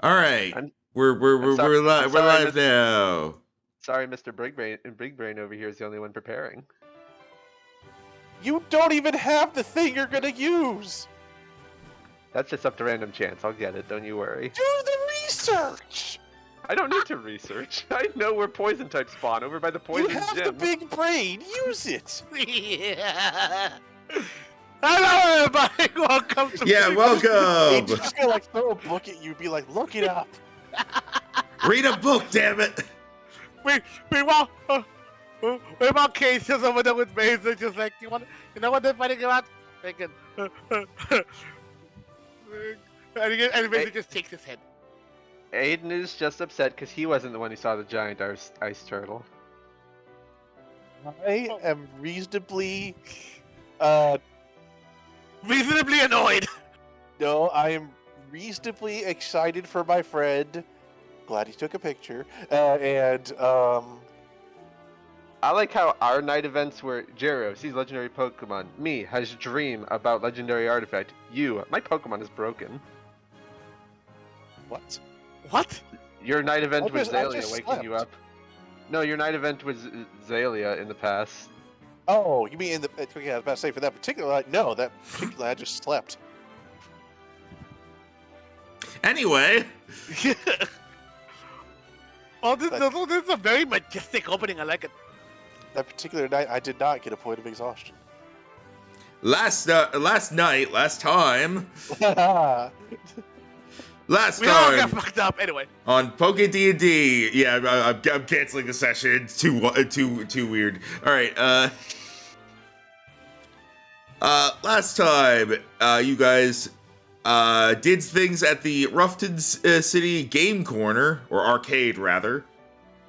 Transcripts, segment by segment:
All right, I'm we're sorry, I'm we're sorry, live now. sorry, Mr. Big Brain over here is the only one preparing. You don't even have the thing you're gonna use! That's just up to random chance. I'll get it. Don't you worry. Do the research! I don't need to research. I know where poison types spawn over by the You poison have gym. the big brain! Use it! Yeah. Hello, everybody. Welcome to Yeah, He's welcome. just gonna like throw a book at you, be like, look it up. Read a book, damn it. we want cases over there with Mason. Just like you know what they're fighting about? They can. And Mason just takes his head. Aiden is just upset because he wasn't the one who saw the giant ice turtle. I am reasonably Reasonably annoyed. no, I am reasonably excited for my friend. Glad he took a picture. I like how our night events were Jero sees legendary Pokemon. Me has dream about legendary artifact. You, my Pokemon is broken. What? What? Your night event I was just Zalia waking you slept. up. No, your night event was Zalia in the past. Oh, you mean in the okay, I was about to say for that particular night, no, that particular I just slept. Anyway, Oh, this is a very majestic opening. I like it. That particular night I did not get a point of exhaustion. last time, We all got fucked up anyway. on PokéD&D. Yeah, I'm canceling the session. It's too weird. All right. Last time, you guys did things at the Rufton City Game Corner, or arcade rather.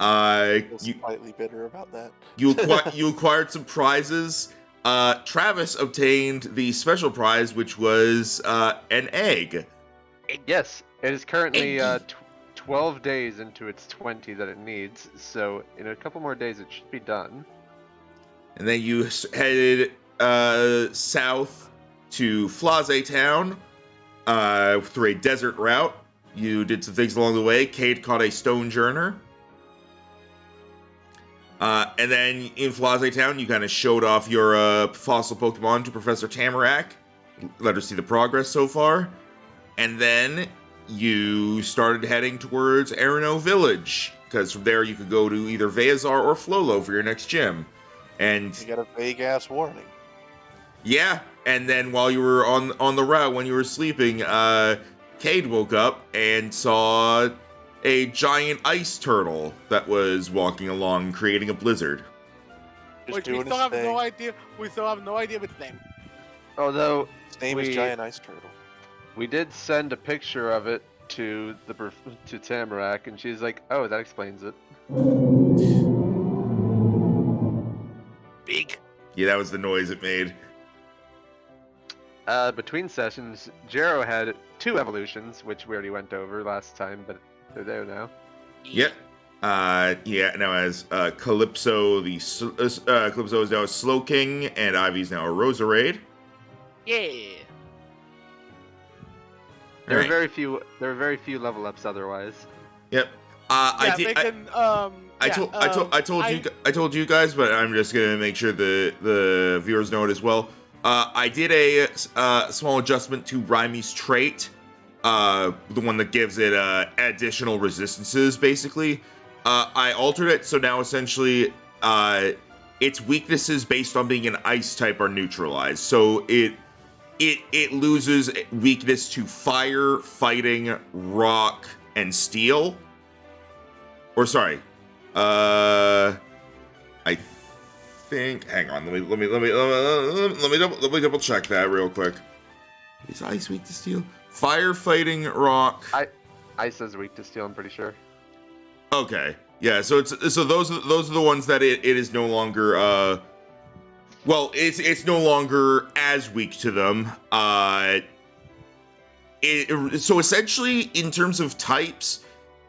I was slightly bitter about that. You acquired some prizes. Travis obtained the special prize, which was an egg. Yes, it is currently Egg. 12 days into its 20 that it needs, so in a couple more days it should be done. And then you headed south to Flage Town through a desert route. You did some things along the way. Cade caught a stone journer. And then in Flage Town, you kind of showed off your fossil Pokemon to Professor Tamarack. Let her see the progress so far. And then you started heading towards Errinough Village, because from there you could go to either Veazar or Flolo for your next gym. And You got a vague ass warning. yeah, and then while you were on the route, when you were sleeping, Cade woke up and saw a giant ice turtle that was walking along, creating a blizzard. Just Which we doing still his have thing. no idea. We still have no idea of its name. Although His name is Giant Ice Turtle. we did send a picture of it to Tamarack, and she's like, "Oh, that explains it." Big. Yeah, that was the noise it made. Between sessions, Jero had 2 evolutions, which we already went over last time, but they're there now. Yep. Yeah, now as Calypso, Calypso is now a Slowking, and Ivy's now a Roserade. Yeah. There Alright. were very few level ups otherwise. Yep. Yeah, they can. I told you guys, but I'm just gonna make sure the viewers know it as well. I did a small adjustment to Rhyme's trait, the one that gives it additional resistances, basically. I altered it so now essentially its weaknesses based on being an ice type are neutralized. So it loses weakness to fire, fighting, rock, and steel. Or sorry, I think. Hang on, let me double check that real quick. Is ice weak to steel? Fire, fighting, rock. Ice is weak to steel, I'm pretty sure. Okay, yeah. So those are the ones that it is no longer. Well, it's no longer as weak to them. So essentially, in terms of types,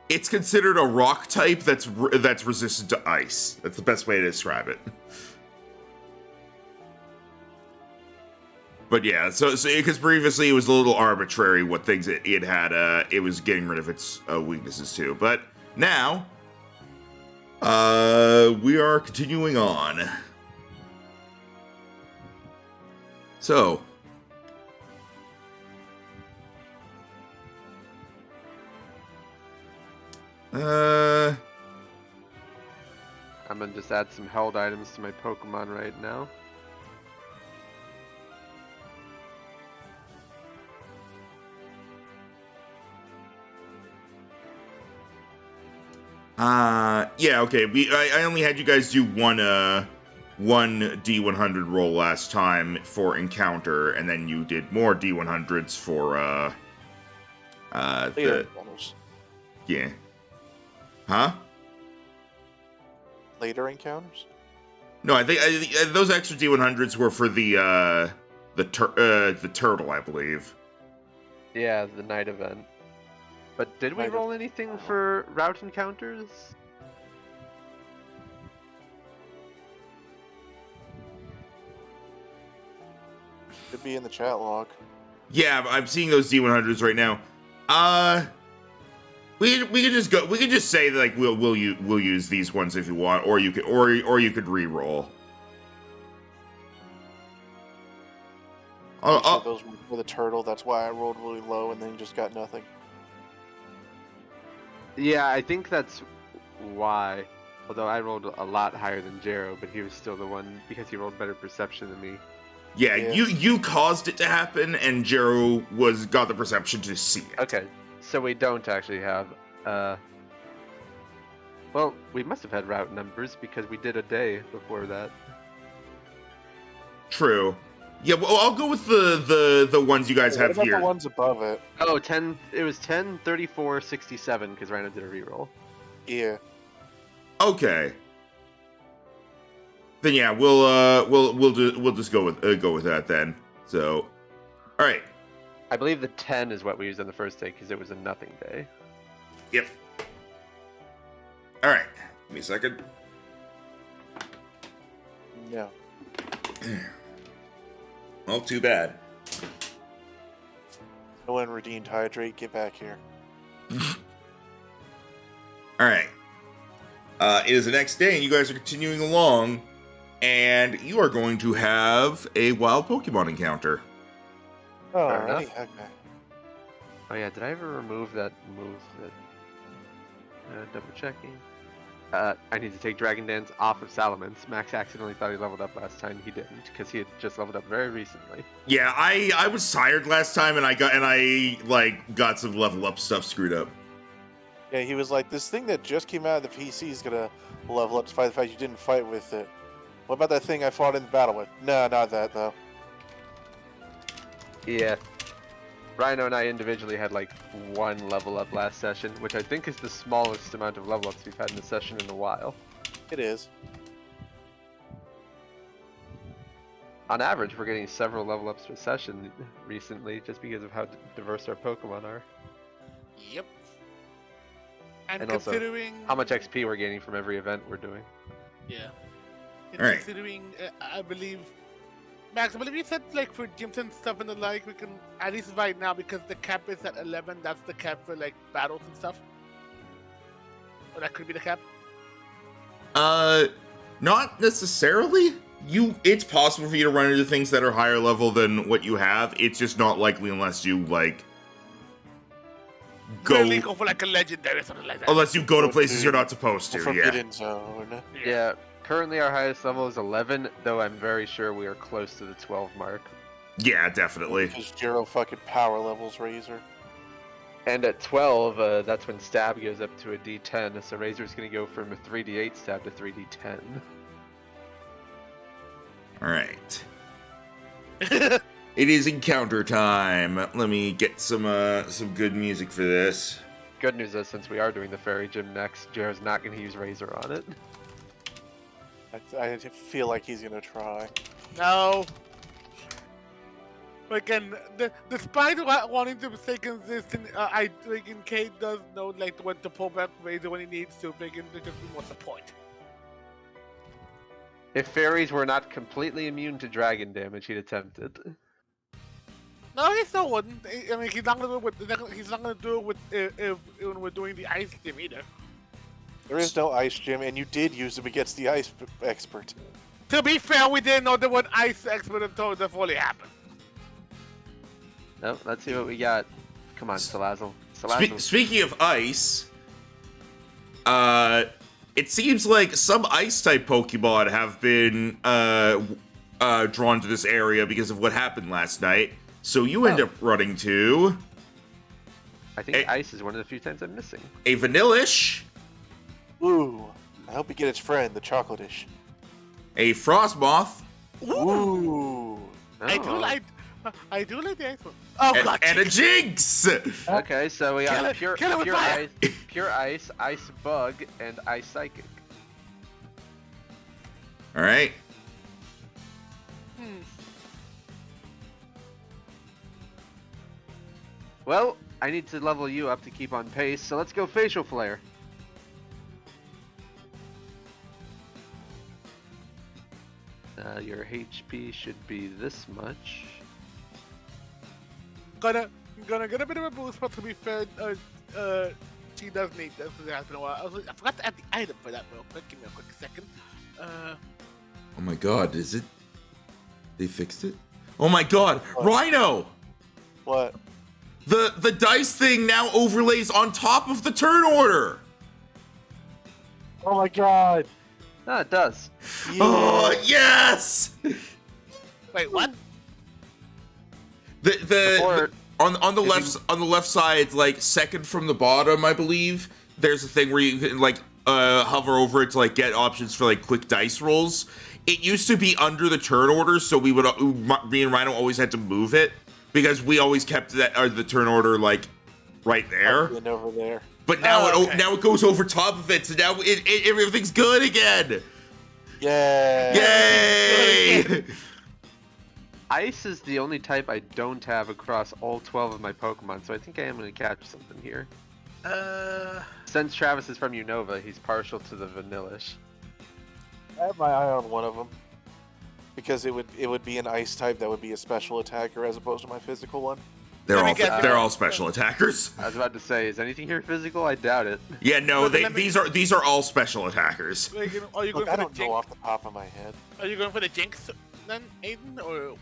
it's considered a rock type that's resistant to ice. That's the best way to describe it. But yeah, so because previously it was a little arbitrary what things it had. It was getting rid of its weaknesses too. But now, we are continuing on. So. I'm gonna just add some held items to my Pokemon right now. Yeah, okay. I only had you guys do one D100 roll last time for encounter, and then you did more D100s for Later the encounters. yeah. Huh? Later encounters? No, I think those extra D100s were for the turtle, I believe. Yeah, the night event. But did we Night roll anything for route encounters? Could be in the chat log. Yeah, I'm seeing those D100s right now. We could just go. We could just say that, like we'll use these ones if you want, or you could re-roll. Pretty sure those were for the turtle. That's why I rolled really low and then just got nothing. Yeah, I think that's why. Although I rolled a lot higher than Jero, but he was still the one because he rolled better perception than me. Yeah, Yeah. you caused it to happen, and Jero got the perception to see it. Okay, so we don't actually have. Well, we must have had route numbers because we did a day before that. True. Yeah, well, I'll go with the ones you guys What have about here. the ones above it? Oh, 10. It was 10, 34, 67 because Rhino did a reroll. Yeah. Okay. Then yeah, we'll just go with that then. So, all right. I believe the 10 is what we used on the first day because it was a nothing day. Yep. All right. Give me a second. No. Well, too bad. No one redeemed hydrate. Get back here. All right. It is the next day, and you guys are continuing along, and you are going to have a wild Pokemon encounter. Oh, Fair enough. okay. Oh yeah, did I ever remove that move? That double checking. I need to take Dragon Dance off of Salamence. Max accidentally thought he leveled up last time. He didn't, because he had just leveled up very recently. Yeah, I was tired last time, and I got some level up stuff screwed up. Yeah, he was like, this thing that just came out of the PC is gonna level up despite the fact you didn't fight with it. What about that thing I fought in the battle with? No, not that though. Yeah. Rhino and I individually had like one level up last session, which I think is the smallest amount of level ups we've had in a session in a while. It is. On average, we're getting several level ups per session recently, just because of how diverse our Pokemon are. Yep. And, And also, considering How much XP we're gaining from every event we're doing. Yeah. And All right. considering, I believe, Max, I believe you said like for gyms and stuff and the like, we can at least right now because the cap is at 11. That's the cap for like battles and stuff. Or that could be the cap. Not necessarily. It's possible for you to run into things that are higher level than what you have. It's just not likely unless you Really go for like a legendary or something like that. unless you go to Go places to you're not supposed to. Yeah. Forbidden Zone. Yeah, currently our highest level is 11, though I'm very sure we are close to the 12 mark. Yeah, definitely. Because Jero fucking power levels Razor. And at 12, that's when stab goes up to a D10, so Razor's going to go from a 3D8 stab to 3D10. All right. It is encounter time. Let me get some good music for this. Good news is, since we are doing the Fairy Gym next, Jared's not going to use Razor on it. I feel like he's gonna try. No. Again, despite wanting to stay consistent, I think Kate does know like when to pull back Razor when he needs to. Begin to just what's the point? If fairies were not completely immune to dragon damage, he'd attempt it. No, he still wouldn't. I mean, he's not gonna do it with. He's not gonna do it with if when we're doing the ice gym either. There is no ice gym, and you did use him against the ice expert. To be fair, we didn't know there was an ice expert until the fully happened. No, let's see what we got. Come on, Salazzle. Speaking of ice, it seems like some ice-type Pokemon have been drawn to this area because of what happened last night. So you end up running to... I think ice is one of the few times I'm missing. A Vanillish. Ooh. I hope you get its friend, the Chocolatish. A Frostmoth. Ooh. I do like the ice one. Oh, God. And a Jinx. Okay, so we got Kill it pure ice, ice bug, and ice psychic. All right. Well, I need to level you up to keep on pace, so let's go Facial Flare. Your HP should be this much. Gonna get a bit of a boost, but to be fair, she does need this because it has been a while. I forgot to add the item for that real quick. Give me a quick second. Oh my God, is it? They fixed it? Oh my God, What? Rhino! What? The dice thing now overlays on top of the turn order. Oh my God. No, it does. Yeah. Oh yes! Wait, what? On the left side, like second from the bottom, I believe. There's a thing where you can like hover over it to like get options for like quick dice rolls. It used to be under the turn order, so me and Rhino always had to move it because we always kept the turn order like right there. And over there. But now okay. it goes over top of it, so now everything's good again. Yay! Yay! Ice is the only type I don't have across all 12 of my Pokemon, so I think I am going to catch something here. Since Travis is from Unova, he's partial to the Vanillish. I have my eye on one of them because it would be an ice type that would be a special attacker as opposed to my physical one. They're all special attackers. I was about to say, is anything here physical? I doubt it. Yeah, no, these are all special attackers. Are you going Look, for I the don't know Jinx? off the top of my head. Are you going for the Jinx then, Aiden? Or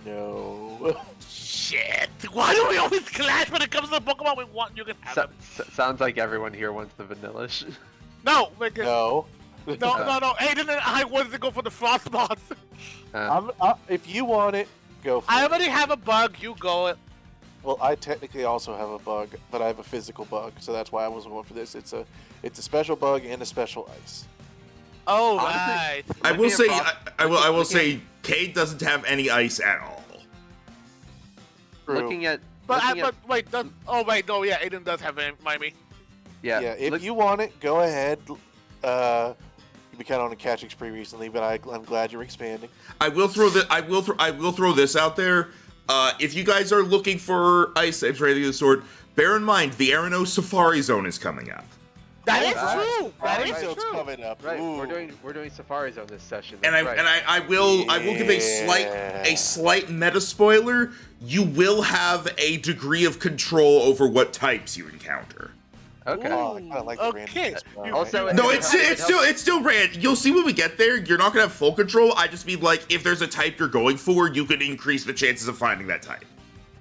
No. shit? Why do we always clash when it comes to the Pokemon we want? You can have them. Sounds like everyone here wants the Vanillish. No, No. no. Aiden and I wanted to go for the Frostmoth. If you want it, go for I it. already have a bug. You go. Well, I technically also have a bug, but I have a physical bug, so that's why I wasn't going for this. It's a special bug and a special ice. Oh, Honestly, right. I will say Cade doesn't have any ice at all. True. Looking at Wait, Aiden does have it, Miami. yeah, If you want it, go ahead. You've been kind of on a catching spree recently, but I'm glad you're expanding. I will throw this out there. If you guys are looking for ice types or anything of the sort, bear in mind the Errinough Safari Zone is coming up. That is Right. true. That is Zone's true. coming up. right, Ooh. we're doing Safari Zone this session. And that's right. I will give a slight meta spoiler. You will have a degree of control over what types you encounter. Okay. Oh, I kind of like the Okay. randomness. Also, No, It it's still random. You'll see when we get there. You're not gonna have full control. I just mean like if there's a type you're going for, you can increase the chances of finding that type.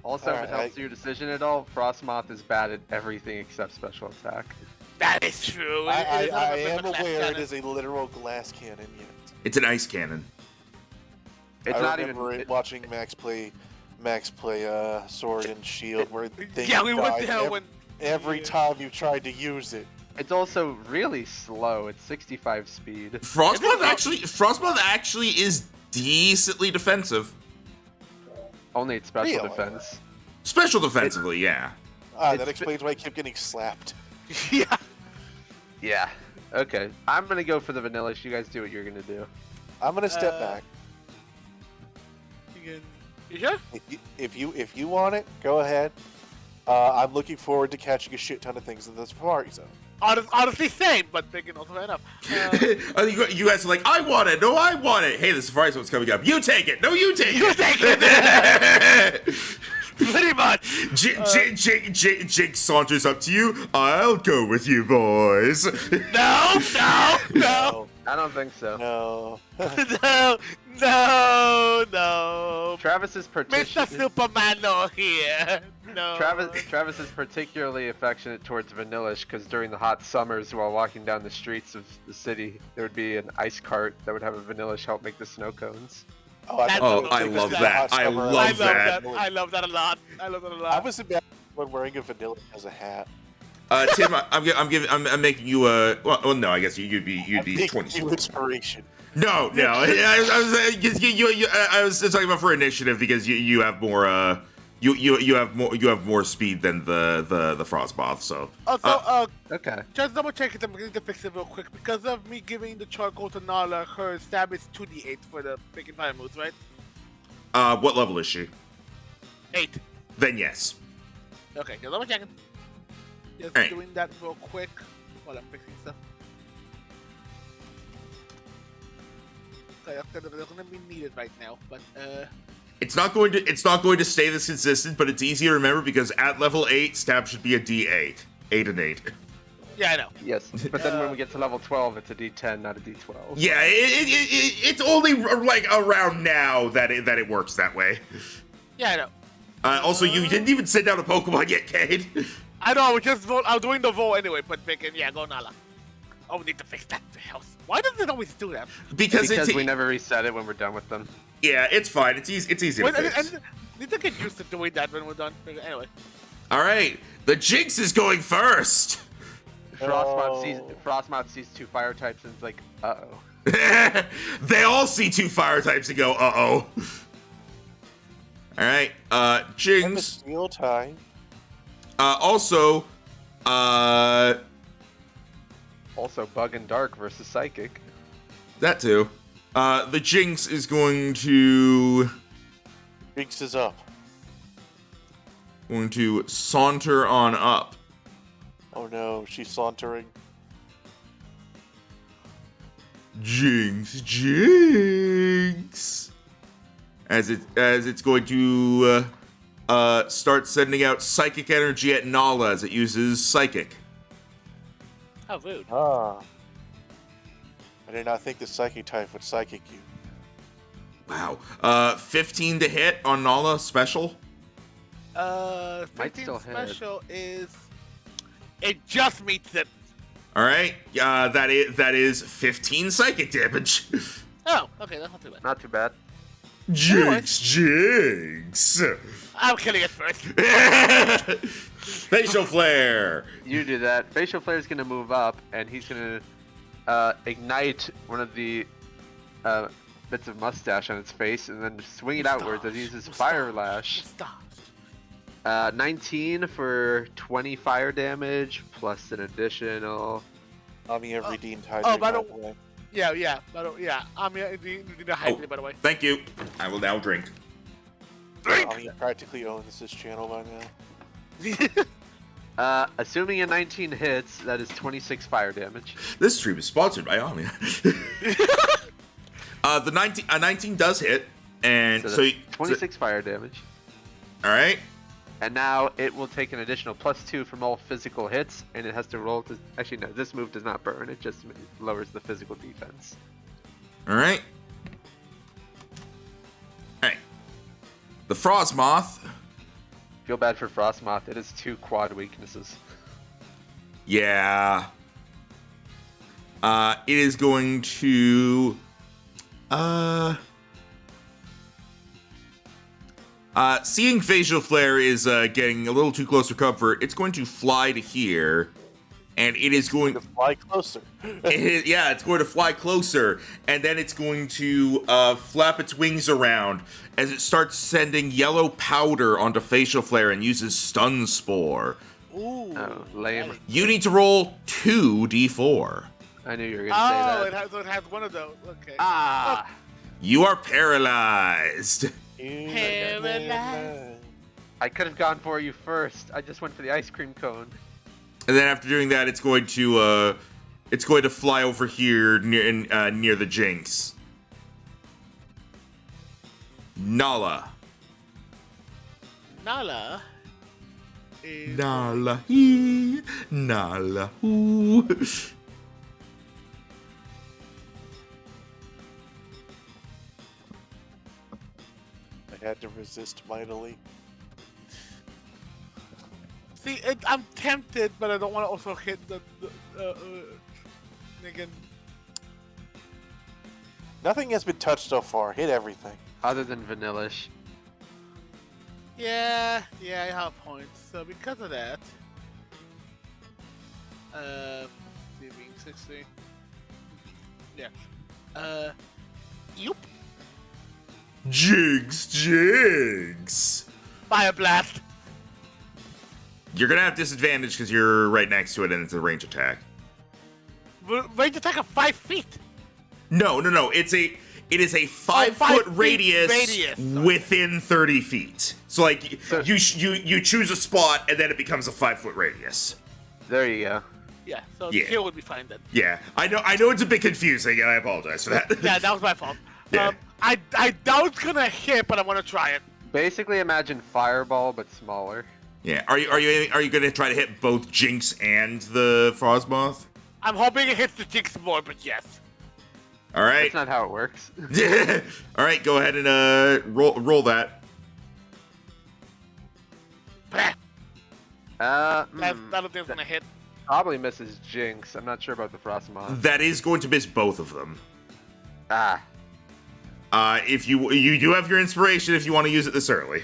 Also, if it Alright, helps your decision at all, Frostmoth is bad at everything except special attack. That is true. I It is am a bit of a clash aware it cannon. is a literal glass cannon. Yet. It's an ice cannon. It's I not remember even. watching Max play Sword and Shield, where things Yeah, we went died there when. every time you tried to use it. It's also really slow. It's 65 speed. Frostmoth actually is decently defensive. Only it's special Really? defense. Special defensively, yeah. That It's- explains why I kept getting slapped. Yeah. Yeah. Okay. I'm gonna go for the Vanillish. You guys do what you're gonna do. I'm gonna step back. You sure? If you want it, go ahead. I'm looking forward to catching a shit ton of things in the Safari Zone. Honestly, same, but big enough enough. I think you guys are like, I want it. No, I want it. Hey, the Safari Zone's coming up. You take it. No, you take it. You take it. Pretty much. Jake saunters up to you. I'll go with you, boys. No. I don't think so. No. No. Travis is Mr. Superman, no here. No. Travis is particularly affectionate towards Vanillish because during the hot summers, while walking down the streets of the city, there would be an ice cart that would have a Vanillish help make the snow cones. Oh, I love that. I love that. I love that a lot. I was about when wearing a vanilla as a hat. Tim, I'm making you well, no, I guess you'd be 20. You inspiration. No. I was talking about for initiative because you have more you have more speed than the Frostmoth. So. Also, Okay. just double check it. I'm going to fix it real quick because of me giving the charcoal to Nala. Her stab is 2d8 for the freaking fire moves, right? What level is she? 8. Then yes. Okay, just double checking. Just Alright. doing that real quick while I'm fixing stuff. Okay, they're gonna be needed right now, but It's not going to stay this consistent, but it's easy to remember because at level 8, stab should be a D8. 8 and 8. yeah, I know. Yes, but then when we get to level 12, it's a D10, not a D12. Yeah, it's only like around now that it works that way. Yeah, I know. Also, you didn't even send out a Pokemon yet, Cade. I know. I'm doing the roll anyway, but freaking yeah, go Nala. Oh, we need to fix that house. Why does it always do that? Because we never reset it when we're done with them. Yeah, it's fine. It's easy to fix. I need to get used to doing that when we're done. Anyway. All right, the Jinx is going first. Frostmoth sees 2 fire types and it's like, uh-oh. They all see 2 fire types and go, uh-oh. All right, And the Jinx. steel tie. Also, Also, Bug and Dark versus Psychic. that too. The Jinx is going to Jinx is up. saunter on up. Oh no, she's sauntering. Jinx. As it's going to start sending out psychic energy at Nala as it uses psychic. How rude. Ah. I did not think the psychic type would psychic you. Wow. 15 to hit on Nala special. Might 15 still hit. special is it just meets it. All right. That is 15 psychic damage. Oh, okay, that's not too bad. Not too bad. Jinx. I'm killing it first. Facial flare. You do that. Facial Flare is going to move up, and he's going to ignite one of the bits of mustache on its face, and then swing it outwards as he uses Fire Lash. Stop. 19 for 20 fire damage, plus an additional... I'm here redeemed by hydrate. the way. Yeah. I'm here. You need to hydrate, by the way. Thank you. I will now drink. He practically owns this channel by now. Assuming a 19 hits, that is 26 fire damage. This stream is sponsored by Omnia. The 19 does hit, and so, that's 26 fire damage. all right. And now it will take an additional +2 from all physical hits, and it has to roll to... Actually, no, this move does not burn. It just lowers the physical defense. All right. All right. The Frostmoth. Feel bad for Frostmoth. It has 2 quad weaknesses. Yeah. It is going to seeing Facial Flare is getting a little too close for comfort. It's going to fly to here, and it is going To fly closer. it's going to fly closer, and then it's going to flap its wings around as it starts sending yellow powder onto Facial Flare and uses Stun Spore. Ooh. Oh, lame. You need to roll 2d4. I knew you were going to say that. It has one of those. Okay. Ah! You are paralyzed. Paralyzed. I could have gone for you first. I just went for the ice cream cone. And then after doing that, it's going to fly over here near the Jinx. Nala is Nala hee, nala hoo. I had to resist mightily. See, I'm tempted, but I don't want to also hit the again. Nothing has been touched so far. Hit everything. Other than Vanillish. Yeah, I have points. So because of that, being 60. Yeah. Yup. Jigs. Fire blast. You're gonna have disadvantage because you're right next to it and it's a range attack. Range attack of 5 feet. No. It is a 5 foot radius within 30 feet. So like you choose a spot and then it becomes a 5 foot radius. There you go. Yeah, so Yeah. the kill would be fine then. Yeah, I know it's a bit confusing and I apologize for that. Yeah, that was my fault. Yeah. I doubt it's gonna hit, but I want to try it. Basically, imagine Fireball but smaller. Yeah. Are you gonna try to hit both Jinx and the Frostmoth? I'm hoping it hits the Jinx more, but yes. All right. That's not how it works. All right. Go ahead and roll that. Bah, Uh, that'll think it's gonna hit. Probably misses Jinx. I'm not sure about the Frostmoth. That is going to miss both of them. Ah. If you do have your inspiration if you want to use it this early.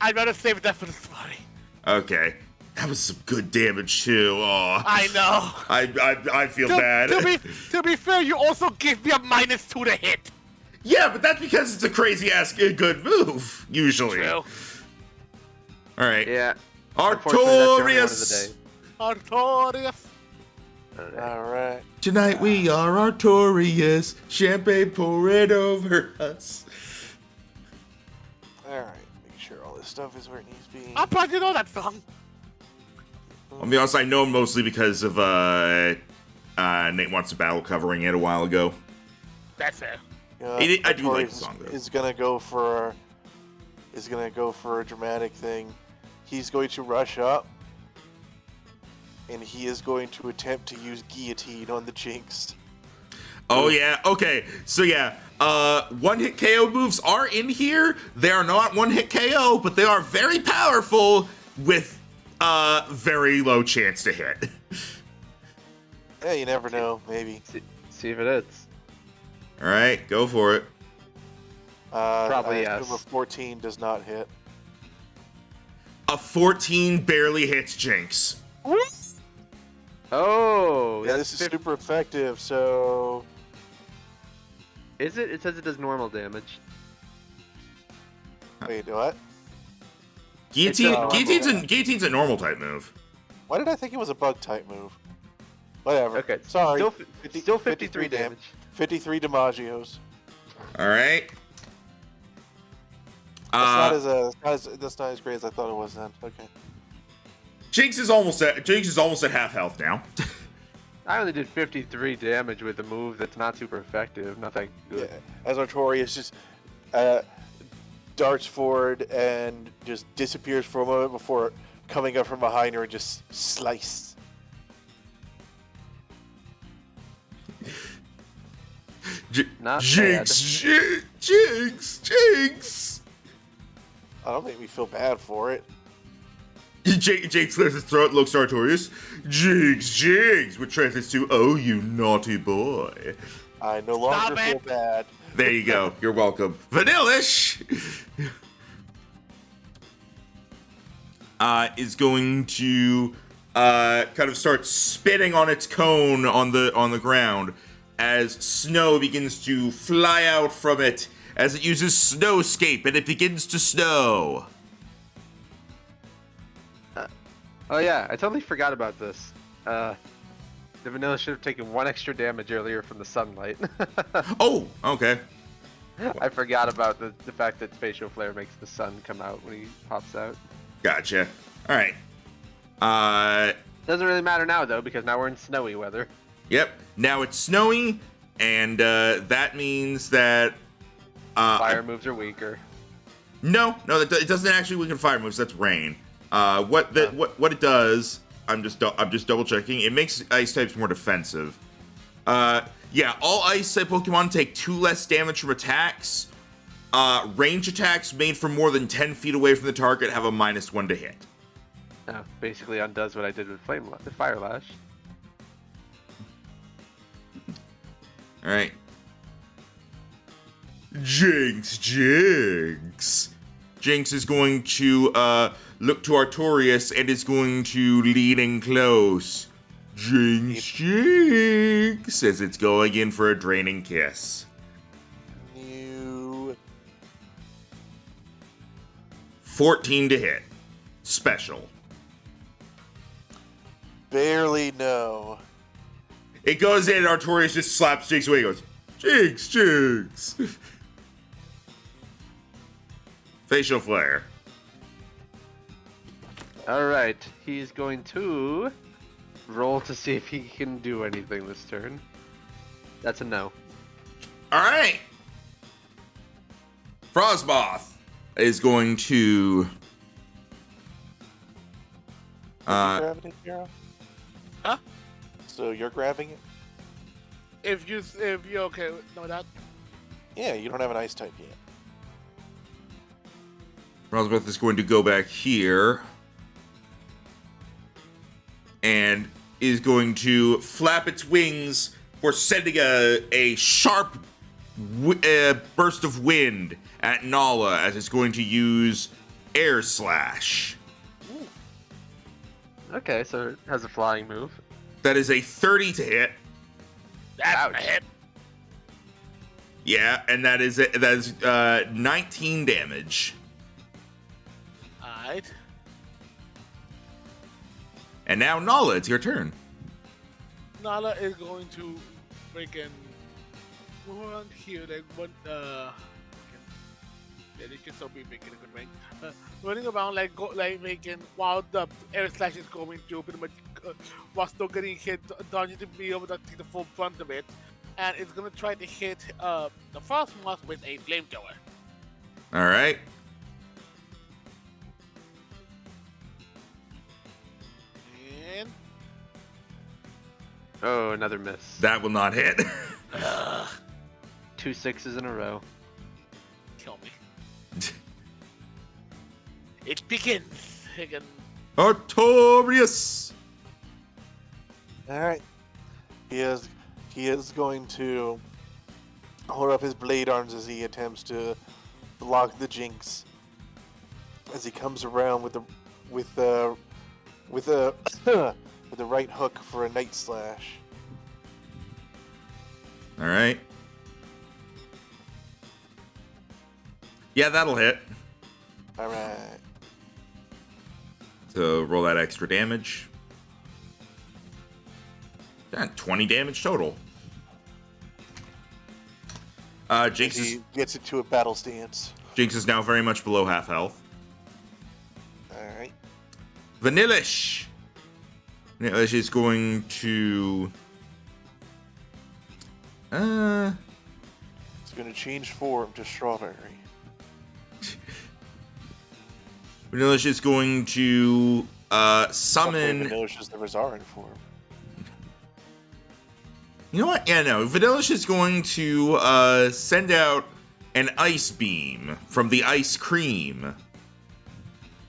I'd rather save that for the Safari. Okay. That was some good damage too. Oh, I know. I feel bad. To be fair, you also gave me a -2 to hit. Yeah, but that's because it's a crazy ass good move usually. True. All right. Yeah. Unfortunately, that's the only one of the Artorias. day. Artorias. All right. Tonight we are Artorias. Champagne pour it over us. All right. Make sure all this stuff is where it needs to be. I probably know that song. I'll be honest, I know him mostly because of Nate Wants to Battle covering it a while ago. That's fair. I do like the song though. Is gonna go for a dramatic thing. He's going to rush up, and he is going to attempt to use Guillotine on the Jinx. Oh yeah, okay. So yeah, one-hit KO moves are in here. They are not one-hit KO, but they are very powerful with very low chance to hit. Yeah, you never know. Maybe. See if it is. All right, go for it. Probably yes. Number 14 does not hit. A 14 barely hits Jinx. Oh. Yeah, that's this is super effective. So Is it? It says it does normal damage. wait, what? Guillotine's a normal type move. Why did I think it was a bug type move? Whatever. Okay. Sorry. Still 53 damage. 53 DiMaggios. All right. That's not as great as I thought it was then. Okay. Jinx is almost at half health now. I only did 53 damage with a move that's not super effective. Not that good. Yeah. As Artorias just darts forward and just disappears for a moment before coming up from behind her and just slice. Not Jinx. Oh, don't make me feel bad for it. Jinx clears his throat, looks to Artorias. Jinx, which translates to, oh, you naughty boy. I no longer feel bad. There you go. You're welcome. Vanillish is going to kind of start spitting on its cone on the ground as snow begins to fly out from it as it uses Snowscape and it begins to snow. Oh yeah, I totally forgot about this. The vanilla should have taken 1 extra damage earlier from the sunlight. Oh, okay. I forgot about the fact that Spatial Flare makes the sun come out when he pops out. Gotcha. All right. Doesn't really matter now though, because now we're in snowy weather. Yep. Now it's snowing, and that means that Fire moves are weaker. No, it doesn't actually weaken fire moves. That's rain. What it does? I'm just double checking. It makes ice types more defensive. Yeah, all ice type Pokemon take 2 less damage from attacks. Range attacks made from more than 10 feet away from the target have a -1 to hit. Oh, basically undoes what I did with Fire Lash. All right. Jinx. Jinx is going to look to Artorias and is going to lean in close. Jinx, as it's going in for a draining kiss. New. 14 to hit. Special. Barely no. It goes in and Artorias just slaps Jinx away. He goes, Jinx. Facial flare. Alright, he's going to roll to see if he can do anything this turn. That's a no. Alright. Frostmoth is going to... grabbing it, Kara? Huh? So you're grabbing it? If you're okay with that. Yeah, you don't have an ice type yet. Frostmoth is going to go back here. And is going to flap its wings for sending a sharp burst of wind at Nala as it's going to use Air Slash. Okay, so it has a flying move. That is a 30 to hit. That's a hit. Yeah, and that is 19 damage. Alright. And now Nala, it's your turn. Nala is going to freaking go around here, like one yeah, they can still be making a good range. Running around like making while the air slash is going to pretty much while still getting hit, dodging to be able to take the full brunt of it, and it's gonna try to hit the Frostmoth with a flamethrower. All right. And Oh, another miss. That will not hit. 2 6s in a row. kill me. It begins again. Artorias. Alright. He is going to hold up his blade arms as he attempts to block the Jinx. As he comes around with the right hook for a Night Slash. All right. Yeah, that'll hit. Alright. So roll that extra damage. 20 damage total. Jinx He gets into a battle stance. is now very much below half health. Alright. Vanillish. Vanillish is going to... He's going to change form to Strawberry. Vanillish is going to summon... Vanillish is the Resara form. You know what? Yeah, no. Vanillish is going to send out an ice beam from the ice cream.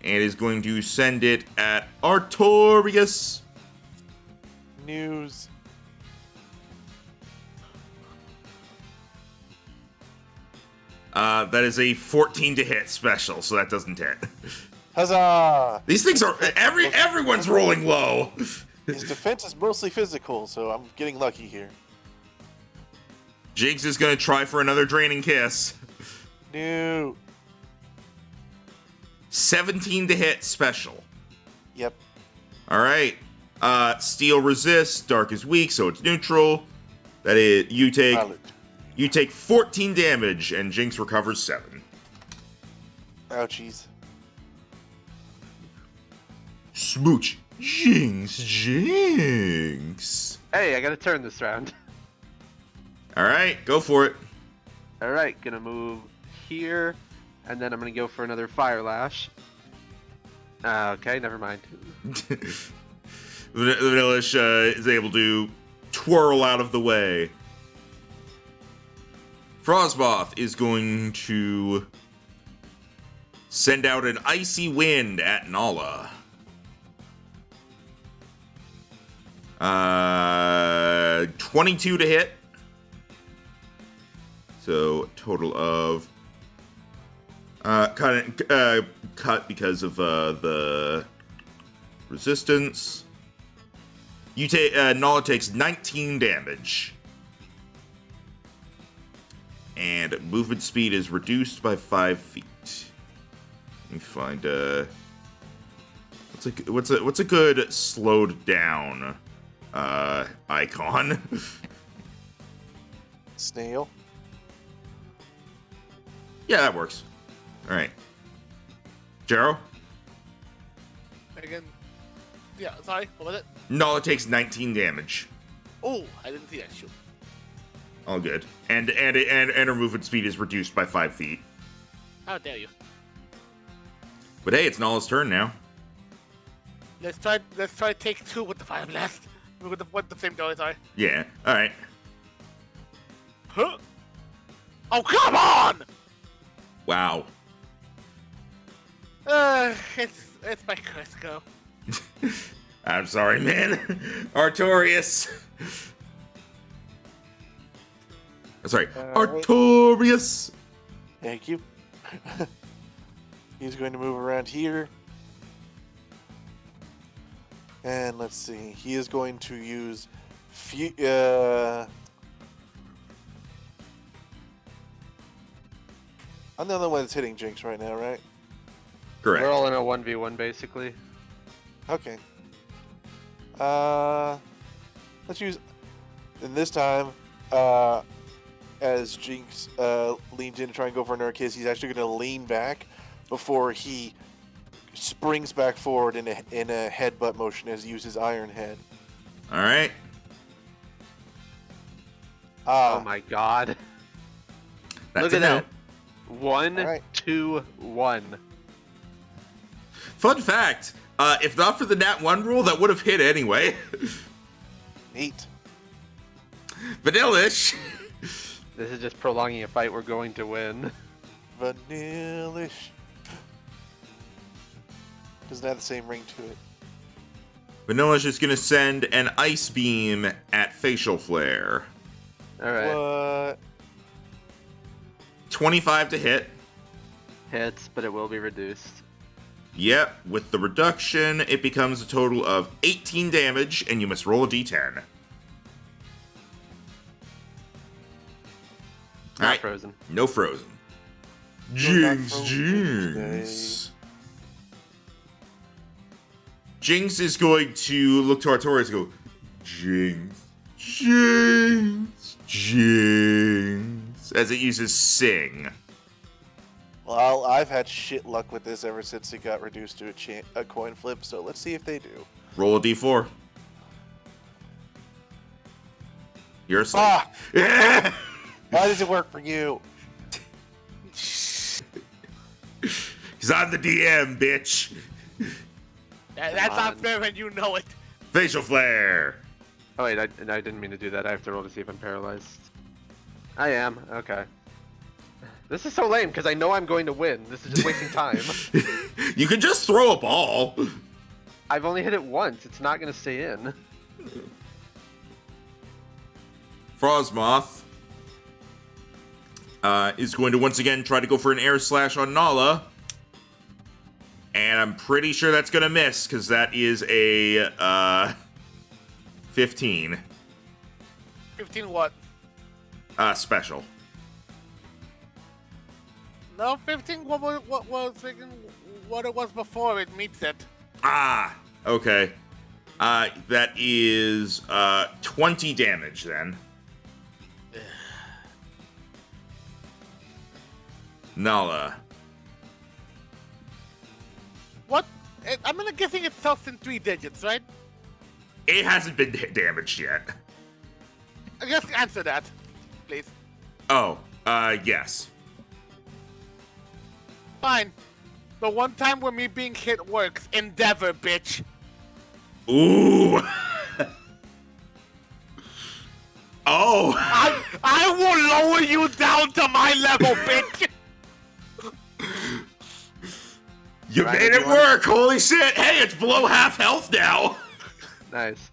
And is going to send it at Artorias. News. That is a 14 to hit special, so that doesn't hit. Huzzah! These things are... Everyone's rolling low. His defense is mostly physical, so I'm getting lucky here. Jinx is going to try for another draining kiss. No. 17 to hit special. Yep. All right. Steel resists. Dark is weak, so it's neutral. That is, you take 14 damage, and Jinx recovers 7. Ouchies. Smooch. Jinx. Hey, I gotta turn this round. All right, go for it. Alright, gonna move here, And then I'm gonna go for another Fire Lash. Okay, never mind. Vanillish is able to twirl out of the way. Frostmoth is going to send out an icy wind at Nala. 22 to hit. So total of cut because of the resistance. You take Nala takes 19 damage. And movement speed is reduced by 5 feet. Let me find what's a good slowed down icon. Snail. Yeah, that works. All right, Jero. Again. Yeah, sorry. What was it? Nala takes 19 damage. Oh, I didn't see that. Shoot. All good. And her movement speed is reduced by 5 feet. How dare you? But hey, it's Nala's turn now. Let's try take 2 with the Fire Blast. With the same door, sorry. Yeah. All right. Huh? Oh, come on! Wow. It's my curse go. I'm sorry, man. Artorias. Sorry, Artorias. Thank you. He's going to move around here. And let's see. He is going to use I'm the only one that's hitting Jinx right now, right? Correct. We're all in a 1v1 basically. Okay. Let's use. And this time, as Jinx leans in to try and go for another kiss, he's actually going to lean back before he springs back forward in a headbutt motion as he uses Iron Head. All right. Oh my god. That's Look a at no. that. 1, All right. 2, 1. Fun fact: if not for the Nat 1 rule, that would have hit anyway. Neat. Vanillish. This is just prolonging a fight we're going to win. Vanillish. Doesn't have the same ring to it. Vanillish is gonna send an ice beam at Facial Flare. Alright. What? 25 to hit. Hits, but it will be reduced. Yep, with the reduction, it becomes a total of 18 damage, and you must roll a d10. Not Alright, frozen. no frozen. not Jinx, frozen Jinx. Jinx is going to look to Artorias and go, Jinx, Jinx, Jinx, as it uses Sing. Well, I've had shit luck with this ever since it got reduced to a coin flip, so let's see if they do. Roll a d4. You're a Ah! Yeah. Why does it work for you? Because I'm the DM, bitch. That's not fair when you know it. Facial Flare. Oh wait, I didn't mean to do that. I have to roll to see if I'm paralyzed. I am. Okay. This is so lame because I know I'm going to win. This is just wasting time. You can just throw a ball. I've only hit it once. It's not going to stay in. Frostmoth is going to once again try to go for an air slash on Nala. And I'm pretty sure that's going to miss because that is a 15. 15 what? Special. No, 15 what it was before it meets it. Ah, okay. That is 20 damage then. Nala. What? I'm gonna guessing it starts in 3 digits, right? It hasn't been damaged yet. Just answer that, please. Oh, yes. Fine. The one time where me being hit works. Endeavor, bitch. Ooh. Oh. I will lower you down to my level, bitch. You Rhino, made do it you wanna- work! Holy shit! Hey, it's below half health now! Nice.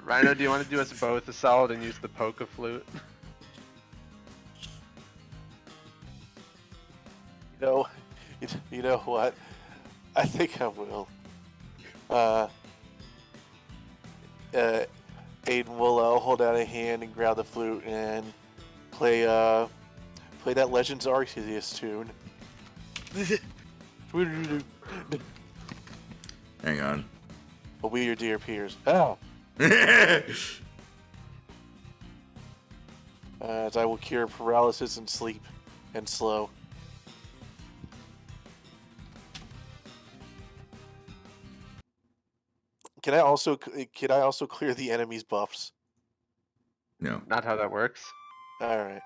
Rhino, do you want to do us both a solid and use the Poke Flute? You know what? I think I will. Aiden will hold out a hand and grab the flute and play that Legends Arceus tune. Hang on. But we, your dear peers. Oh. As I will cure paralysis and sleep and slow. Can I also clear the enemy's buffs? No. Not how that works. All right.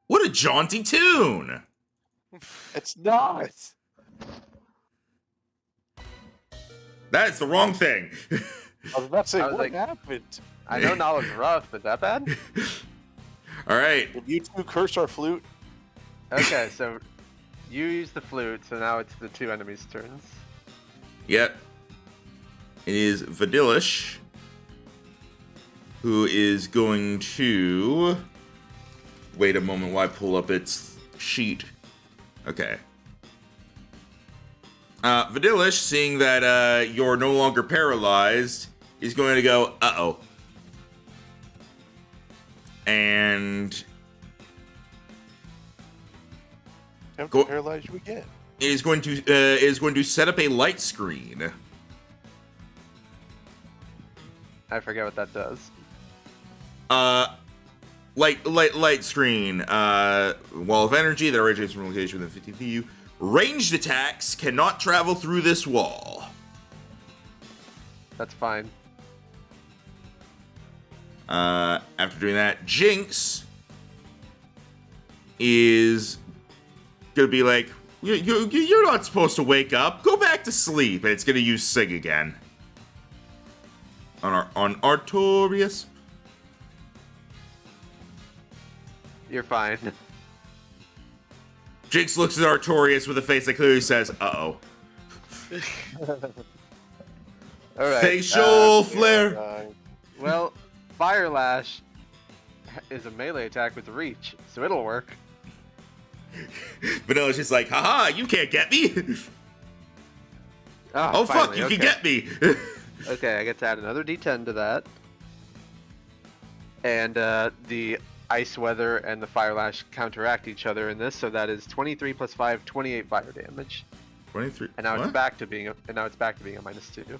What a jaunty tune! It's not. That is the wrong thing. I was about to say, I was what like- happened? I know Nala's rough, but that bad? Alright. Did you two curse our flute? Okay, so you use the flute, so now it's the two enemies' turns. Yep. It is Vidilish, who is going to... Wait a moment while I pull up its sheet. Okay. Vidilish, seeing that you're no longer paralyzed, is going to go, uh-oh. And... How Go- paralyzed you again? is going to set up a light screen. I forget what that does. Light screen. Wall of energy that originates from a location within 15 feet of you. Ranged attacks cannot travel through this wall. That's fine. After doing that, Jinx is gonna be like, you're not supposed to wake up. Go back to sleep, and it's gonna use Sig again on Artorias. You're fine. Jinx looks at Artorias with a face that clearly says, "Uh-oh." Alright. Facial flare. Well, Fire Lash is a melee attack with reach, so it'll work. Vanilla's just like, haha, you can't get me. Oh, fuck, finally, you okay. can get me. Okay, I get to add another D10 to that. And the Ice Weather and the Fire Lash counteract each other in this, so that is 23 plus 5, 28 fire damage. 23. And now What? it's back to being a -2.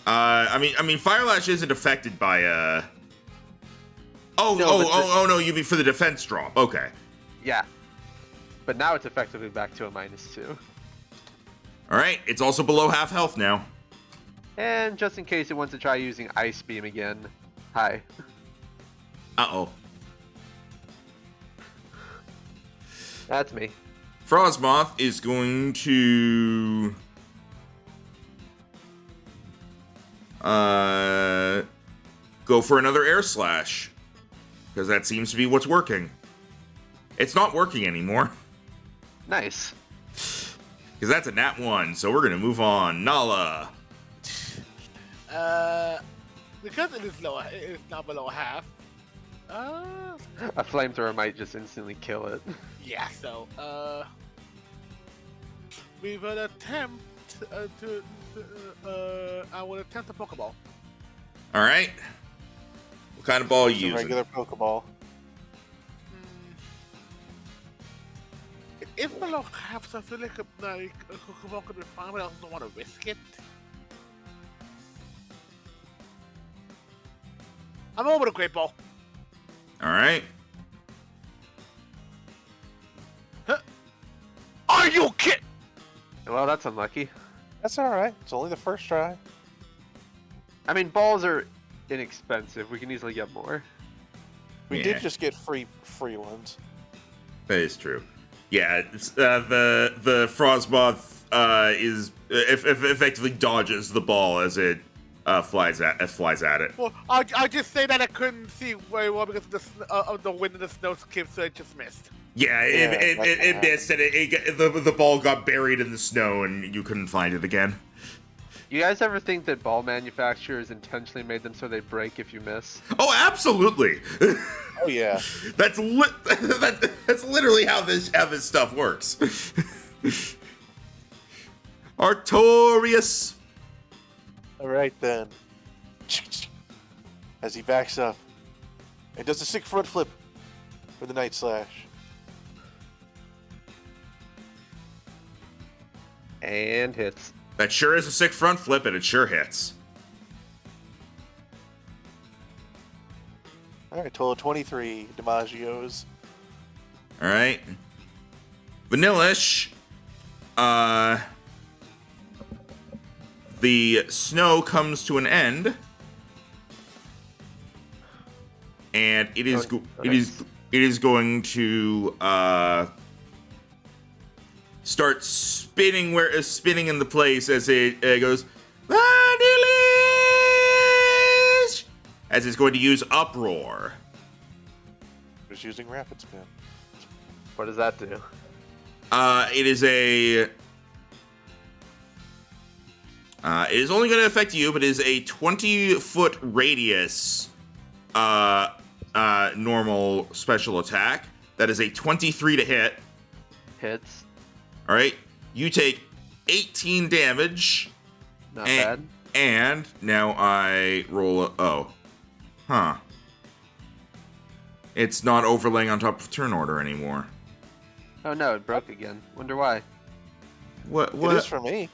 I mean, Fire Lash isn't affected by no, you mean for the defense drop? Okay. Yeah. But now it's effectively back to a -2. All right. It's also below half health now. And just in case it wants to try using Ice Beam again, hi. Uh-oh. That's me. Frostmoth is going to go for another air slash, because that seems to be what's working. It's not working anymore, Nice. because that's a nat 1, so we're gonna move on. Nala. Because it is now below half. A flamethrower might just instantly kill it. Yeah. So, we will attempt I will attempt a Pokeball. All right. What kind of ball are It's you a using? regular Pokeball. It's below half, so I feel like a Pokeball could be fine, but I also don't want to risk it. I'm over the Great Ball. All right. Are you kidding? Well, that's unlucky. That's all right. It's only the first try. I mean, balls are inexpensive. We can easily get more. We did just get free ones. That is true. Yeah, it's, the Frostmoth is effectively dodges the ball as it flies at it. Well, I just say that I couldn't see very well because of the wind and the snow skip, so it just missed. Yeah, it missed, and the ball got buried in the snow, and you couldn't find it again. You guys ever think that ball manufacturers intentionally made them so they break if you miss? Oh, absolutely. Oh yeah. That's literally how this stuff works. Artorias. All right then. As he backs up and does a sick front flip for the Night Slash. And hits. That sure is a sick front flip, and it sure hits. All right, total 23 DiMaggio's. All right. Vanillish. The snow comes to an end, and it is it is going to start spinning in the place as it goes Vanillish, as it's going to use Uproar. Just using Rapid Spin. What does that do? It is a. It is only going to affect you, but it is a 20-foot radius normal special attack. That is a 23 to hit. Hits. All right. You take 18 damage. Not bad. And now I roll a... Oh. Huh. It's not overlaying on top of turn order anymore. Oh no, it broke again. Wonder why. What? It is for me.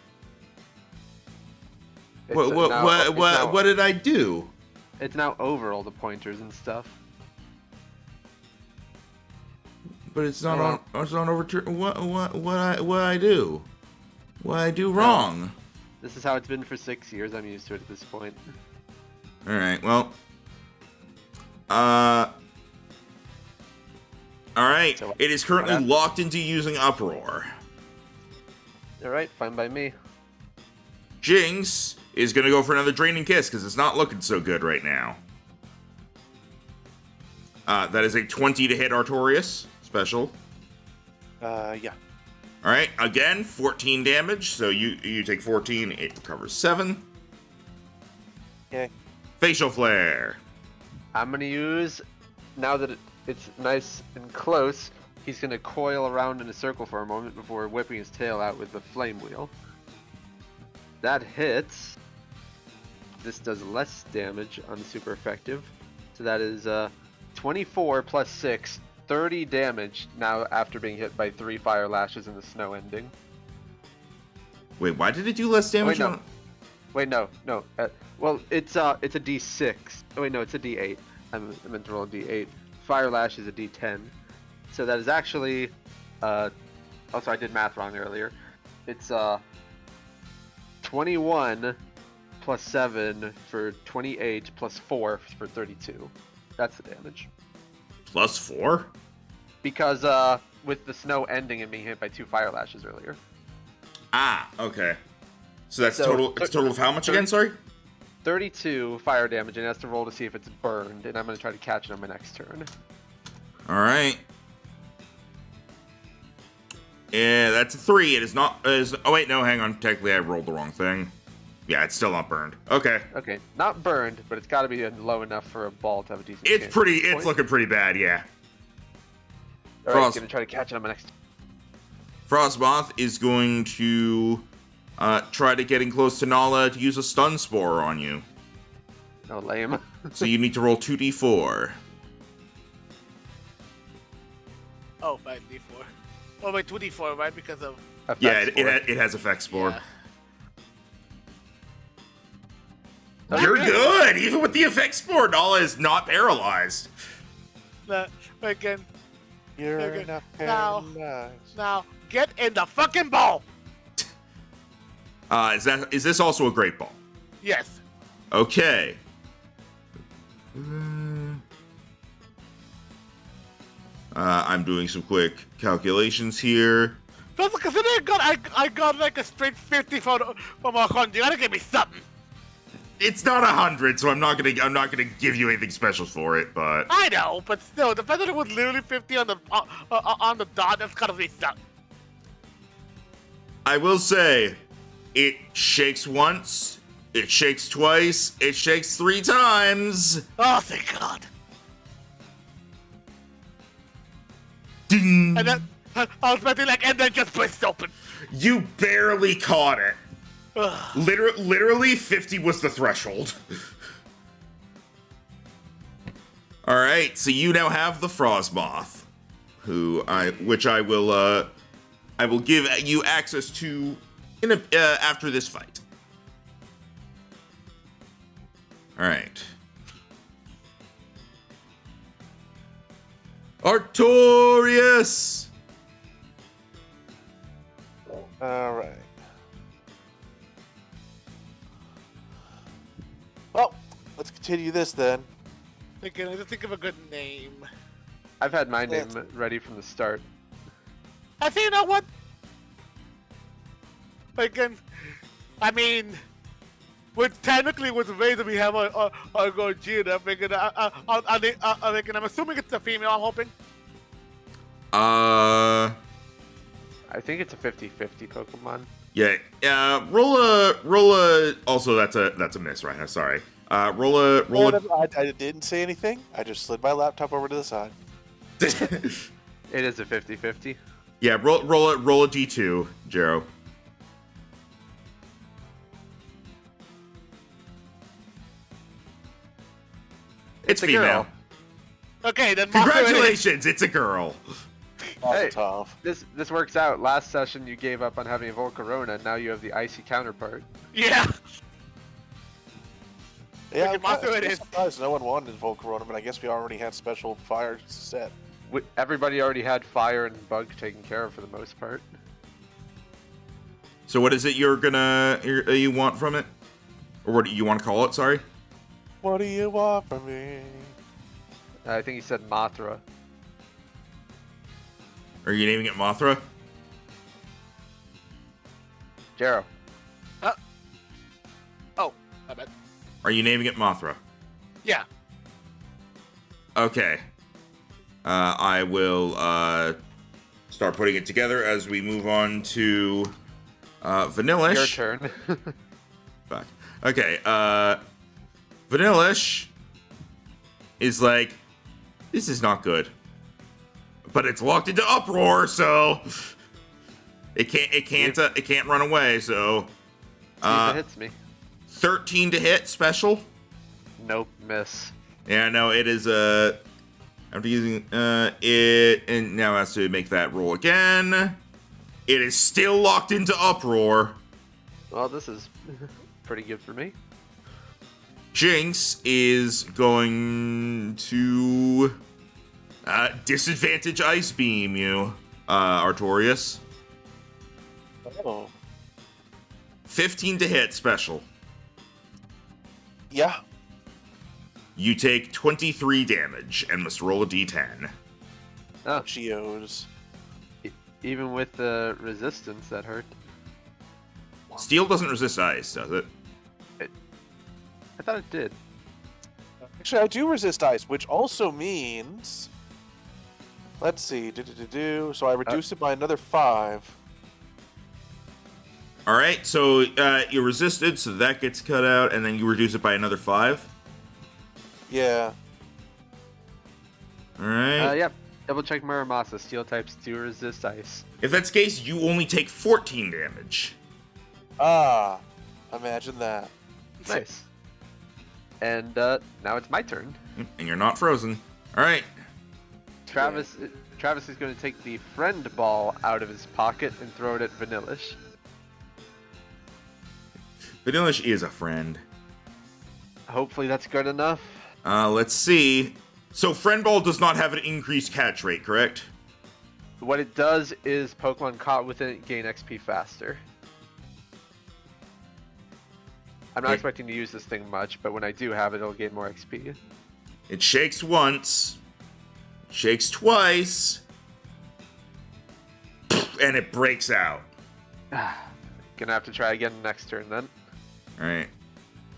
What did I do? It's now over all the pointers and stuff. But it's not on. It's not over. What I do? What I do wrong? This is how it's been for 6 years. I'm used to it at this point. All right. Well. All right. So, it is currently locked into using Uproar. All right. Fine by me. Jinx is going to go for another Draining Kiss because it's not looking so good right now. That is a 20 to hit Artorias special. Yeah. All right, again, 14 damage. So you take 14, it recovers 7. Okay. Facial Flare. I'm going to use, now that it's nice and close, he's going to coil around in a circle for a moment before whipping his tail out with the Flame Wheel. That hits. This does less damage on super effective. So that is 24 plus 6, 30 damage now after being hit by 3 fire lashes in the snow ending. Wait, why did it do less damage? Wait, no. Well, it's a D6. Oh wait, no, it's a D8. I meant to roll a D8. Fire lash is a D10. So that is actually, also I did math wrong earlier. It's 21 plus 7 for 28 plus 4 for 32. That's the damage. Plus 4? Because with the snow ending and being hit by 2 fire lashes earlier. Ah, okay. So that's total. It's total of how much again? Sorry. 32 fire damage, and it has to roll to see if it's burned. And I'm going to try to catch it on my next turn. All right. Yeah, that's a 3. It is not. Oh wait, no, hang on. Technically, I rolled the wrong thing. Yeah, it's still not burned. Okay. Okay, not burned, but it's got to be low enough for a ball to have a decent. It's looking pretty bad. Yeah. All right, gonna try to catch it on my next. Frostmoth is going to try to get in close to Nala to use a stun spore on you. Oh, lame. So you need to roll 2d4. Oh, 5d4. Oh, wait, 2d4, right? Because of... Yeah, it has effect spore. Yeah. You're good! Even with the effect spore, Nala is not paralyzed. Again. You're not paralyzed. Now, get in the fucking ball! Is this also a great ball? Yes. Okay. I'm doing some quick calculations here. Plus, considering I got like a straight 50 from 100, you gotta give me something. It's not 100, so I'm not gonna give you anything special for it. But I know, but still, the fact that it was literally 50 on the dot, that's gotta be something. I will say, it shakes once, it shakes twice, it shakes 3 times. Oh, thank God. Ding. And then I was expecting and then just burst open. You barely caught it. Ugh. Literally 50 was the threshold. All right, so you now have the Frostmoth, which I will give you access to after this fight. All right. Artorias. All right. Well, let's continue this then. Again, I just think of a good name. I've had my name ready from the start. I think, you know what? Again, I mean, technically with the way that we have our Gogeta, I'm assuming it's a female, I'm hoping. I think it's a 50-50 Pokemon. Yeah. Rolla. Also, that's a miss, right? Sorry. Rolla. I didn't say anything. I just slid my laptop over to the side. It is a 50-50. Yeah. Rolla D2, Jero. It's female. Girl. Okay, then Congratulations, it's a girl. Hey, Tough. this works out. Last session you gave up on having a Volcarona, now you have the icy counterpart. Yeah. Yeah, It I'm is. surprised no one wanted Volcarona, but I guess we already had special fire set. Everybody already had fire and bug taken care of for the most part. So what is it you want from it? Or what do you want to call it, sorry? What do you want from me? I think he said Mothra. Are you naming it Mothra? Jero. Oh, I bet. Are you naming it Mothra? Yeah. Okay. I will start putting it together as we move on to Vanillish. Your turn. Fuck. Okay, Vanillish is like, this is not good. But it's locked into uproar, so it can't run away, so See if it hits me. 13 to hit special. Nope, miss. Yeah, no, it is after using it, and now it has to make that roll again. It is still locked into uproar. Well, this is pretty good for me. Jinx is going to disadvantage Ice Beam you, Artorias. Oh. 15 to hit special. Yeah. You take 23 damage and must roll a d10. Oh, Geos. even with the resistance, that hurt. Steel doesn't resist ice, does it? I thought it did. Actually, I do resist ice, which also means... Let's see. So I reduce it by another 5. All right, so you resisted, so that gets cut out, and then you reduce it by another 5. Yeah. All right. Yep. Double check Muramasa. Steel types do resist ice. If that's the case, you only take 14 damage. Ah. Imagine that. Nice. And now it's my turn. And you're not frozen. All right. Travis is going to take the friend ball out of his pocket and throw it at Vanillish. Vanillish is a friend. Hopefully that's good enough. Let's see. So friend ball does not have an increased catch rate, correct? What it does is Pokemon caught within it gain XP faster. I'm not Okay. expecting to use this thing much, but when I do have it, it'll gain more XP. It shakes once, Shakes twice. And it breaks out. Gonna have to try again next turn then. All right.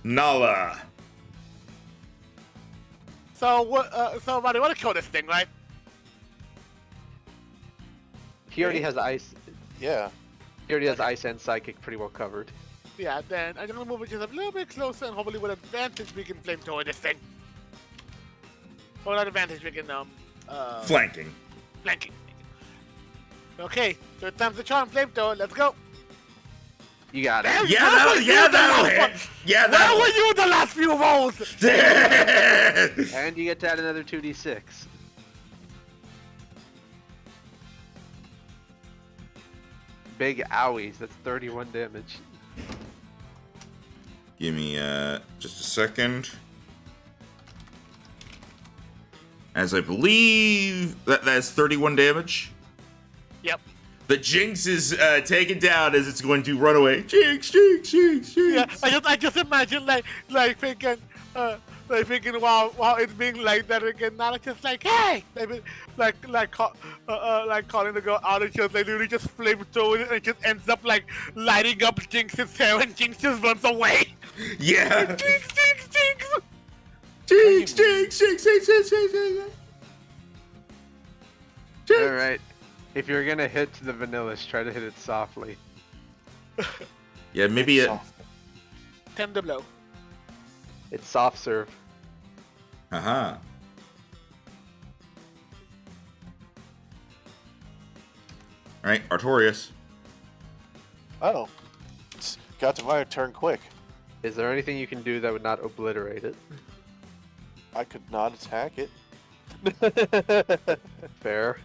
Nala. So what? So Marty, want to kill this thing, right? He already has ice. Yeah. He already has ice and psychic pretty well covered. Yeah. Then I'm gonna move it just a little bit closer, and hopefully with advantage we can flamethrower this thing. Or not advantage, we can Flanking. flanking. Okay, third time's the charm, flamethrower. Let's go. You got it. Yeah, that'll hit. Yeah, Where were you the last few rolls? And you get to add another 2d6. Big owies. That's 31 damage. Give me just a second. As I believe that's 31 damage. Yep. The Jinx is taken down as it's going to run away. Jinx, Jinx, Jinx, Jinx. Yeah, I just imagine like thinking while it's being like that again. Now it's just like, hey, like calling the girl out and just like literally just flamethrower it and it just ends up like lighting up Jinx's hair and Jinx just runs away. Yeah. Jinx, Jinx, Jinx. Jinx, Jinx, Jinx, Jinx, Jinx, Jinx, Jinx. Alright. If you're gonna hit the vanillish, try to hit it softly. Yeah, maybe it. Tender blow. It's soft serve. Uh-huh. Alright, Artorias. Oh. Got to my turn quick. Is there anything you can do that would not obliterate it? I could not attack it. Fair.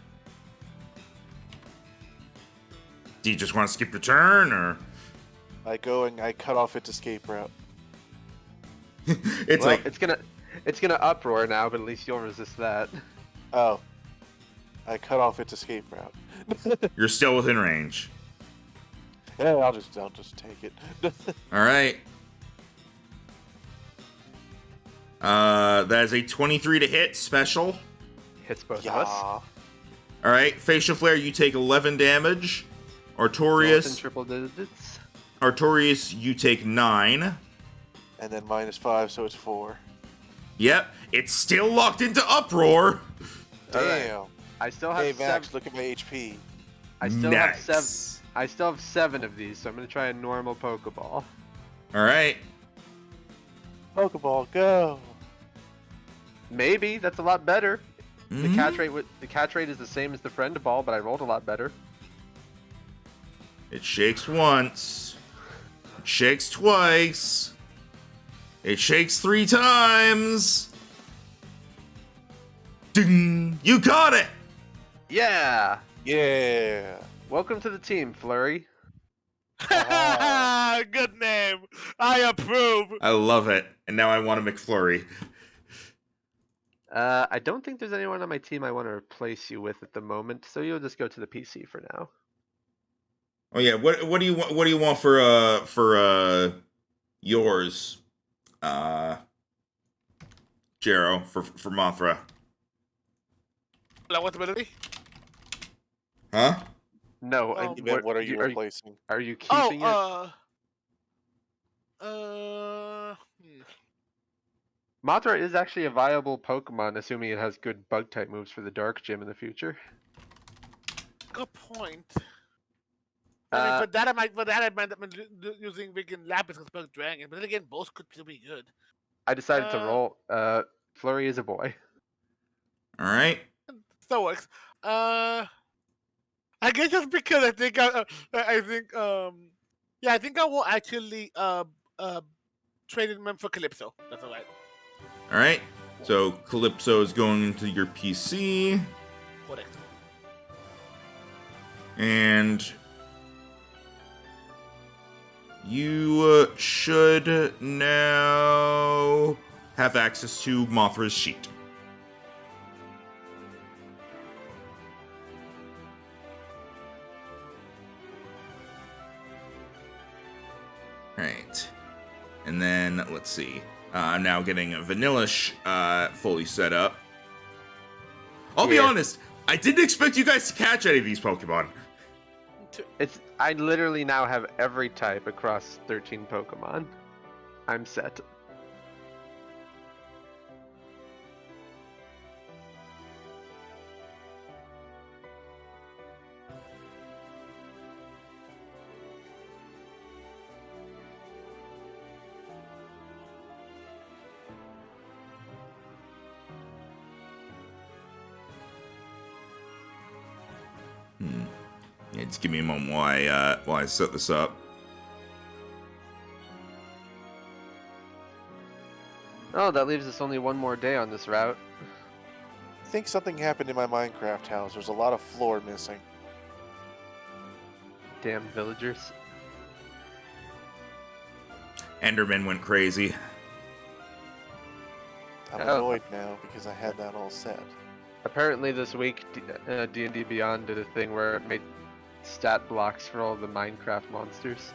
Do you just want to skip your turn, or? I go and I cut off its escape route. It's Well, like, it's gonna uproar now, but at least you'll resist that. Oh. I cut off its escape route. you're still within range. Yeah, I'll just take it. Alright. That is a 23 to hit, special. Hits both Yeah. of us. Alright, Facial Flare, you take 11 damage. Both in Artorias, triple digits. Artorias, you take 9. And then -5, so it's 4. Yep, it's still locked into Uproar. Damn. I still have Hey Max, 7. look at my HP. I still Nice. have 7. I still have 7 of these, so I'm gonna try a normal Pokeball. Alright. Pokeball, go! Maybe that's a lot better. The Mhm. catch rate is the same as the friend ball, but I rolled a lot better. It shakes once. It shakes twice. It shakes 3 times. Ding! You caught it! Yeah. Yeah! Welcome to the team, Flurry. Good name. I approve. I love it. And now I want a McFlurry. I don't think there's anyone on my team I want to replace you with at the moment, so you'll just go to the PC for now. Oh yeah, what do you want? What do you want for yours, Jero, for Mothra? Like what ability? Huh? No, Oh. You meant, what are you replacing? Are you keeping it? Mothra is actually a viable Pokemon, assuming it has good bug type moves for the Dark Gym in the future. Good point. I mean, for that I might have been using freaking Lapis and Bug Dragon, but then again, both could still be good. I decided to Uh, roll. Flurry is a boy. All right. Still works. I guess just because I think I think I will actually trade him for Calypso. That's alright. All right. So Calypso is going into your PC, Correct. and you should now have access to Mothra's sheet. Right. And then, let's see. I'm now getting Vanillish fully set up. I'll be Yeah. honest. I didn't expect you guys to catch any of these Pokemon. I literally now have every type across 13 Pokemon. I'm set. Yeah, just give me a moment while I set this up. Oh, that leaves us only one more day on this route. I think something happened in my Minecraft house. There's a lot of floor missing. Damn villagers. Enderman went crazy. I'm Oh. annoyed now because I had that all set. Apparently this week, D&D Beyond did a thing where it made stat blocks for all the Minecraft monsters.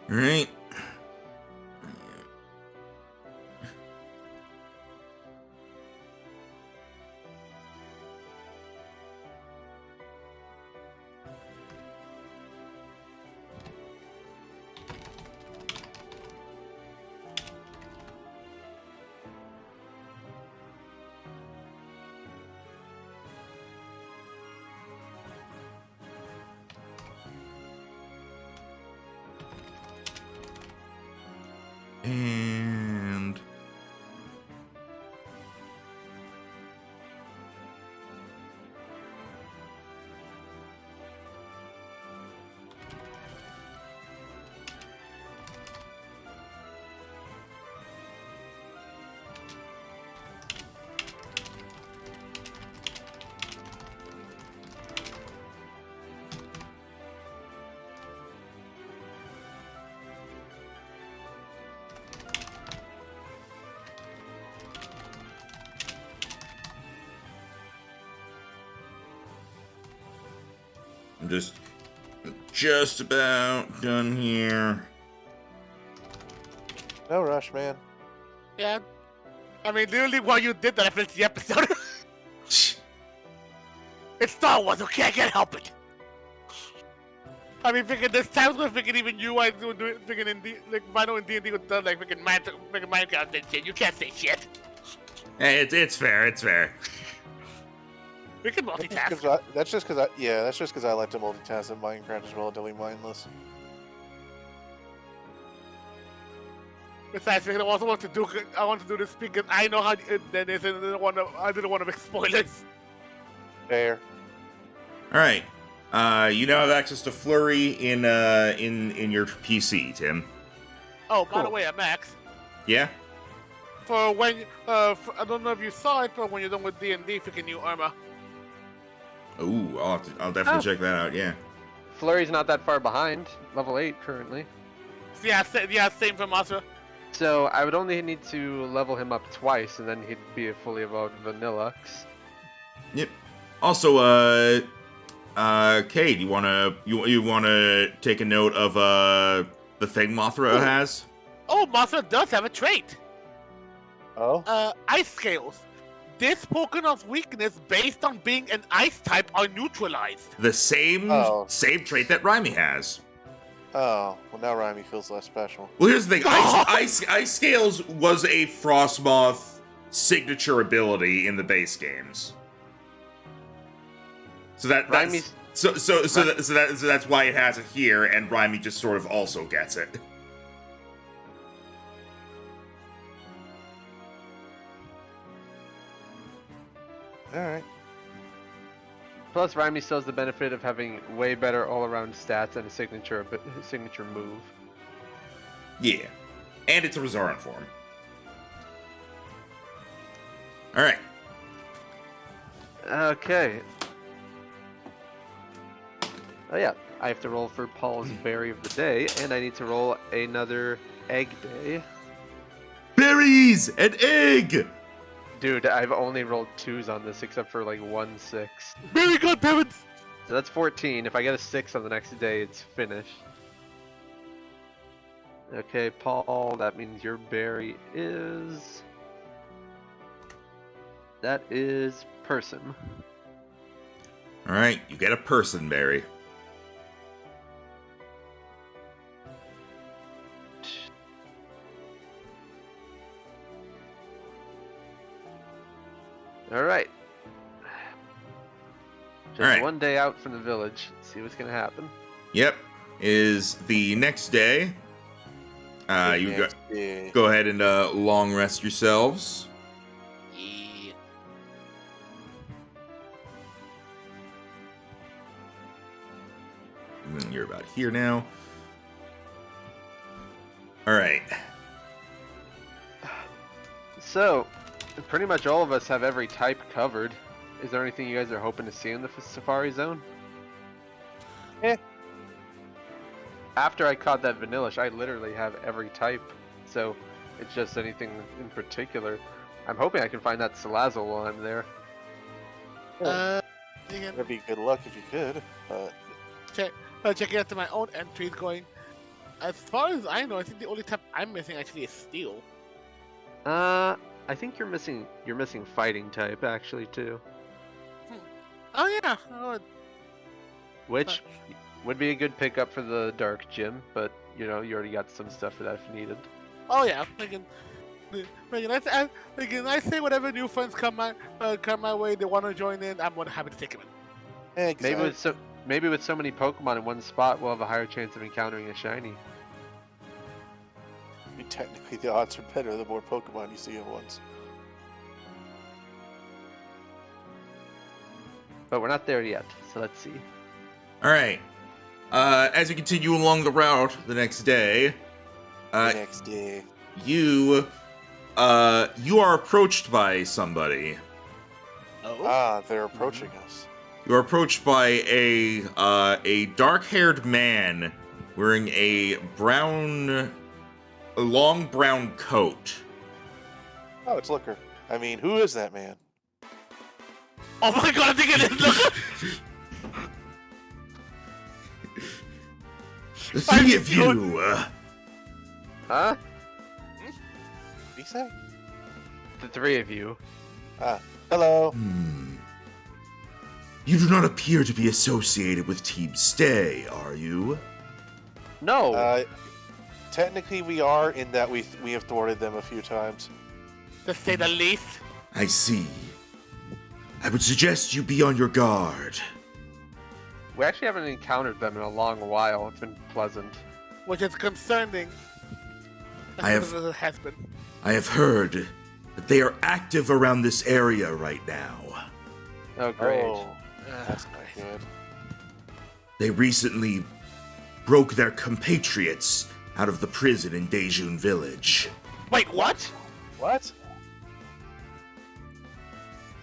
All right. And I'm just about done here. No rush, man. Yeah. I mean, literally while you did that, I finished the episode. It's Star Wars, okay? I can't help it. I mean, freaking there's times where freaking even you guys do it, freaking in like Rhino and D&D with like freaking Minecraft and shit. You can't say shit. Hey, it's fair. It's fair. We can multitask. That's just because I like to multitask and Minecraft is relatively mindless. Besides, I also want to do this because I know how it is, and I didn't want to make spoilers. Fair. All right. You now have access to Flurry in your PC, Tim. Oh, by the way, Max. Yeah. For when I don't know if you saw it, but when you're done with D&D, freaking new armor. Ooh, I'll definitely check that out. Yeah. Flurry's not that far behind, level 8 currently. Yeah, same for Masra. So I would only need to level him up twice, and then he'd be a fully evolved Vanillux. Yep. Also, Kate, you wanna take a note of the thing Mothra has? Oh, Masra does have a trait. Oh? Ice scales. This Pokemon's weakness based on being an ice type are neutralized. The same trait that Raimi has. Oh, well now Raimi feels less special. Well, here's the thing. Ice Scales was a Frostmoth signature ability in the base games. So that's that's why it has it here, and Raimi just sort of also gets it. Alright. Plus, Raimi still has the benefit of having way better all-around stats and a signature move. Yeah. And it's a Resaran form. Alright. Okay. Oh yeah, I have to roll for Paul's Berry of the Day, and I need to roll another Egg Day. Berries! An egg! Dude, I've only rolled 2s on this except for like 1 6. Very good, parents. So that's 14. If I get a 6 on the next day, it's finished. Okay, Paul, that means your berry is... That is person. Alright, you get a person berry. Alright. Just Alright. one day out from the village. Let's see what's gonna happen. Yep. Is the next day. You go ahead and long rest yourselves. Yeah. You're about here now. Alright. So, pretty much all of us have every type covered. Is there anything you guys are hoping to see in the Safari Zone? After I caught that Vanillish, I literally have every type. So, it's just anything in particular. I'm hoping I can find that Salazzle while I'm there. That'd be good luck if you could. Checking out to my own entries going, as far as I know, I think the only type I'm missing actually is Steel. I think you're missing fighting type actually too. Oh yeah. Oh, Which would be a good pickup for the Dark Gym, but you know, you already got some stuff for that if needed. oh yeah. I say whatever new friends come my way, they want to join in, I'm more than happy to take them in. Exactly. Maybe with so many Pokemon in one spot, we'll have a higher chance of encountering a shiny. I mean, technically, the odds are better the more Pokemon you see at once. But we're not there yet, so let's see. Alright. As you continue along the route the next day, you are approached by somebody. Oh. They're approaching us. You are approached by a dark-haired man wearing a long brown coat. Oh, it's Looker. I mean, who is that man? Oh my god, I think it is Looker! The three of you. Huh? What did he say? The three of you. Hello. You do not appear to be associated with Team Stay, are you? No. Technically, we are in that we have thwarted them a few times. To say the least. I see. I would suggest you be on your guard. We actually haven't encountered them in a long while. It's been pleasant. Which is concerning. I have- As it has been. I have heard that they are active around this area right now. Oh, great. Oh, that's not good. They recently broke their compatriots out of the prison in Daejun Village. Wait, what? What?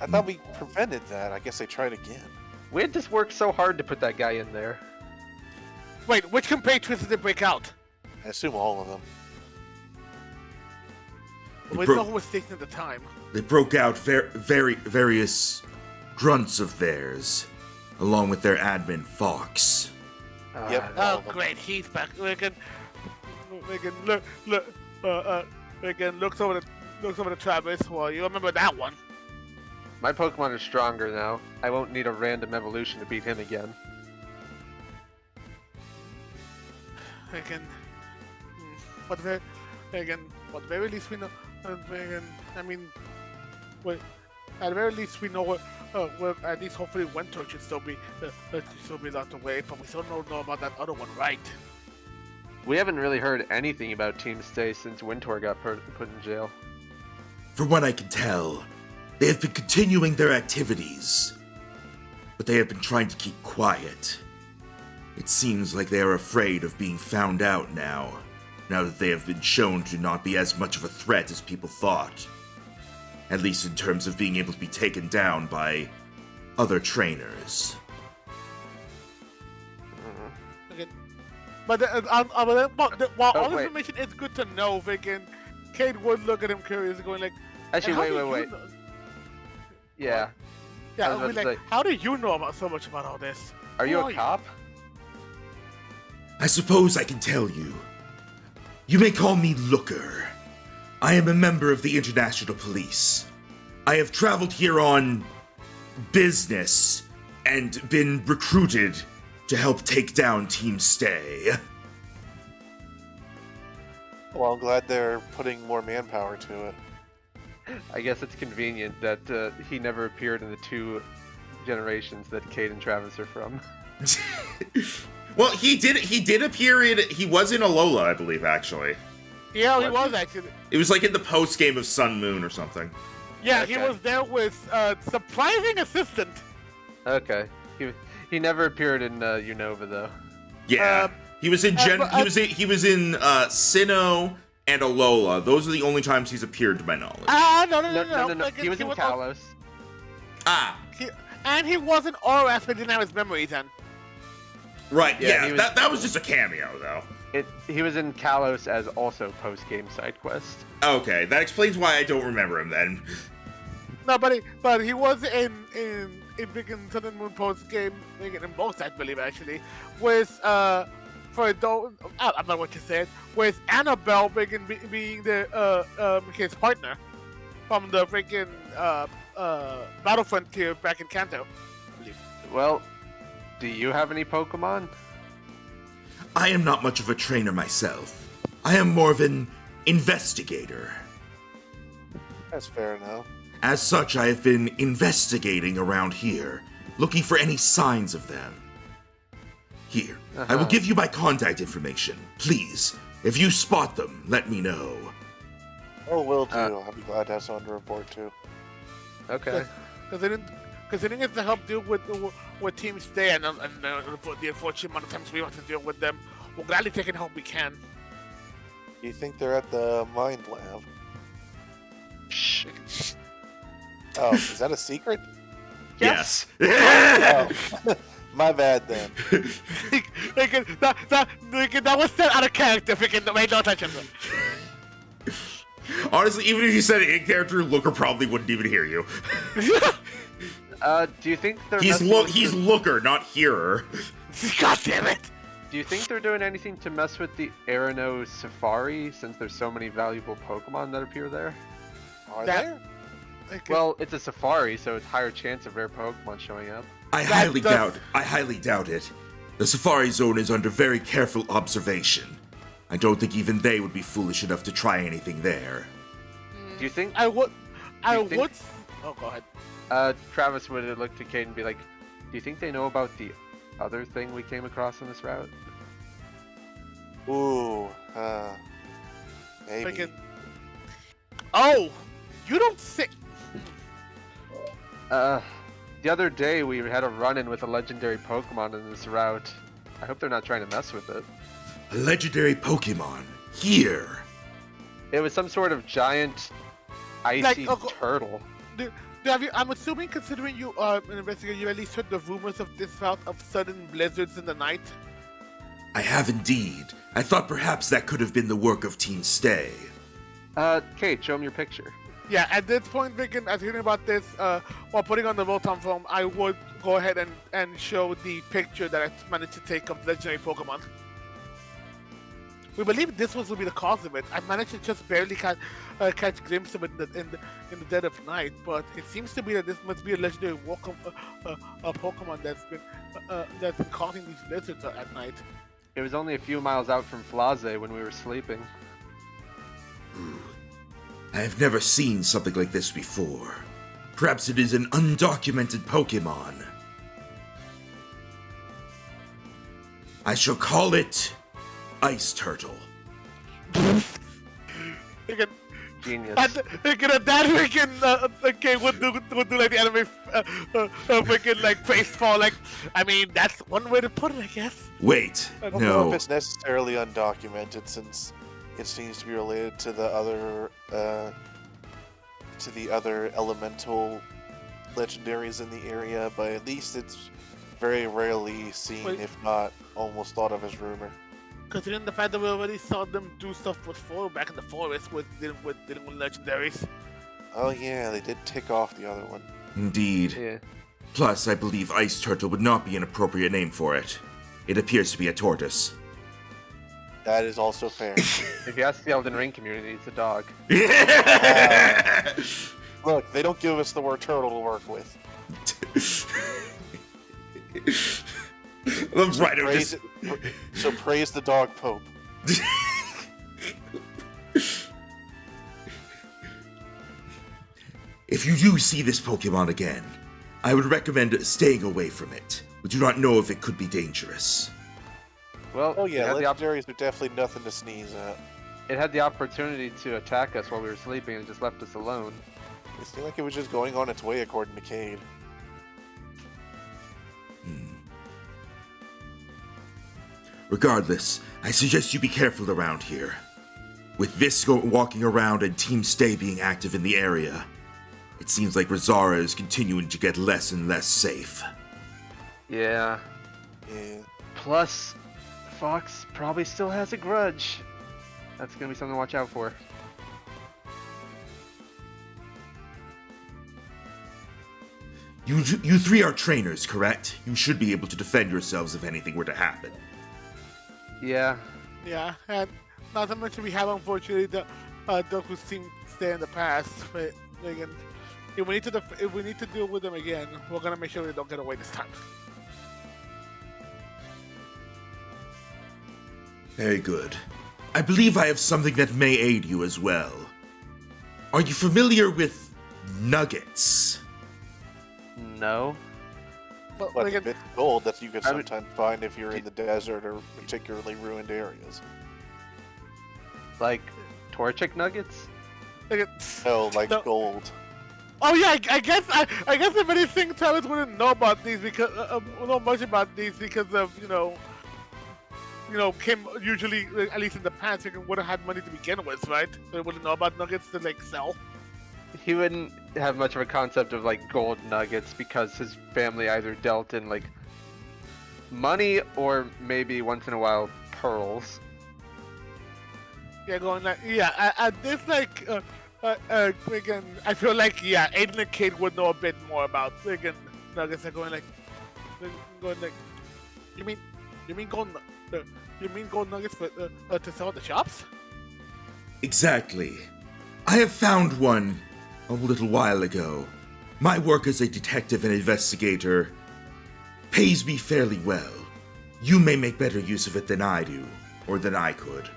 I thought we prevented that. I guess they tried again. We had just worked so hard to put that guy in there. Wait, which compatriots did they break out? I assume all of them. They We broke- don't know who was stationed at the time. They broke out various grunts of theirs, along with their admin Fox. Yep. Oh, All of them. great, he's back. We can looks over the Travis. Well, you remember that one? My Pokemon are stronger now. I won't need a random evolution to beat him again. But the very least we know. I mean, well, at the very least we know. Well, at least hopefully Winter should still be locked away. But we still don't know about that other one, right? We haven't really heard anything about Team Stay since Wintor got put in jail. From what I can tell, they have been continuing their activities, but they have been trying to keep quiet. It seems like they are afraid of being found out now that they have been shown to not be as much of a threat as people thought. At least in terms of being able to be taken down by other trainers. Okay. But while all this wait. information is good to know, Vigan, Cade would look at him curious, going like, Actually, "And how wait, do wait, you wait. know-" Yeah. Yeah, I was I'll be about to like, say- how do you know about so much about all this? Are Who you are a you? cop? I suppose I can tell you. You may call me Looker. I am a member of the International Police. I have traveled here on business and been recruited to help take down Team Stay. Well, I'm glad they're putting more manpower to it. I guess it's convenient that he never appeared in the 2 generations that Cade and Travis are from. Well, he did appear in, he was in Alola, I believe, actually. Yeah, he What? was actually. It was like in the post game of Sun Moon or something. Yeah, he Okay. was there with surprising assistant. Okay. He never appeared in Unova though. Yeah. He was in Gen, but, he was in Sinnoh and Alola. Those are the only times he's appeared to my knowledge. No. Like, He was in also- Kalos. Ah, and he wasn't Oras, but didn't have his memories then. right. Yeah, Yeah, he was- that was just a cameo though. He was in Kalos as also post-game side quest. Okay, that explains why I don't remember him then. No, but he was in freaking Sun and Moon post game, in both, I believe actually, with for those I'm not what to say it, with Annabelle being the his partner from the freaking Battlefront tier back in Kanto, I believe. Well, do you have any Pokemon? I am not much of a trainer myself. I am more of an investigator. That's fair enough. As such, I have been investigating around here, looking for any signs of them. Here, I will give you my contact information. Please, if you spot them, let me know. Oh, will do. I'll be glad to have someone to report to. Okay. Considering it's to help deal with Team Stay and the unfortunate amount of times we have to deal with them, we'll gladly take any help we can. Do you think they're at the Mind Lab? Shh. Oh, is that a secret? Yes. Oh, my bad then. That was said out of character. Freaking made no attention. Honestly, even if you said it in character, Looker probably wouldn't even hear you. Do you think they're He's messing with he's the- Looker, not hearer. God damn it! Do you think they're doing anything to mess with the Errinough Safari since there's so many valuable Pokemon that appear there? Are That- there? Well, it's a safari, so it's higher chance of rare Pokemon showing up. I highly doubt it. The Safari Zone is under very careful observation. I don't think even they would be foolish enough to try anything there. Do you think I would. you think- Oh, go ahead. Travis would look to Cade and be like, do you think they know about the other thing we came across on this route? Ooh, maybe. Freaking. Oh, you don't say. The other day we had a run-in with a legendary Pokemon in this route. I hope they're not trying to mess with it. A legendary Pokemon. Here. It was some sort of giant icy turtle. I'm assuming, considering you are an investigator, you at least heard the rumors of this route of sudden blizzards in the night. I have indeed. I thought perhaps that could have been the work of Team Stay. Kate, show him your picture. Yeah, at this point, Vicken, as hearing about this, while putting on the Rotom form, I would go ahead and show the picture that I managed to take of legendary Pokemon. We believe this will be the cause of it. I managed to just barely catch a glimpse of it in the dead of night, but it seems to be that this must be a legendary Pokemon that's been causing these blizzards at night. It was only a few miles out from Flaze when we were sleeping. I have never seen something like this before. Perhaps it is an undocumented Pokemon. I shall call it Ice Turtle. Genius. Would do like the anime freaking like face fall. Like, I mean, that's one way to put it, I guess. Wait, I don't know if no. it's necessarily undocumented since it seems to be related to the other elemental legendaries in the area, but at least it's very rarely seen, Wait. if not almost thought of as rumor. Considering the fact that we already saw them do stuff before back in the forest with dealing with legendaries. Oh yeah, they did tick off the other one. Indeed. Yeah. Plus, I believe ice turtle would not be an appropriate name for it. It appears to be a tortoise. That is also fair. If you ask the Elden Ring community, it's a dog. Look, they don't give us the word turtle to work with. So praise the dog pope. If you do see this Pokemon again, I would recommend staying away from it. We do not know if it could be dangerous. Well, Oh yeah, legendaries are definitely nothing to sneeze at. it had the opportunity to attack us while we were sleeping and just left us alone. It seemed like it was just going on its way, according to Cade. Regardless, I suggest you be careful around here. With this walking around and Team Stay being active in the area, it seems like Resara is continuing to get less and less safe. Yeah. Yeah. Plus, Fox probably still has a grudge. That's gonna be something to watch out for. You three are trainers, correct? You should be able to defend yourselves if anything were to happen. Yeah. Yeah, and not to mention we have unfortunately the Doku's team stay in the past. But again, if we need to deal with them again, we're gonna make sure they don't get away this time. Very good. I believe I have something that may aid you as well. Are you familiar with nuggets? No. But But again, bits of gold that you could I would- sometimes find if you're in the desert or particularly ruined areas. Like Torchic nuggets? again, No, like No. gold. oh yeah, I guess if anything, Travis wouldn't know about these because know much about these because of Kim usually at least in the past wouldn't have money to begin with, right? So he wouldn't know about nuggets to like sell. He wouldn't have much of a concept of like gold nuggets because his family either dealt in like money or maybe once in a while pearls. Yeah, going like at this like again, I feel like Aiden and Kate would know a bit more about again nuggets. Are going like you mean gold nuggets for to sell at the shops? Exactly. I have found one a little while ago. My work as a detective and investigator pays me fairly well. You may make better use of it than I do, or than I could.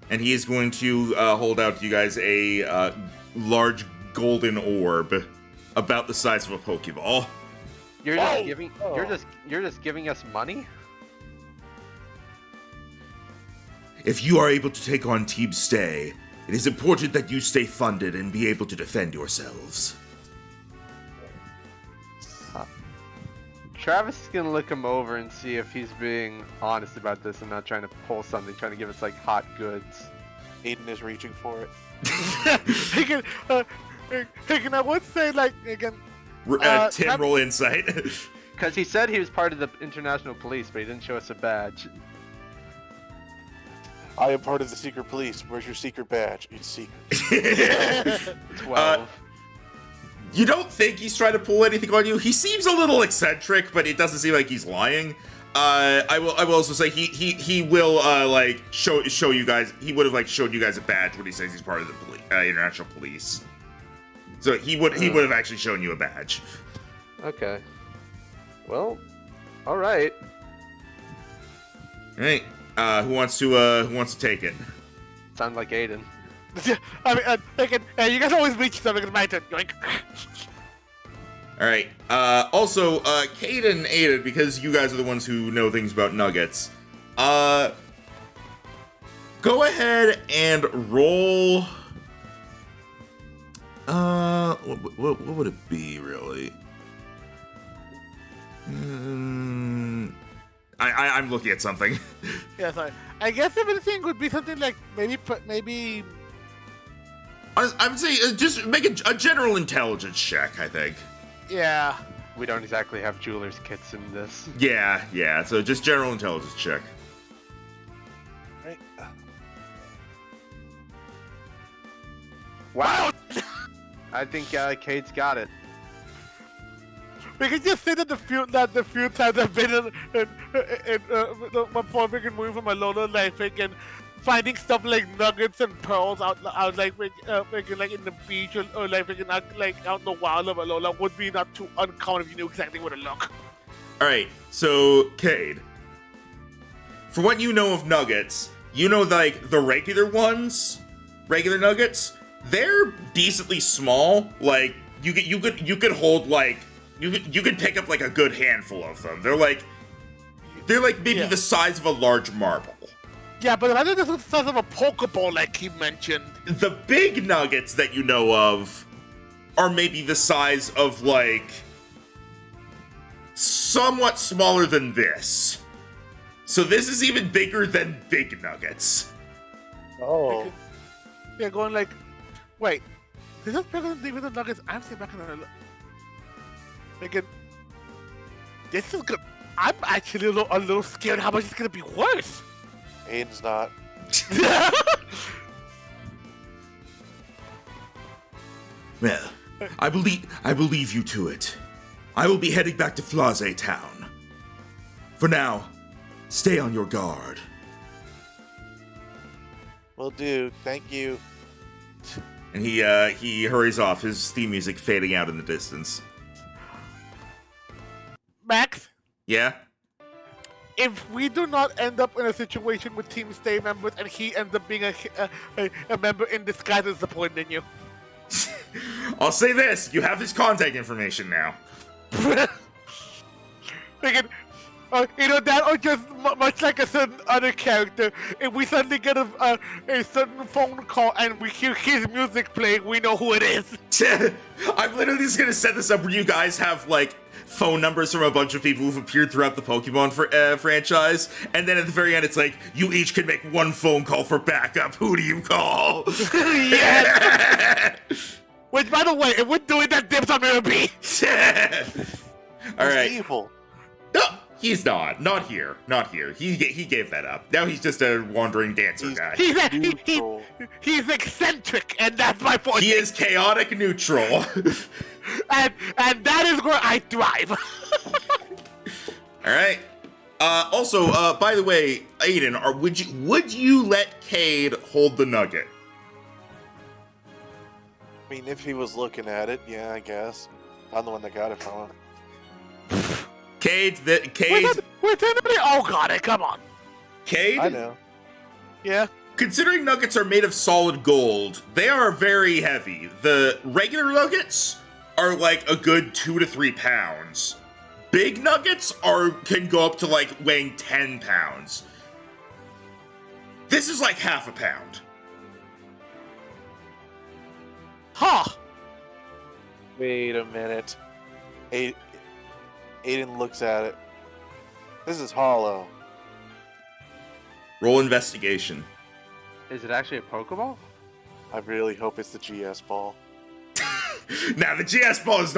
And he is going to hold out to you guys a large golden orb about the size of a Pokeball. You're Whoa! just giving you're just giving us money? If you are able to take on Team Stay, it is important that you stay funded and be able to defend yourselves. Travis is gonna look him over and see if he's being honest about this and not trying to pull something, trying to give us like hot goods. Aiden is reaching for it. Again, I would say like again. Tim, roll insight. Because he said he was part of the international police, but he didn't show us a badge. I am part of the secret police. Where's your secret badge? It's secret. 12. You don't think he's trying to pull anything on you? He seems a little eccentric, but it doesn't seem like he's lying. I will also say he will like show you guys. He would have like showed you guys a badge when he says he's part of the international police. So he would have actually shown you a badge. Okay. Well, all right. All right. Who wants to take it? Sounds like Aiden. I mean, again, you guys always reach something in my turn. Yoink. All right. Also, Cade and Aiden, because you guys are the ones who know things about nuggets. Go ahead and roll. What would it be really? I'm looking at something. Yeah, sorry. I guess if anything would be something like maybe. I would say just make a general intelligence check. I think. Yeah. We don't exactly have jeweler's kits in this. Yeah. So just general intelligence check. Right. Wow. I think Kate's got it. We can just say that the few times I've been in my freaking movie from my Lola life, and finding stuff like nuggets and pearls out like like in the beach or like out in the wild of Alola would be not too uncommon if you knew exactly where to look. All right, so Cade, for what you know of nuggets, you know like the regular nuggets, they're decently small. Like you could hold like you could pick up like a good handful of them. They're like maybe the size of a large marble. Yeah, but I think this is the size of a Pokeball, like he mentioned. The big nuggets that you know of are maybe the size of, like, somewhat smaller than this. So this is even bigger than big nuggets. Oh. Yeah, going like, wait, this is bigger than even the nuggets I've seen back in the... Like, this is good. I'm actually a little scared how much it's gonna be worse. Aiden's not. Well, I believe you to it. I will be heading back to Flage Town. For now, stay on your guard. Will do. Thank you. And he hurries off, his theme music fading out in the distance. Max? Yeah? If we do not end up in a situation with Team Stay members and he ends up being a member in disguise, is disappointing you. I'll say this, you have his contact information now. Thinking, that or just much like a certain other character, if we suddenly get a certain phone call and we hear his music playing, we know who it is. I'm literally just gonna set this up where you guys have, like, phone numbers from a bunch of people who've appeared throughout the Pokemon franchise, and then at the very end it's like, you each can make one phone call for backup. Who do you call? Yeah. Which, by the way, if we're doing that, dibs on me. All right. Evil. No, he's not. Not here. Not here. He gave that up. Now he's just a wandering dancer guy. He's eccentric, and that's my point. He is chaotic neutral. and that is where I thrive. All right. Also, by the way, Aiden, would you let Cade hold the nugget? I mean, if he was looking at it, yeah, I guess. I'm the one that got it from him. Cade. Wait, anybody? Oh god, come on. Cade? I know. Yeah. Considering nuggets are made of solid gold, they are very heavy. The regular nuggets are like a good 2 to 3 pounds. Big nuggets can go up to like weighing 10 pounds. This is like half a pound. Huh. Wait a minute. Aiden looks at it. This is hollow. Roll investigation. Is it actually a Pokeball? I really hope it's the GS ball. Now the GS ball is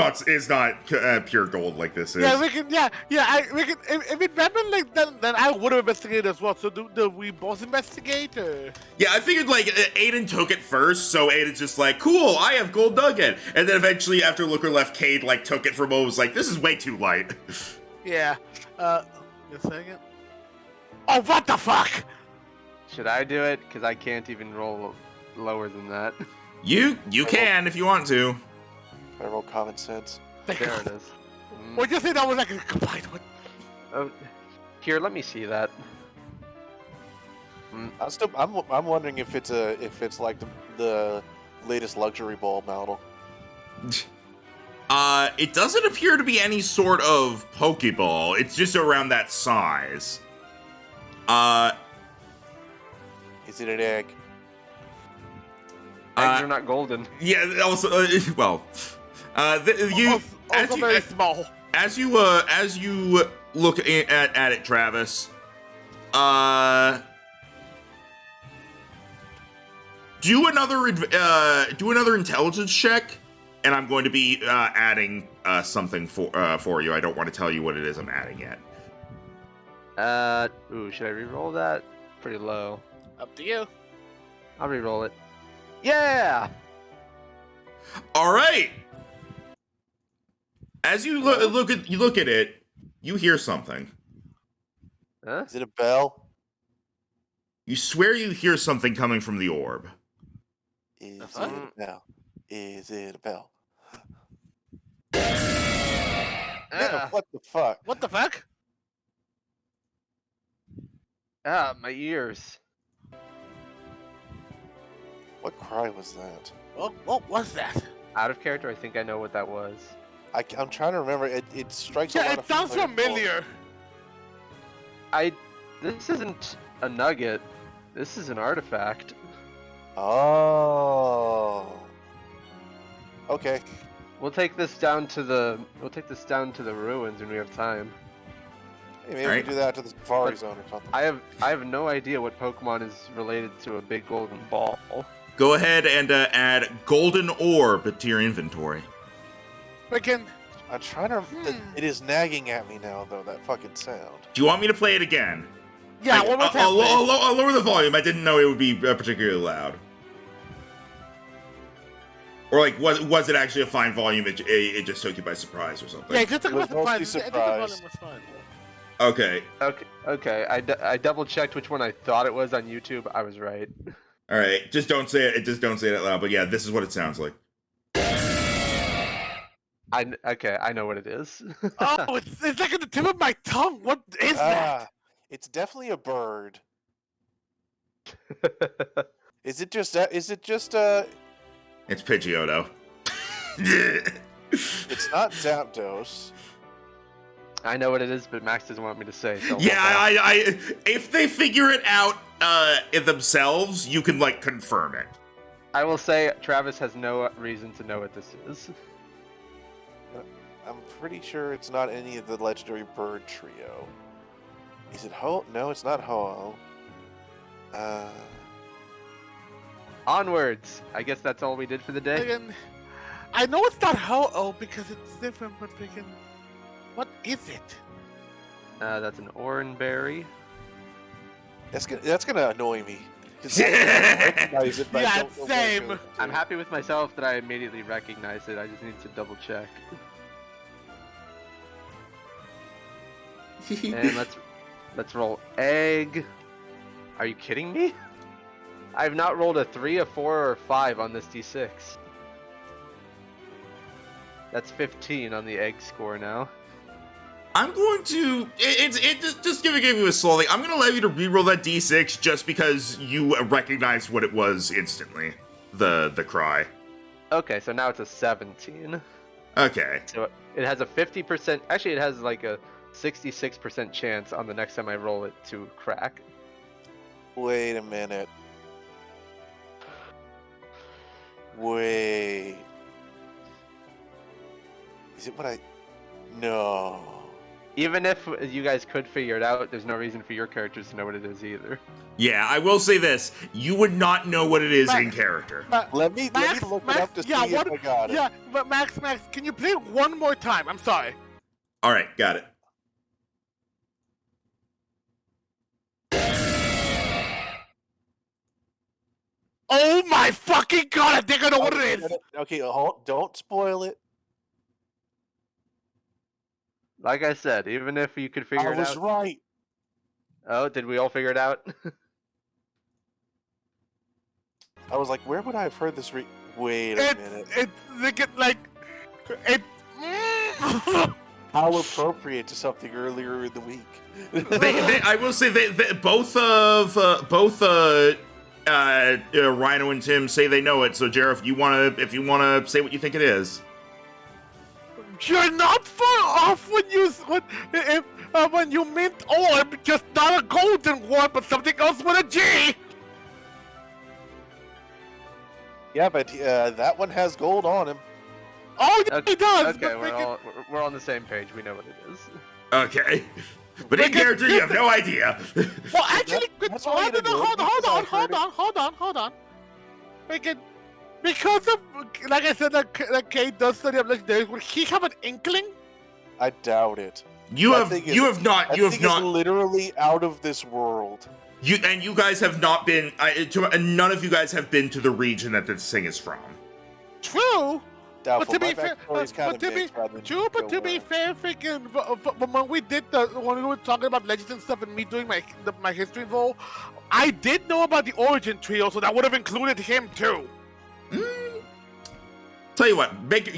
not pure gold like this is. Yeah, we can. We can. If it happened like that, then I would have investigated as well. So do we both investigate? Or? Yeah, I figured like Aiden took it first, so Aiden's just like, cool, I have gold nugget, and then eventually after Looker left, Cade like took it for a moment, was like, this is way too light. Yeah. Just a second. Oh, what the fuck? Should I do it? Because I can't even roll lower than that. You can if you want to. I roll common sense. There it is. Well, just say that was like a combined one. Oh, here, let me see that. I'm wondering if it's like the latest luxury ball model. It doesn't appear to be any sort of Pokeball. It's just around that size. Is it an egg? Eggs are not golden. Yeah. Also, Very small. As you look at it, Travis. Do another intelligence check, and I'm going to be adding something for you. I don't want to tell you what it is I'm adding yet. Should I re-roll that? Pretty low. Up to you. I'll re-roll it. Yeah! All right. As you look at it, you hear something. Huh? Is it a bell? You swear you hear something coming from the orb. Is it fuck? a bell? Is it a bell? Ah, What the fuck? What the fuck? my ears. What cry was that? What was that? Out of character, I think I know what that was. I'm trying to remember. It strikes a Yeah, lot it of sounds familiar. This isn't a nugget. This is an artifact. Oh. Okay. We'll take this down to the ruins when we have time. Hey, maybe Alright. we do that to the Safari But Zone or something. I have no idea what Pokemon is related to a big golden ball. Go ahead and add golden orb to your inventory. Freaking. I'm trying to. It is nagging at me now, though. That fucking sound. Do you want me to play it again? Yeah, one more time. please. I'll lower the volume. I didn't know it would be particularly loud. Or like, was it actually a fine volume? It just took you by surprise or something. Yeah, it just took It was us surprise. mostly I think the volume surprise. was fun. Okay. Okay. I double checked which one I thought it was on YouTube. I was right. All right. Just don't say it. Just don't say it out loud. But yeah, this is what it sounds like. I know what it is. Oh, it's like at the tip of my tongue. What is that? It's definitely a bird. Is it just? Is it just? It's Pidgeotto. It's not Zapdos. I know what it is, but Max doesn't want me to say. So Yeah, I if they figure it out themselves, you can like confirm it. I will say Travis has no reason to know what this is. I'm pretty sure it's not any of the legendary bird trio. Is it Ho? No, it's not Ho-Oh. Onwards. I guess that's all we did for the day. Freaking, I know it's not Ho-Oh because it's different, but freaking, what is it? That's an Oranberry. That's gonna annoy me. 'Cause I recognize it, but I Yeah, don't know what same. it goes to. I'm happy with myself that I immediately recognized it. I just need to double check. And let's roll egg. Are you kidding me? I have not rolled a 3, a 4, or a 5 on this d6. That's 15 on the egg score now. I'm going to just giving you a slow thing. I'm going to allow you to reroll that d6 just because you recognized what it was instantly. The cry. Okay, so now it's a 17. Okay. So it has a 50%. Actually, it has like a 66% chance on the next time I roll it to crack. Wait a minute. Wait. Is it what I? No. Even if you guys could figure it out, there's no reason for your characters to know what it is either. Yeah, I will say this. You would not know what it is in Max, character. Let me look it up to see if I got it. Yeah, but Max, can you play it one more time? I'm sorry. All right, got it. Oh my fucking god, I think I know what it is. Okay, don't spoil it. Like I said, even if you could figure I it was out. right. Oh, did we all figure it out? I was like, where would I have heard this? Wait a minute. How appropriate to something earlier in the week. I will say both Rhino and Tim say they know it. So, Jareth, if you wanna say what you think it is. You're not far off when you mint orb, just not a golden one, but something else with a G. Yeah, but that one has gold on him. Oh, yeah, he does. Okay, but we're on the same page. We know what it is. Okay. But in character, you have no idea. Well, actually, That's why it annoyed me, hold on. Freaking, because of, like I said, that Kate does study up legendaries, would he have an inkling? I doubt it. You That thing is literally out of this world. You guys have not been. None of you guys have been to the region that this thing is from. True, Doubtful. But to My be fair, backstory is kind of mixed rather than true, but to be fair, freaking, when we did when we were talking about legends and stuff, and me doing my history roll, I did know about the origin trio, so that would have included him too. Tell you what,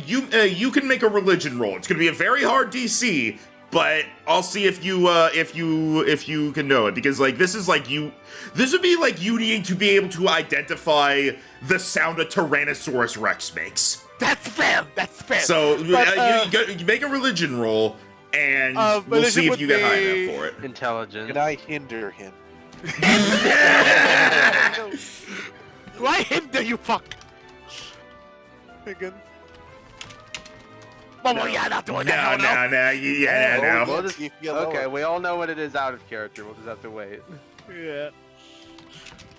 you can make a religion roll. It's gonna be a very hard DC, but I'll see if you can know it, because like this would be like you needing to be able to identify the sound a Tyrannosaurus Rex makes. That's fair. That's fair. So you make a religion roll, and we'll see if you get high enough for it. Intelligence. Can I hinder him? Do I hinder you, fuck? Again. Oh, yeah, not doing that. No. We'll just, okay, we all know what it is out of character. We'll just have to wait. Yeah.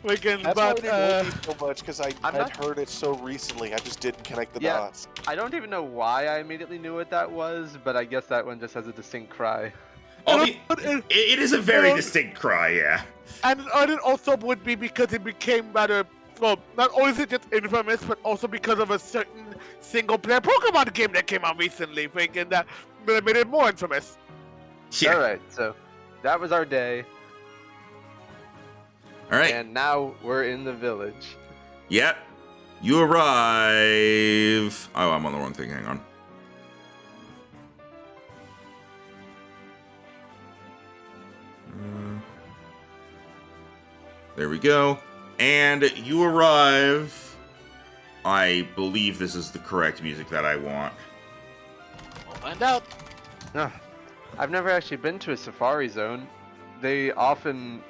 Again, That's but why I didn't so much, because I'd heard it so recently. I just didn't connect the dots. I don't even know why I immediately knew what that was, but I guess that one just has a distinct cry. It is a very distinct cry, yeah. And it also would be because it became rather, well, not only is it just infamous, but also because of a certain single-player Pokemon game that came out recently, thinking that made it more infamous. Yeah. Alright, so that was our day. Alright. And now we're in the village. Yep. You arrive... Oh, I'm on the wrong thing. Hang on. There we go. And you arrive... I believe this is the correct music that I want. We'll find out. I've never actually been to a Safari Zone. They often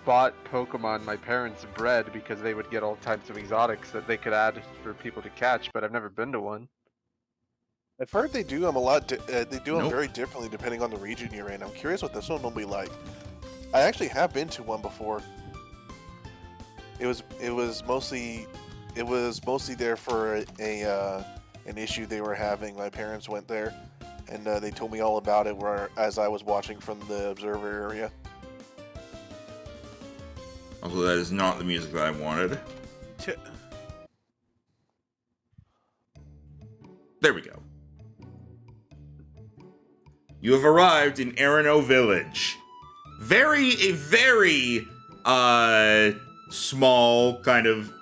bought Pokemon my parents bred because they would get all types of exotics that they could add for people to catch, but I've never been to one. I've heard they do them a lot. They do them very differently depending on the region you're in. I'm curious what this one will be like. I actually have been to one before. It was mostly there for an issue they were having. My parents went there, and they told me all about it as I was watching from the observer area. Although that is not the music that I wanted. There we go. You have arrived in Errinough Village. A very small, kind of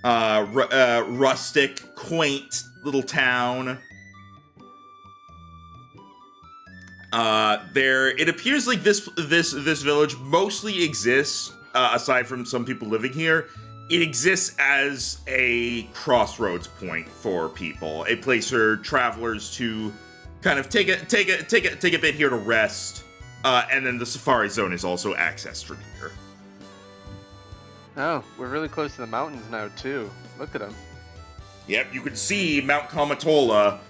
rustic, quaint little town. It appears like this village mostly exists, aside from some people living here. It exists as a crossroads point for people, a place for travelers to kind of take a bit here to rest, and then the Safari Zone is also accessed from here. Oh, we're really close to the mountains now too. Look at them. Yep, you can see Mount Kamatola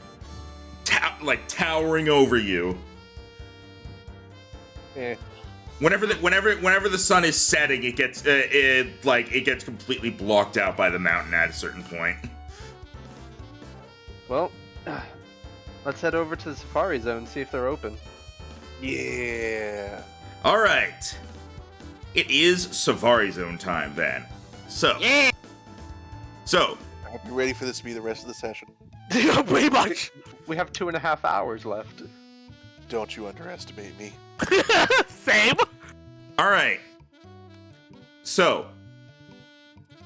towering over you. Whenever the sun is setting, it gets completely blocked out by the mountain at a certain point. Well, let's head over to the Safari Zone and see if they're open. Yeah. All right. It is Safari Zone time then. So. Yeah. So. I hope you're ready for this to be the rest of the session. Pretty much. We have 2.5 hours left. Don't you underestimate me. Same. All right. So.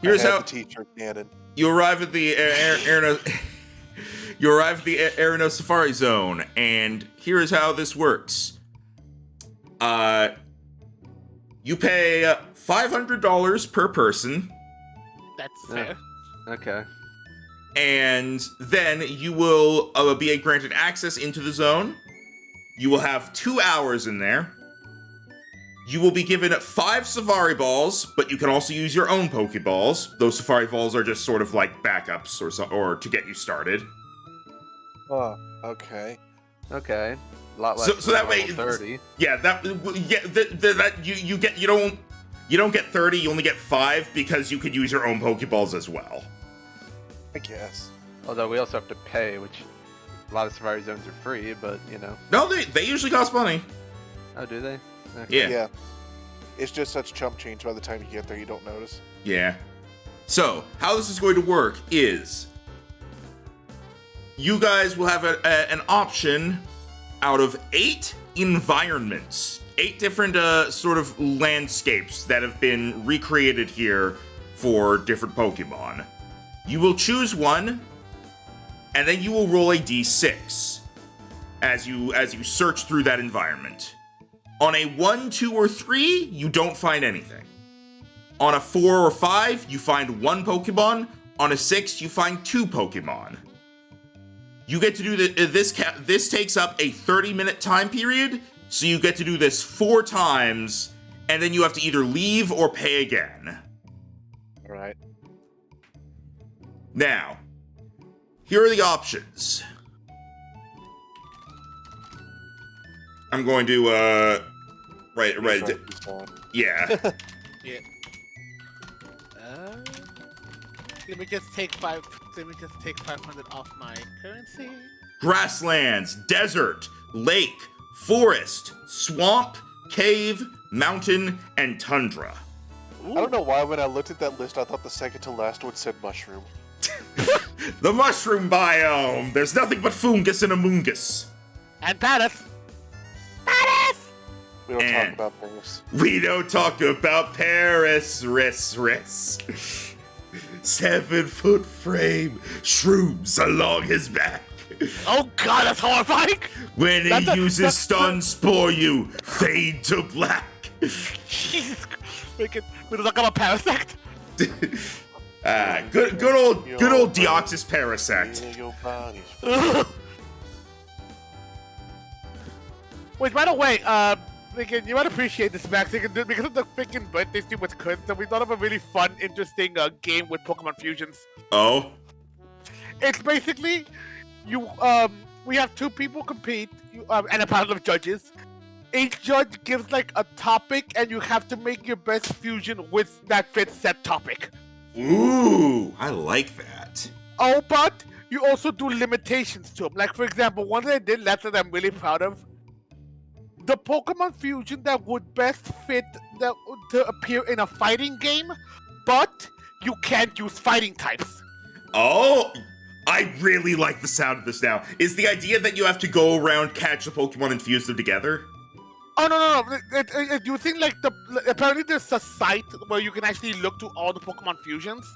Here's how. The teacher cannon. You arrive at the Errinough Safari Zone, and here is how this works. You pay $500 per person. That's fair. Okay. And then you will be granted access into the zone. You will have 2 hours in there. You will be given 5 Safari Balls, but you can also use your own Pokeballs. Those Safari Balls are just sort of like backups or to get you started. Oh, okay. Okay. A lot less. So that way, 30. Yeah, you don't get 30. You only get 5 because you could use your own Pokeballs as well. I guess. Although we also have to pay, which a lot of Safari Zones are free, but you know. No, they usually cost money. Oh, do they? Okay. Yeah. It's just such chump change by the time you get there, you don't notice. Yeah. So, how this is going to work is you guys will have an option out of 8 environments, 8 different sort of landscapes that have been recreated here for different Pokemon. You will choose one, and then you will roll a d6 as you search through that environment. On a 1, 2, or 3, you don't find anything. On a 4 or 5, you find 1 Pokemon. On a 6, you find 2 Pokemon. You get to do this takes up a 30-minute time period, so you get to do this 4 times, and then you have to either leave or pay again. All right. Now, here are the options. I'm going to write it. Yeah. Yeah. Let me just take 500 off my currency. Grasslands, desert, lake, forest, swamp, cave, mountain, and tundra. I don't know why when I looked at that list, I thought the second to last one said mushroom. The mushroom biome. There's nothing but fungus and amoongus. And Paris. We don't talk about Paris. We don't talk about Paris, Riss. 7-foot frame, shrooms along his back. Oh god, that's horrifying! When he uses stun spore you, fade to black. Jesus, we don't talk about Parasect. Good old Deoxys Parasect. Which, by the way, you might appreciate this, Max. Because of the freaking birthday stream with Chris, so we thought of a really fun, interesting game with Pokemon Fusions. Oh? It's basically, we have 2 people compete, and a panel of judges. Each judge gives like a topic, and you have to make your best fusion with that fits said topic. Ooh, I like that. Oh, but you also do limitations to them. Like, for example, one that I did last that I'm really proud of. The Pokemon fusion that would best fit to appear in a fighting game, but you can't use fighting types. Oh, I really like the sound of this now. Is the idea that you have to go around, catch the Pokemon, and fuse them together? Oh, no. You think like apparently there's a site where you can actually look to all the Pokemon fusions,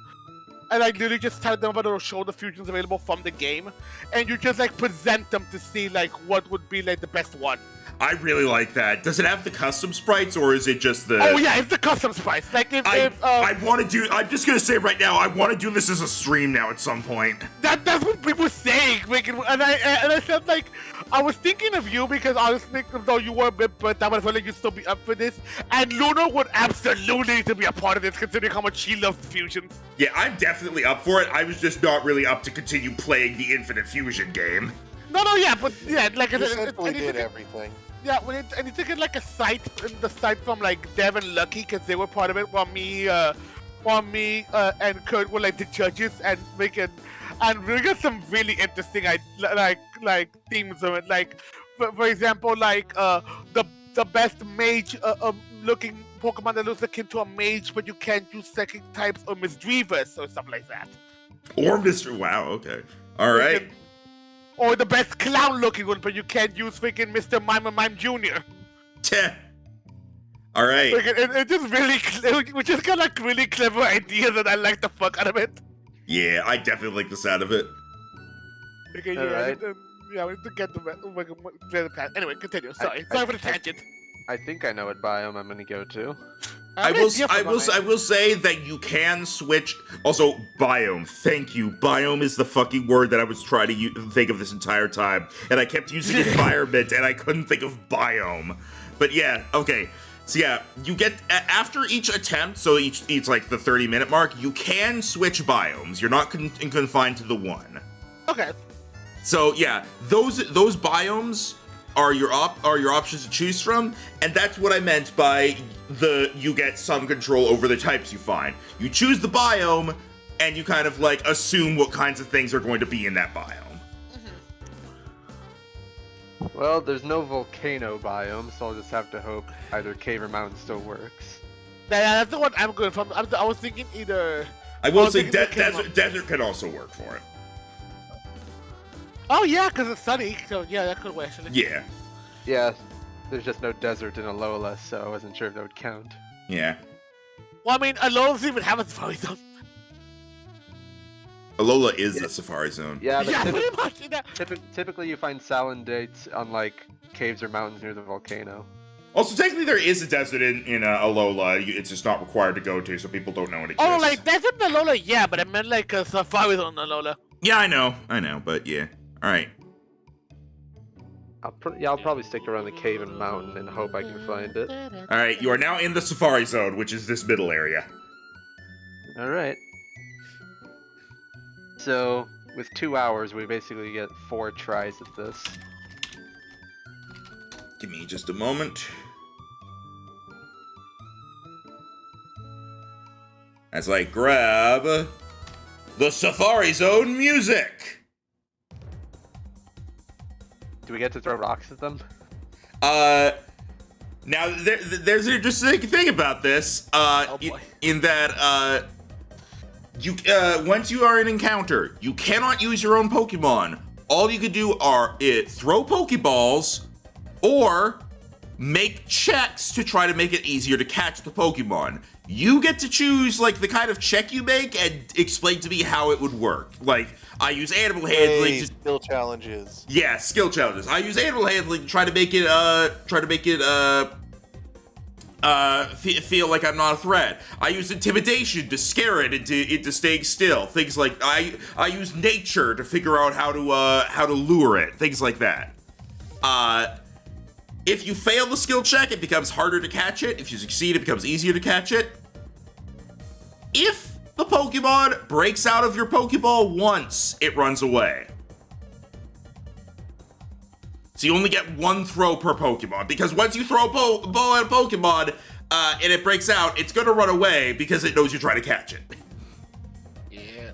and like literally just tell them about it'll show the fusions available from the game, and you just like present them to see like what would be like the best one. I really like that. Does it have the custom sprites, or is it just the... Oh yeah, it's the custom sprites. Like I want to do... I'm just going to say right now, I want to do this as a stream now at some point. That's what people were saying. And I said, like, I was thinking of you because I was thinking, though you were a bit burnt out, but I felt like you'd still be up for this. And Luna would absolutely need to be a part of this, considering how much she loves fusions. Yeah, I'm definitely up for it. I was just not really up to continue playing the Infinite Fusion game. No, but yeah, like I said, we did everything. Yeah, and you took it like a site, the site from like Dev and Lucky, because they were part of it, while me and Kurt were like the judges, and we got some really interesting like themes of it. Like for example, like the best mage looking Pokemon that looks akin to a mage, but you can't use psychic types or Misdreavus or stuff like that. Or Mr. Wow, okay, all right. Or the best clown-looking one, but you can't use freaking Mr. Mime Jr. All right. It's just really, which is kind of like really clever idea that I like the fuck out of it. Yeah, I definitely like the sound of it. Okay, yeah, right. Yeah, we need to get the path. Anyway, continue. Sorry for the tangent. I think I know what biome I'm gonna go to. I will say that you can switch. Also, biome. Thank you. Biome is the fucking word that I was trying to think of this entire time, and I kept using environment, and I couldn't think of biome. But yeah, okay. So yeah, you get after each attempt. So each like the 30-minute mark, you can switch biomes. You're not confined to the one. Okay. So yeah, those biomes are your options to choose from, and that's what I meant by you get some control over the types you find. You choose the biome, and you kind of like assume what kinds of things are going to be in that biome. Well, there's no volcano biome, so I'll just have to hope either cave or mountain still works. Yeah, that's the one I'm going from. I was thinking either. I will say desert can also work for it. Oh yeah, because it's sunny. So yeah, that could work actually. Yeah. Yeah, there's just no desert in Alola, so I wasn't sure if that would count. Yeah. Well, I mean, Alola doesn't even have a safari zone. Alola is the Safari Zone. Yeah, but Yeah, pretty much. Yeah. typically you find Salandates on like caves or mountains near the volcano. Also, technically, there is a desert in Alola. It's just not required to go to, so people don't know it exists. Oh, like that's in Alola, yeah, but I meant like a safari zone in Alola. Yeah, I know, but yeah. All right. I'll probably stick around the cave and mountain and hope I can find it. All right, you are now in the Safari Zone, which is this middle area. All right. So with 2 hours, we basically get 4 tries at this. Give me just a moment. As I grab the Safari Zone music. Do we get to throw rocks at them? Now there's an interesting thing about this. In that you once you are in encounter, you cannot use your own Pokemon. All you can do are throw Pokeballs or make checks to try to make it easier to catch the Pokemon. You get to choose like the kind of check you make and explain to me how it would work. Like I use animal handling to skill challenges. Yeah, skill challenges. I use animal handling to try to make it feel like I'm not a threat. I use intimidation to scare it into staying still. Things like I use nature to figure out how to lure it. Things like that. If you fail the skill check, it becomes harder to catch it. If you succeed, it becomes easier to catch it. If the Pokemon breaks out of your Pokeball once, it runs away. So you only get 1 throw per Pokemon, because once you throw a ball at a Pokemon and it breaks out, it's gonna run away because it knows you're trying to catch it. Yeah.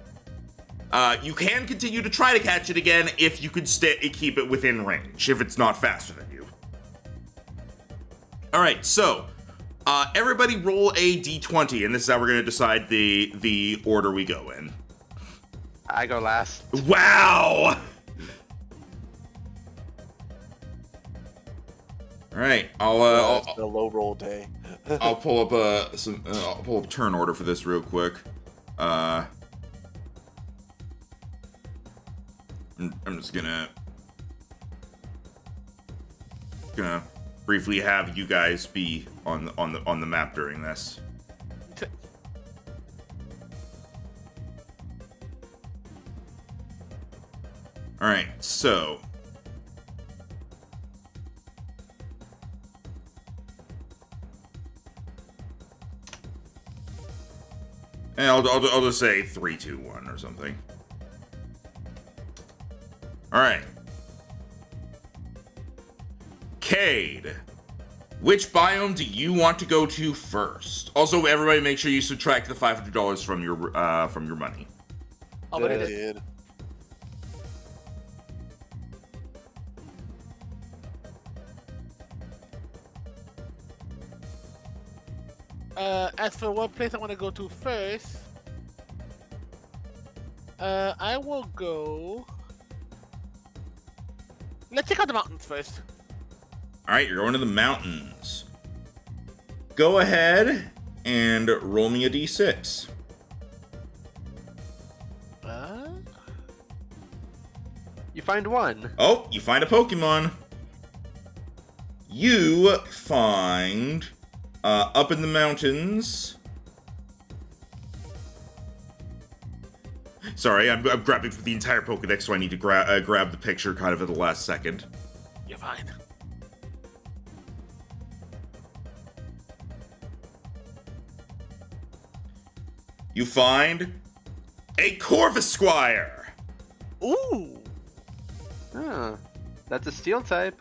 You can continue to try to catch it again if you could keep it within range, if it's not faster than you. All right, so everybody roll a d20, and this is how we're gonna decide the order we go in. I go last. Wow! All right, It's a low roll day. I'll pull up I'll pull up turn order for this real quick. I'm just gonna briefly have you guys be on the map during this. All right, so and I'll just say 3, 2, 1 or something. All right. Cade, which biome do you want to go to first? Also, everybody, make sure you subtract the $500 from your money. Oh, but it did. As for what place I want to go to first, I will go. Let's check out the mountains first. All right, you're going to the mountains. Go ahead and roll me a d6. You find 1. Oh, you find a Pokemon. You find up in the mountains. Sorry, I'm grabbing for the entire Pokedex, so I need to grab the picture kind of at the last second. You're fine. You find a Corvisquire. Ooh, Huh. That's a steel type.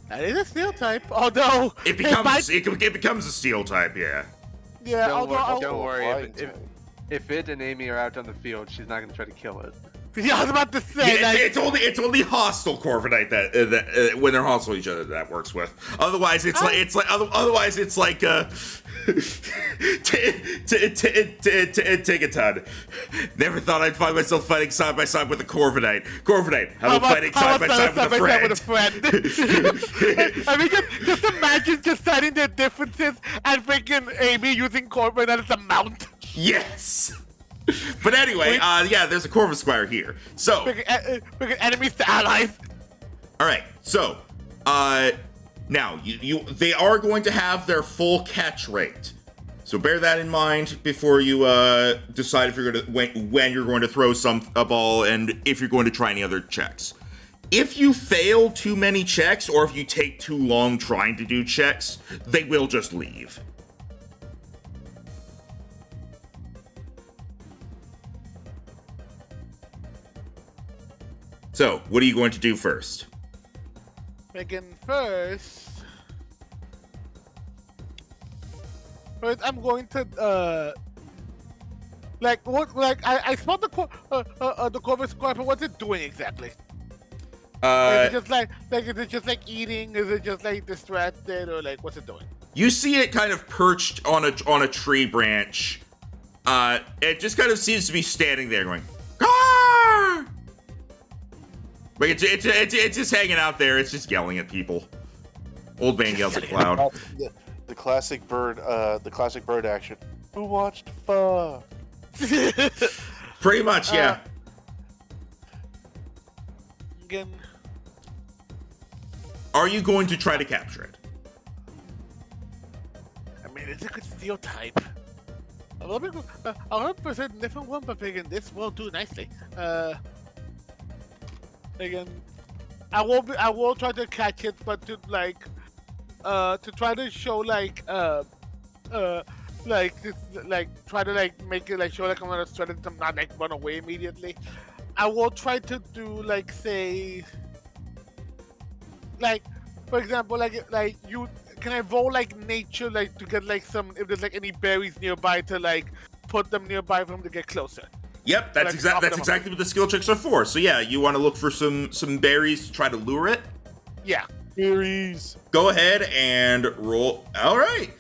that is a steel type. Although It becomes it becomes a steel type, yeah. yeah. Don't Although worry, Flying if it and Amy are out on the field, she's not going to try to kill it. Yeah, I was about to say Yeah, it's only hostile Corviknight that when they're hostile to each other that works with. Otherwise, it's like take a ton. Never thought I'd find myself fighting side by side with a Corviknight. Corviknight, how about fighting side by side with a friend? I mean, just imagine just studying their differences and freaking Amy using Corviknight as a mount. Yes. But anyway, yeah, there's a Corvisquire here. So, freaking enemies to allies. all right. So, now they are going to have their full catch rate. So bear that in mind before you decide if you're going to when you're going to throw a ball and if you're going to try any other checks. If you fail too many checks or if you take too long trying to do checks, they will just leave. So, what are you going to do first? First, I'm going to I spot the Corvisquire, but what's it doing exactly? Is it just like eating? Is it just like distracted, or like what's it doing? You see it kind of perched on a tree branch. It just kind of seems to be standing there going, "Caw!" Like it's just hanging out there. It's just yelling at people. Old man yells at cloud. The classic bird action. Who watched fuck? Pretty much, yeah. Again. Are you going to try to capture it? I mean, it's a good steel type. A little bit, 100% different one, but again, this will do nicely. Again, I will try to catch it, but to try to show try to make it show I'm gonna threaten them, not run away immediately. I will try to do for example, can I roll nature to get some if there's any berries nearby to put them nearby for them to get closer. Yep, that's exactly what the skill checks are for. So yeah, you want to look for some berries to try to lure it? Yeah. Berries. Go ahead and roll. All right.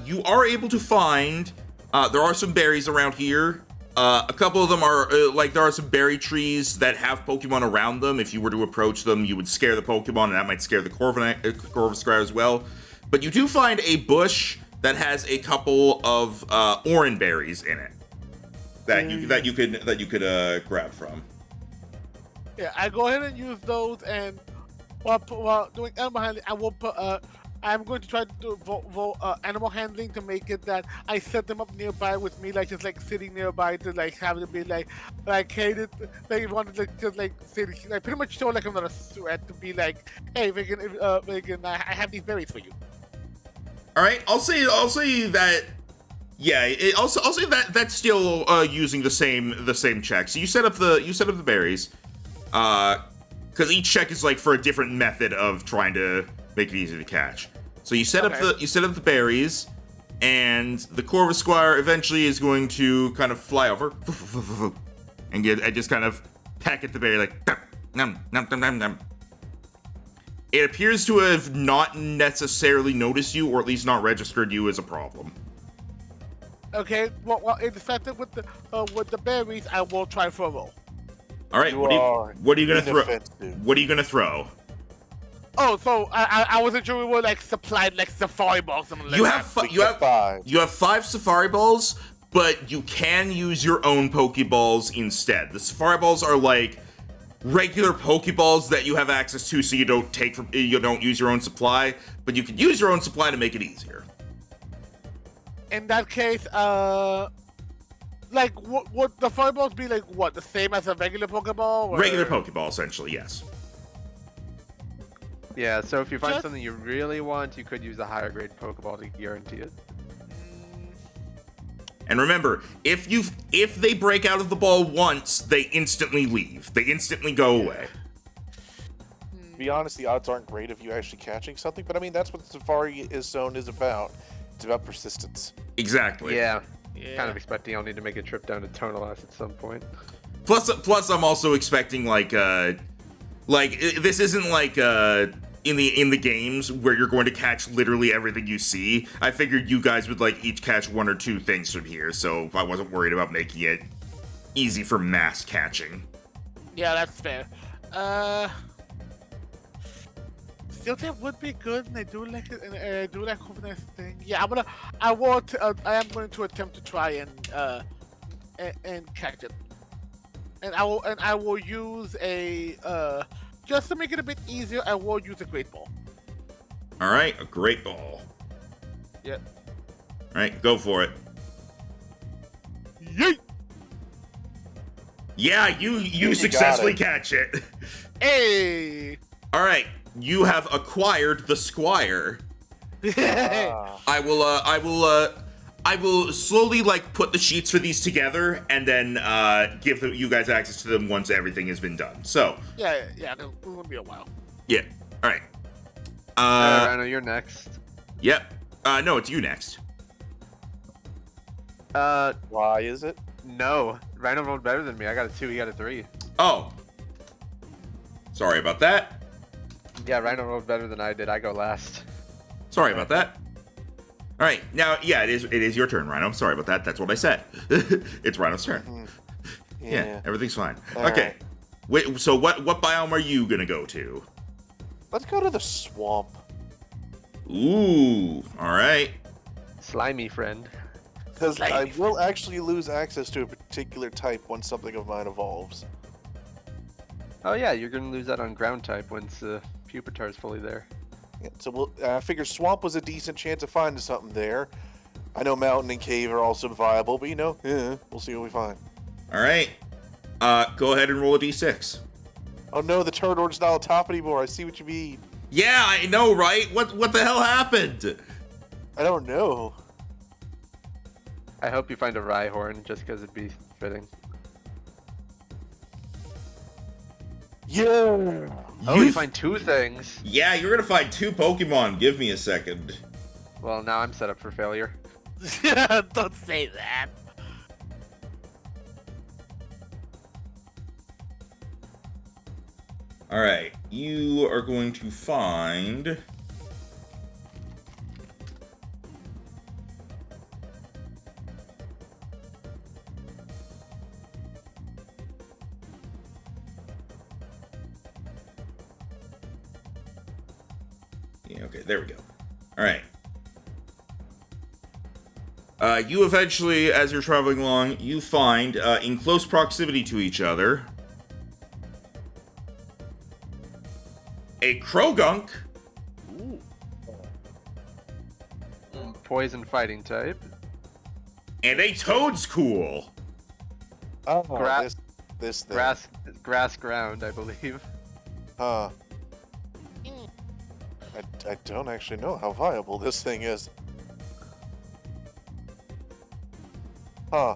You are able to find there are some berries around here. A couple of them are there are some berry trees that have Pokemon around them. If you were to approach them, you would scare the Pokemon, and that might scare the Corvisquire as well. But you do find a bush that has a couple of orange berries in it that you could grab from. Yeah, I go ahead and use those, and while doing animal handling, I will put I'm going to try to do animal handling to make it that I set them up nearby with me, just sitting nearby to have them be hey, they wanted just sitting, pretty much show I'm not a threat to be hey, Vegan, I have these berries for you. All right, I'll say that. Yeah, I'll say that that's still using the same check. So you set up the berries, because each check is for a different method of trying to make it easy to catch. So you set up the berries, and the Corvisquire eventually is going to kind of fly over and just kind of peck at the berry nom nom nom nom nom. It appears to have not necessarily noticed you, or at least not registered you as a problem. Okay, well, in fact, with the berries, I will try for a roll. All right, what are you gonna throw? What are you gonna throw? Oh, so I wasn't sure we were supplied Safari balls. Something like that. You have 5 Safari balls, but you can use your own Pokeballs instead. The Safari balls are regular Pokeballs that you have access to, so you don't use your own supply, but you can use your own supply to make it easier. In that case, would the fireballs be the same as a regular Pokeball? Or? Regular Pokeball, essentially, yes. Yeah, so if you find something you really want, you could use a higher grade Pokeball to guarantee it. And remember, if they break out of the ball once, they instantly leave. They instantly go away. To be honest, the odds aren't great of you actually catching something, but I mean that's what the Safari Zone is about. It's about persistence. Exactly. Yeah. Kind of expecting I'll need to make a trip down to Tonalast at some point. Plus, I'm also expecting this isn't like in the games where you're going to catch literally everything you see. I figured you guys would like each catch 1 or 2 things from here, so I wasn't worried about making it easy for mass catching. Yeah, that's fair. Still, that would be good, and I do like it, and do like overnight thing. Yeah, I am going to attempt to try and catch it, and I will use a just to make it a bit easier. I will use a great ball. All right, a great ball. Yep. All right, go for it. Yeet! Yeah, you successfully catch it. Hey! All right, you have acquired the Squire. I will slowly like put the sheets for these together and then give you guys access to them once everything has been done. So yeah, it'll be a while. yeah, all right. Rhino, you're next. Yep. No, it's you next. Why is it? No, Rhino rolled better than me. I got a 2, he got a 3. Oh, sorry about that. Yeah, Rhino rolled better than I did. I go last. Sorry about that. All right, now, yeah, it is your turn, Rhino. Sorry about that. That's what I said. It's Rhino's turn. Mm-hmm. Yeah, everything's fine. All okay. right. Wait, so what biome are you gonna go to? Let's go to the swamp. Ooh, all right. Slimy friend. Because I will actually lose access to a particular type once something of mine evolves. Oh yeah, you're gonna lose that on ground type once Pupitar is fully there. Yeah, so I figure swamp was a decent chance of finding something there. I know mountain and cave are also viable, but we'll see what we find. All right. Go ahead and roll a d6. Oh no, the turd order's not on top anymore. I see what you mean. Yeah, I know, right? What the hell happened? I don't know. I hope you find a Rhyhorn just because it'd be fitting. Yeah. Oh, you find 2 things. Yeah, you're gonna find 2 Pokemon. Give me a second. Well, now I'm set up for failure. Don't say that. All right, you are going to find. Yeah, okay, there we go. All right. You eventually, as you're traveling along, you find, in close proximity to each other, a Krogunk. Ooh. Poison fighting type. And a Toadscool. Oh, Grass- this thing. Grass ground, I believe. Huh. I don't actually know how viable this thing is. Huh.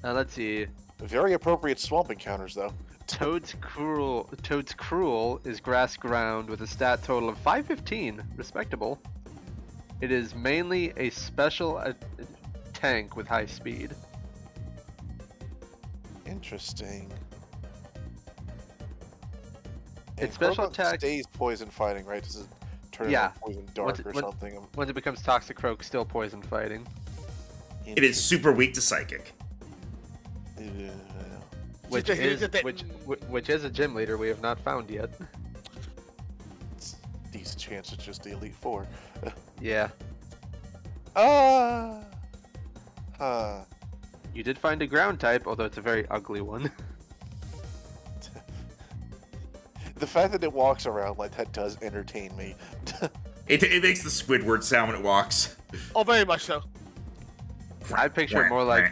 Let's see. Very appropriate swamp encounters, though. Toad's Cruel is grass ground with a stat total of 515, respectable. It is mainly a special tank with high speed. Interesting. Its special Krogunk attack stays poison fighting, right? Does it turn Yeah. into poison dark or something? Once it becomes Toxicroak, still poison fighting. It is super weak to Psychic. Which is a gym leader we have not found yet. It's a decent chance it's just the Elite Four. Yeah. Huh. You did find a ground type, although it's a very ugly one. The fact that it walks around like that does entertain me. It makes the Squidward sound when it walks. Oh, very much so. I picture it more like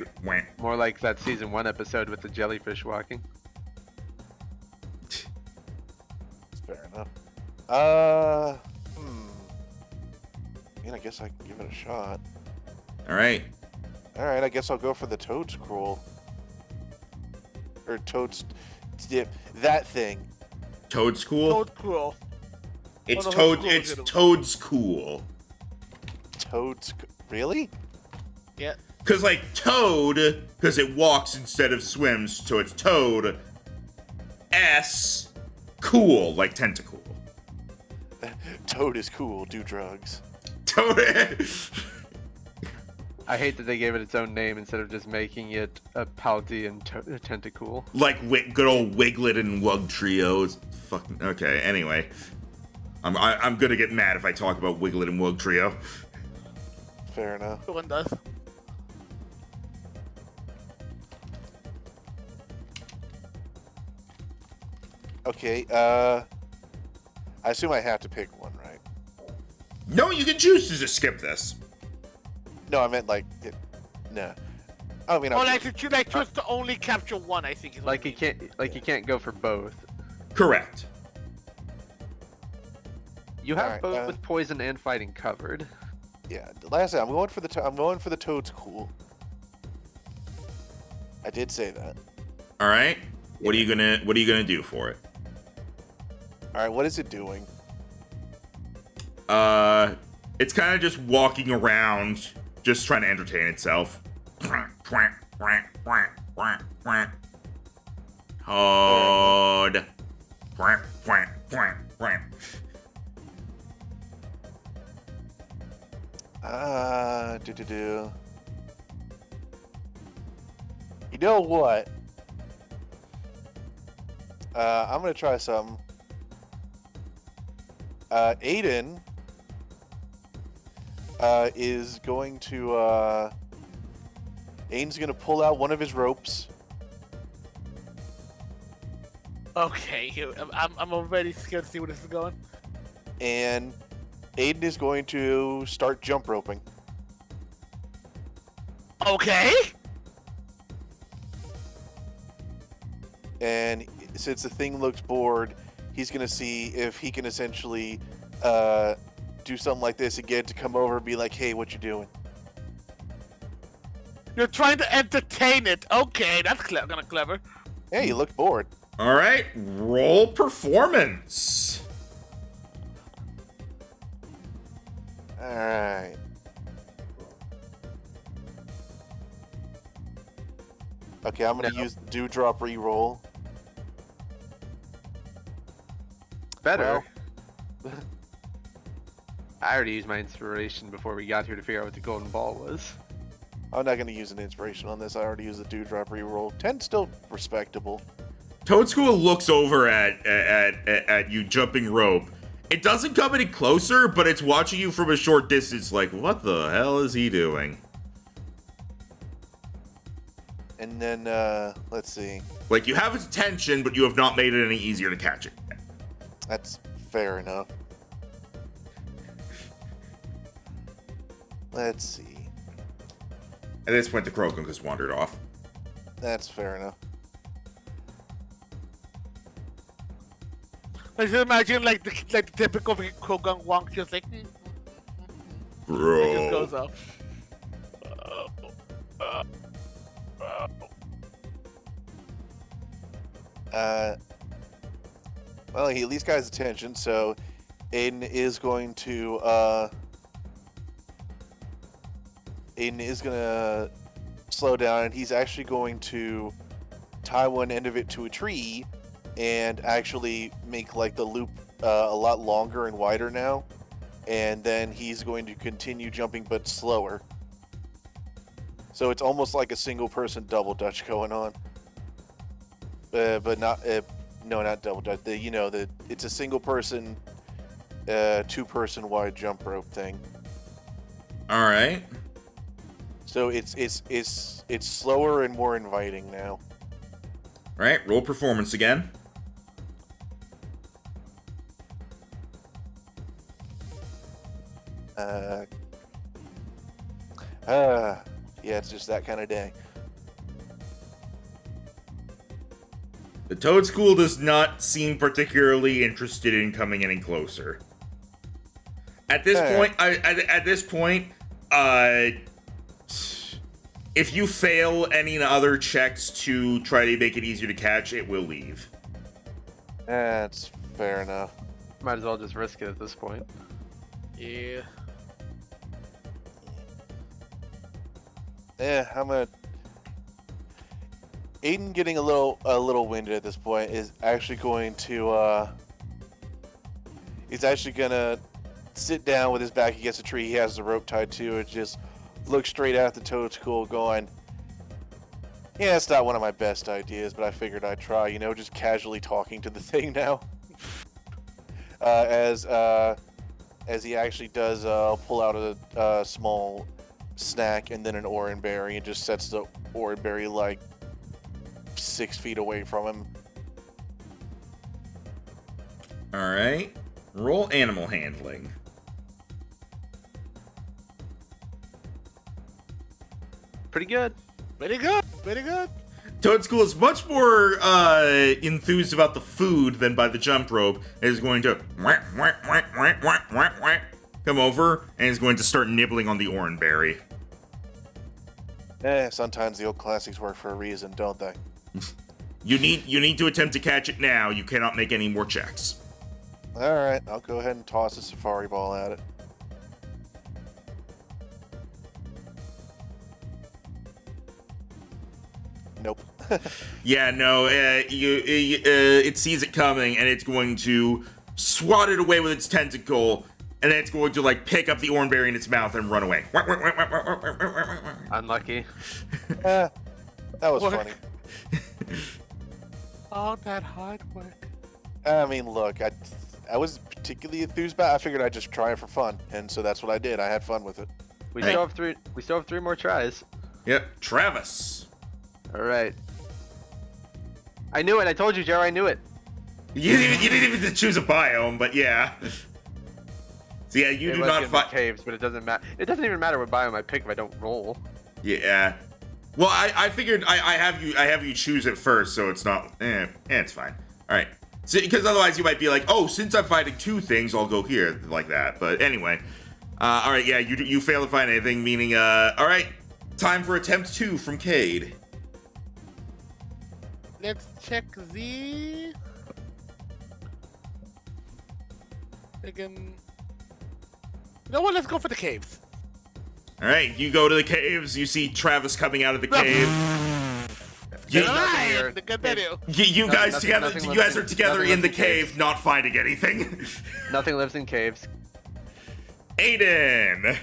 that season 1 episode with the jellyfish walking. Fair enough. I mean, I guess I can give it a shot. All right. Alright, I guess I'll go for the Toadscruel. Or that thing. Toadscool? Toadscruel. It's Oh, no, Toad. Toadscool It's is it? Toadscool. Really? Yeah. Because, like, Toad, because it walks instead of swims, so it's Toad. S, cool, like Tentacool. Toad is cool. Do drugs. Toad. I hate that they gave it its own name instead of just making it a Paldean Tentacool. Like good old Wiglet and Wug Trio. It's fucking okay. Anyway, I'm gonna get mad if I talk about Wiglet and Wug Trio. Fair enough. The one does. Okay. I assume I have to pick one, right? No, you can choose to just skip this. No, I meant like no. I mean, Oh, like you choose to only capture one. I think. Is what Like you can't go for both. Correct. You have Alright, both with poison and fighting covered. Yeah. Last time I'm going for the Toad's cool. I did say that. All right. What are you gonna do for it? All right. What is it doing? It's kind of just walking around, just trying to entertain itself. Toad. You know what? I'm gonna try something. Aiden is going to Aiden's gonna pull out one of his ropes. Okay, I'm already scared to see where this is going. And Aiden is going to start jump roping. Okay. And since the thing looks bored, he's gonna see if he can essentially do something like this and get it to come over and be like, "Hey, what you doing?" You're trying to entertain it. Okay, that's kind of clever. Hey, you look bored. All right. Roll performance. All right. Okay, I'm gonna use Dewdrop reroll. Better. I already used my inspiration before we got here to figure out what the golden ball was. I'm not gonna use an inspiration on this. I already used the Dewdrop reroll. 10 still respectable. Toadstool looks over at you jumping rope. It doesn't come any closer, but it's watching you from a short distance like, what the hell is he doing? And then, let's see. Like, you have its attention, but you have not made it any easier to catch it. That's fair enough. Let's see. At this point, the Krogan has wandered off. That's fair enough. I just imagine like the typical Krogan wonk, just like Bro. it just goes off. Well, he at least got his attention, so Aiden is going to slow down, and he's actually going to tie one end of it to a tree and actually make like the loop a lot longer and wider now, and then he's going to continue jumping but slower. So it's almost like a single person double dutch going on, but not no, not double dutch. It's a single person, 2-person wide jump rope thing. All right. So it's slower and more inviting now. All right. Roll performance again. Yeah, it's just that kind of day. The Toad School does not seem particularly interested in coming any closer. At this point, if you fail any other checks to try to make it easier to catch, it will leave. That's fair enough. Might as well just risk it at this point. Yeah. I'm gonna. Aiden getting a little winded at this point is actually going to he's actually gonna sit down with his back against a tree. He has the rope tied to it. Just look straight at the toadstool, going, "Yeah, it's not one of my best ideas, but I figured I'd try." You know, just casually talking to the thing now. As he actually does pull out a small snack and then an orange berry and just sets the orange berry like 6 feet away from him. All right. Roll animal handling. Pretty good. Very good. Very good. Toadstool is much more enthused about the food than by the jump rope, and is going to come over and is going to start nibbling on the orange berry. Sometimes the old classics work for a reason, don't they? You need to attempt to catch it now. You cannot make any more checks. Alright, I'll go ahead and toss a safari ball at it. Nope. Yeah, no. It sees it coming, and it's going to swat it away with its tentacle, and then it's going to like pick up the orange berry in its mouth and run away. Unlucky. That was Work. funny. All that hard work. I mean, look, I was particularly enthused about it. I figured I'd just try it for fun, and so that's what I did. I had fun with it. We Hey. still have three. We still have 3 more tries. Yep, Travis. All right. I knew it. I told you, Joe. I knew it. You didn't even choose a biome, but yeah. So yeah, you It do was not gonna be find. caves, but it doesn't matter. It doesn't even matter what biome I pick if I don't roll. Yeah. Well, I figured I have you choose it first, so it's not. It's fine. All right. So, because otherwise you might be like, oh, since I'm finding 2 things, I'll go here like that. But anyway, all right. Yeah, you fail to find anything, meaning all right. Time for attempt 2 from Cade. Let's check the. Again. You know what? Let's go for the caves. All right, you go to the caves. You see Travis coming out of the cave. You, Alright, the good video. you guys Nothing- together. nothing You guys lives are in- together nothing in the lives in caves. cave, not finding anything. Nothing lives in caves. Aiden.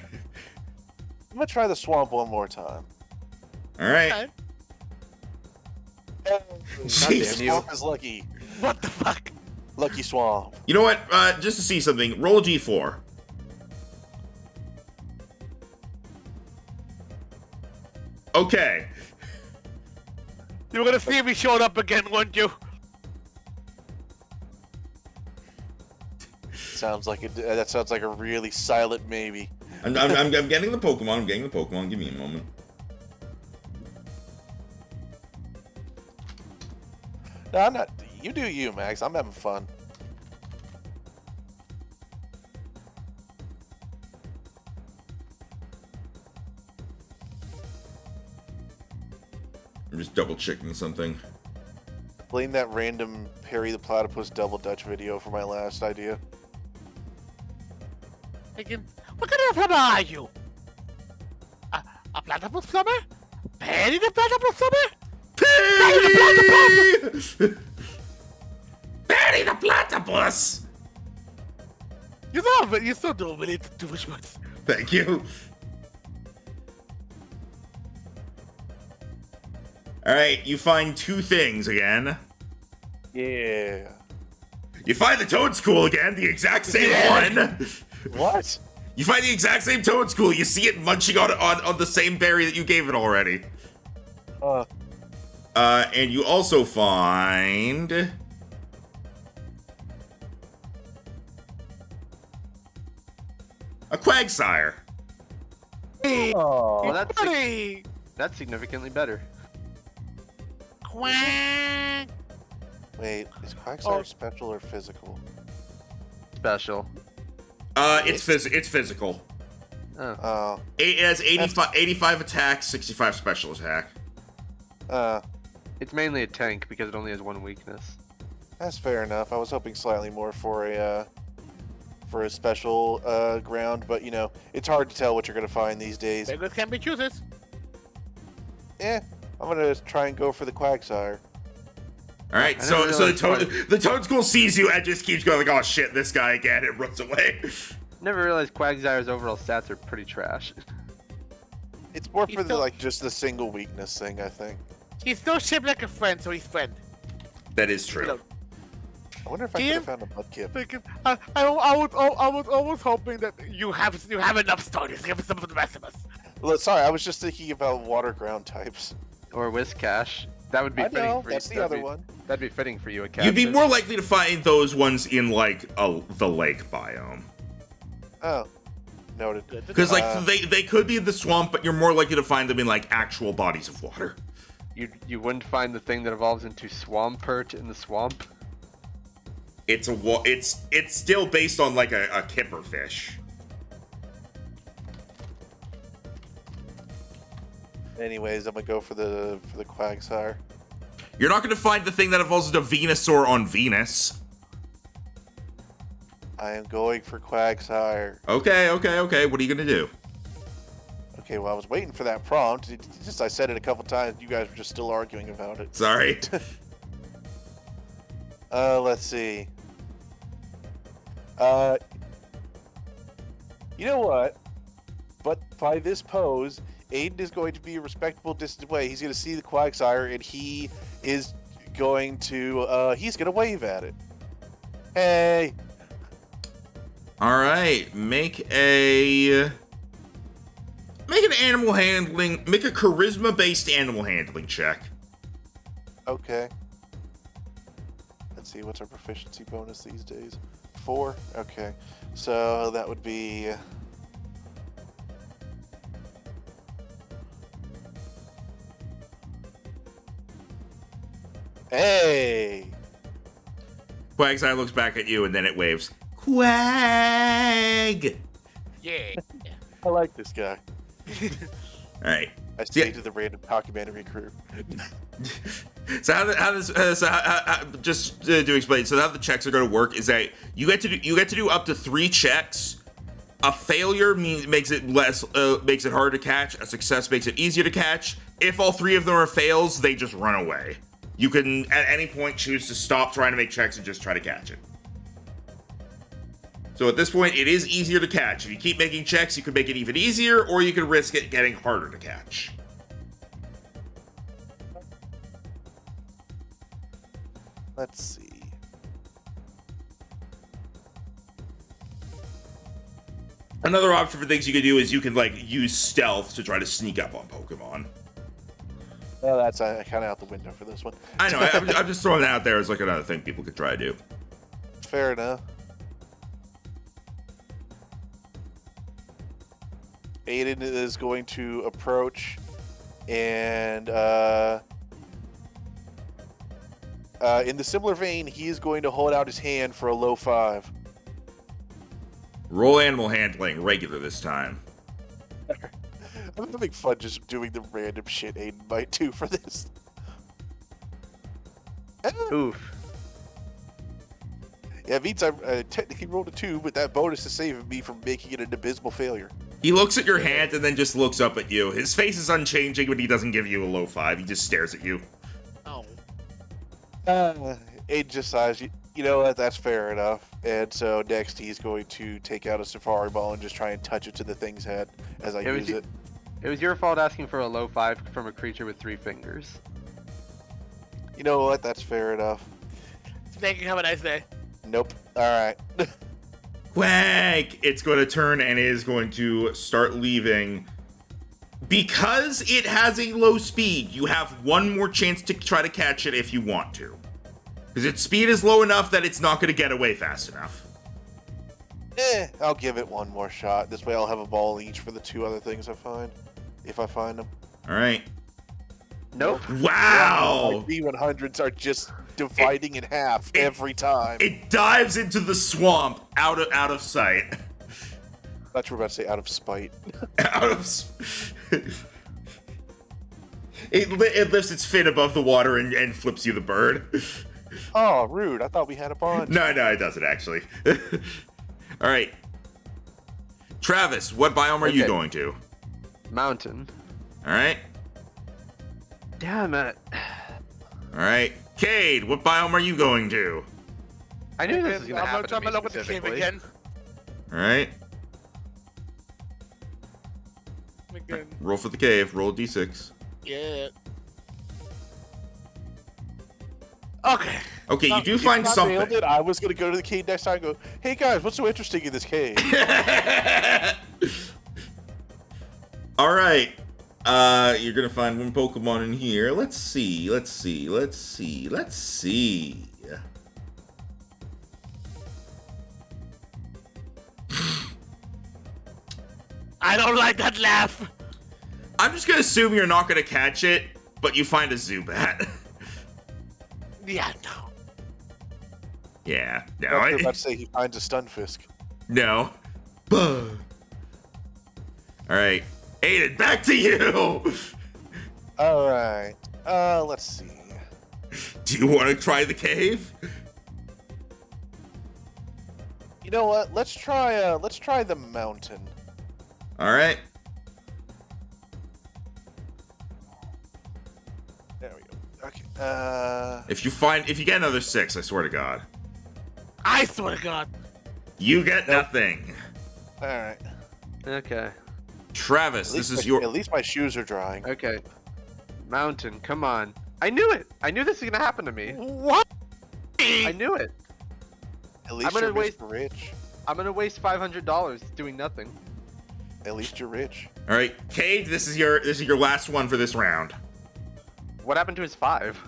I'm gonna try the swamp one more time. All right. Okay. Jeez. damn you. Swamp is lucky. What the fuck? Lucky swamp. You know what? Just to see something, roll a d4. Okay. You were gonna see if he showed up again, weren't you? Sounds like it. That sounds like a really silent maybe. I'm getting the Pokemon. I'm getting the Pokemon. Give me a moment. No, I'm not. You do you, Max. I'm having fun. I'm just double checking something. Blame that random Perry the Platypus double Dutch video for my last idea. Again, what kind of plumber are you? A platypus plumber? Perry the platypus plumber? Patty the Platypus! You still do really too much work. Thank you. Alright, you find 2 things again. Yeah. You find the Toadstool again, the exact same one. What? You find the exact same Toadstool. You see it munching on the same berry that you gave it already. And you also find a Quagsire. Oh. Well, that's Buddy! that's significantly better. Quack! Wait, is Quagsire Oh. special or physical? Special. It's physical. Oh. Oh. It has 85 attack, 65 special attack. It's mainly a tank because it only has 1 weakness. That's fair enough. I was hoping slightly more for a special ground, but you know, it's hard to tell what you're gonna find these days. Beggars can be choosers. I'm gonna try and go for the Quagsire. All right, so the Toad School sees you and just keeps going like, oh shit, this guy again, and runs away. Never realized Quagsire's overall stats are pretty trash. It's more for the, like, just the single weakness thing, I think. He's still shaped like a friend, so he's friend. That is true. I wonder if I could have found a Mudkip. I was always hoping that you have enough stories to give some for the rest of us. Well, sorry, I was just thinking about water ground types. Or Whiscash. That would be fitting for you. That's the other one. That'd be fitting for you, a cat. You'd be more likely to find those ones in like the lake biome. Oh, noted. Because like they could be in the swamp, but you're more likely to find them in like actual bodies of water. You wouldn't find the thing that evolves into Swampert in the swamp. It's still based on like a kipper fish. Anyways, I'm gonna go for the Quagsire. You're not going to find the thing that evolves into Venusaur on Venus. I am going for Quagsire. Okay. What are you going to do? Okay, well, I was waiting for that prompt. I said it a couple times. You guys were just still arguing about it. Sorry. Let's see. You know what? But by this pose, Aiden is going to be a respectable distance away. He's going to see the Quagsire, and he is going to wave at it. Hey! Alright, make an animal handling, make a charisma-based animal handling check. Okay. Let's see, what's our proficiency bonus these days? 4? Okay. So that would be... Hey! Quagsire looks back at you and then it waves. Quag! Yeah. I like this guy. Alright. I stayed to the random documentary crew. So just to explain, so how the checks are going to work is that you get to do up to 3 checks. A failure makes it harder to catch. A success makes it easier to catch. If all 3 of them are fails, they just run away. You can at any point choose to stop trying to make checks and just try to catch it. So at this point, it is easier to catch. If you keep making checks, you can make it even easier, or you can risk it getting harder to catch. Let's see. Another option for things you can do is you can like use stealth to try to sneak up on Pokemon. Well, that's kind of out the window for this one. I know. I'm just throwing that out there as like another thing people could try to do. Fair enough. Aiden is going to approach, and in the similar vein, he is going to hold out his hand for a low 5. Roll animal handling regular this time. I'm having fun just doing the random shit Aiden might do for this. Oof. Yeah, it means I technically rolled a 2, but that bonus is saving me from making it an abysmal failure. He looks at your hand and then just looks up at you. His face is unchanging, but he doesn't give you a low 5. He just stares at you. Oh. Aiden just sighs, you know what, that's fair enough. And so next he's going to take out a Safari Ball and just try and touch it to the thing's head as I use it. It was your fault asking for a low 5 from a creature with 3 fingers. You know what, that's fair enough. Thank you, have a nice day. Nope. Alright. Quag! It's going to turn and is going to start leaving. Because it has a low speed, you have one more chance to try to catch it if you want to. Because its speed is low enough that it's not going to get away fast enough. I'll give it one more shot. This way I'll have a ball each for the 2 other things I find. If I find them. Alright. Nope. Wow! My B100s are just dividing in half every time. It dives into the swamp out of sight. I thought you were about to say out of spite. It lifts its fin above the water and flips you the bird. Oh, rude. I thought we had a bond. No, it doesn't actually. Alright. Travis, what biome are you going to? Mountain. Alright. Damn it. All right, Cade, what biome are you going to? I knew this was gonna I'm happen gonna to me look at the cave specifically. again. All right, Again. roll for the cave. Roll a d6. Yeah. Okay. Okay, you do If find I something. nailed it, I was gonna go to the cave next time and go, hey guys, what's so interesting in this cave? All right. You're gonna find one Pokemon in here. Let's see. I don't like that laugh. I'm just gonna assume you're not gonna catch it, but you find a Zubat. Yeah, no. Yeah. No. I was about to say he finds a Stunfisk. No. All right. Aiden, back to you. All right. Let's see. Do you want to try the cave? You know what? Let's try the mountain. All right. There we go. Okay. If you get another 6, I swear to God, I swear to God. you get nothing. All right. Okay. Travis, At this least is your. At least my shoes are drying. Okay. Mountain, come on. I knew it. I knew this was gonna happen to me. What? I knew it. At least gonna you're waste- Mr. Rich. I'm gonna waste $500 doing nothing. At least you're rich. All right, Cade, this is your last one for this round. What happened to his 5?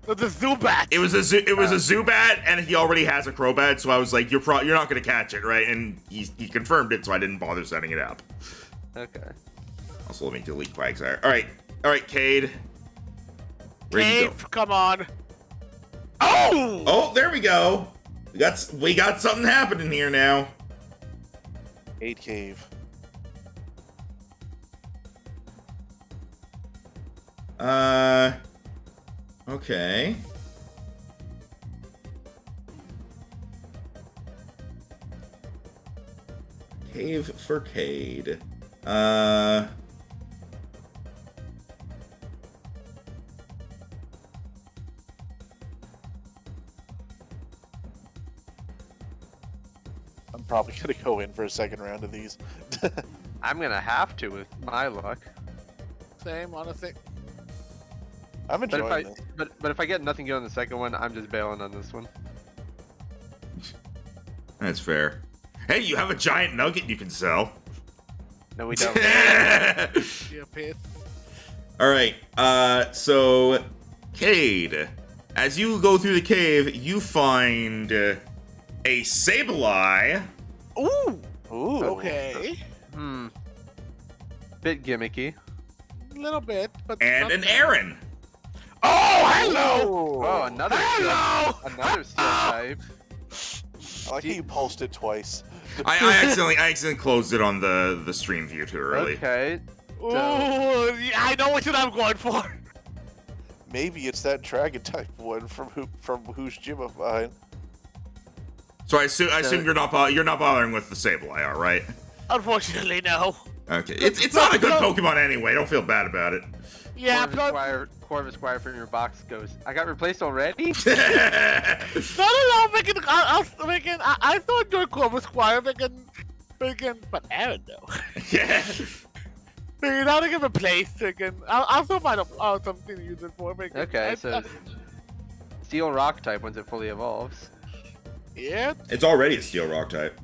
The Zubat. It was a Zubat, and he already has a Crobat, so I was like, you're not gonna catch it, right? And he confirmed it, so I didn't bother setting it up. Okay. Also, let me delete Quagsire. All right, Cade. Ready to go. Cave, come on. Oh! Oh, there we go. We got something happening here now. 8 cave. Okay. Cave for Cade. I'm probably gonna go in for a second round of these. I'm gonna have to with my luck. Same, honestly. I'm But enjoying if this. but if I get nothing good on the second one, I'm just bailing on this one. That's fair. Hey, you have a giant nugget you can sell. No, we don't. Yeah, piss. All right. So, Cade, as you go through the cave, you find a Sableye. Ooh. Ooh. Okay. Bit gimmicky. A little bit, but. And not an bad. Aaron. Oh, hello. Oh, another Hello! another steel type. I like how you pulsed it twice. I accidentally closed it on the stream view too early. Okay. Ooh, yeah, I know what I'm going for. Maybe it's that dragon type one from whose gym of mine. So I assume you're not bothering with the Sableye, all right? Unfortunately, no. Okay. It's not a good Pokemon anyway. Don't feel bad about it. Yeah, Corvus Squire from your box goes, I got replaced already? No, I still enjoy Corvus Squire, but Aaron though. Yeah. Now to get replaced again. I'll still find something to use it for. Okay, so Steel Rock type once it fully evolves. Yeah. It's already a Steel Rock type.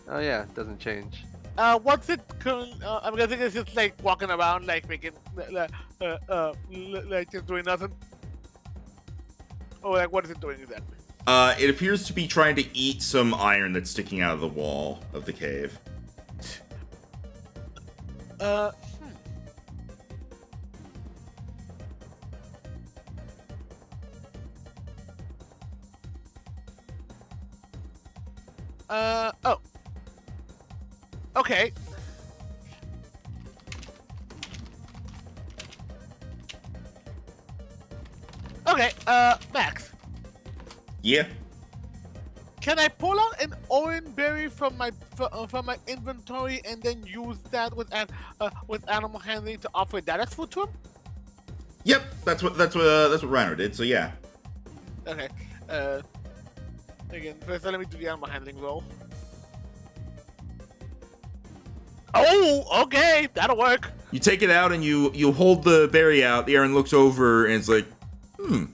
Oh yeah, it doesn't change. What's it current? I'm guessing it's just like walking around, like making, like just doing nothing. Oh, like what is it doing exactly? It appears to be trying to eat some iron that's sticking out of the wall of the cave. Oh. Okay. Okay, Max. Yeah. Can I pull out an orange berry from my inventory and then use that with animal handling to offer that as food to him? Yep, that's what Rhino did. So yeah. Okay. Again, first let me do the animal handling roll. Oh, okay, that'll work. You take it out and you hold the berry out. Aaron looks over and is like,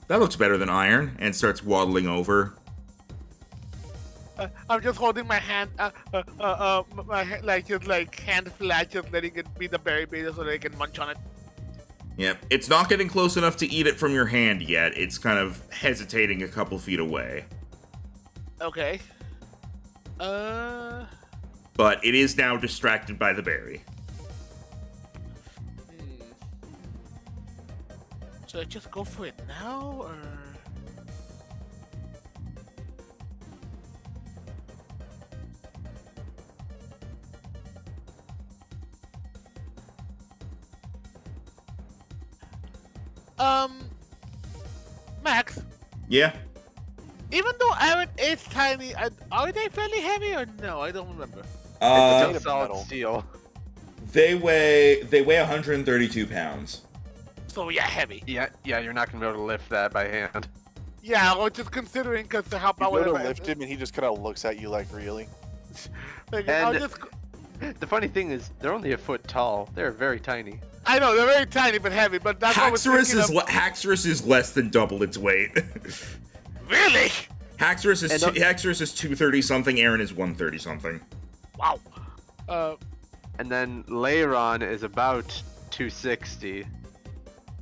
that looks better than iron, and starts waddling over. I'm just holding my hand, just hand flat, just letting it be the berry beta so they can munch on it. Yep, it's not getting close enough to eat it from your hand yet. It's kind of hesitating a couple feet away. Okay. But it is now distracted by the berry. Should I just go for it now, or? Max, Yeah. even though Aaron is tiny, are they fairly heavy or no? I don't remember. It's Made a of solid metal. steel. They weigh 132 pounds. So yeah, heavy. Yeah, you're not gonna be able to lift that by hand. Yeah, I was just considering because to help You out go to with lift him, and he just kind of looks at you like, really? Like, And- I'll just. The funny thing is, they're only a foot tall. They're very tiny. I know they're very tiny but heavy, but that's what I was Haxorus is less than double its weight. Really? Haxorus is And Haxorus is 230 something. Aaron is 130 something. Wow. And then Leiron is about 260.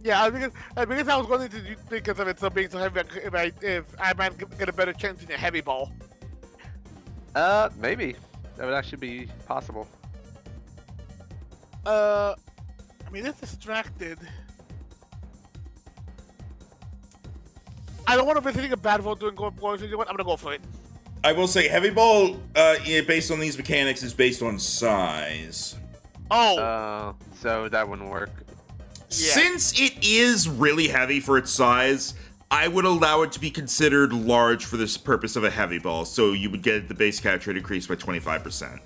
Yeah, because I was going to do because of it so being so heavy. If I might get a better chance in a heavy ball. Maybe that would actually be possible. I mean, it's distracted. I don't want to be thinking a bad vote doing going for it. You know what? I'm gonna go for it. I will say heavy ball, based on these mechanics, is based on size. Oh. So that wouldn't work. Since it is really heavy for its size, I would allow it to be considered large for this purpose of a heavy ball. So you would get the base catch rate increased by 25%.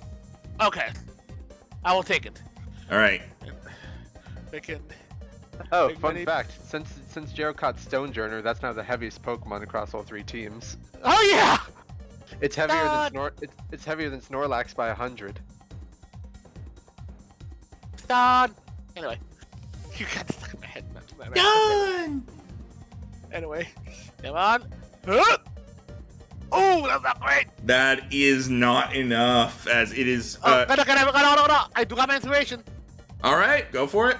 Okay. I will take it. All right. We can. Oh, Big fun money. fact: since Jero caught Stonejourner, that's now the heaviest Pokemon across all three teams. Oh yeah. It's heavier God. than It's heavier than Snorlax by 100. Done. Anyway, you got stuck in my head. Done. Anyway, come on. Huh? Oh, that's not great. That is not enough, as it is. No. I do have my inspiration. All right, go for it.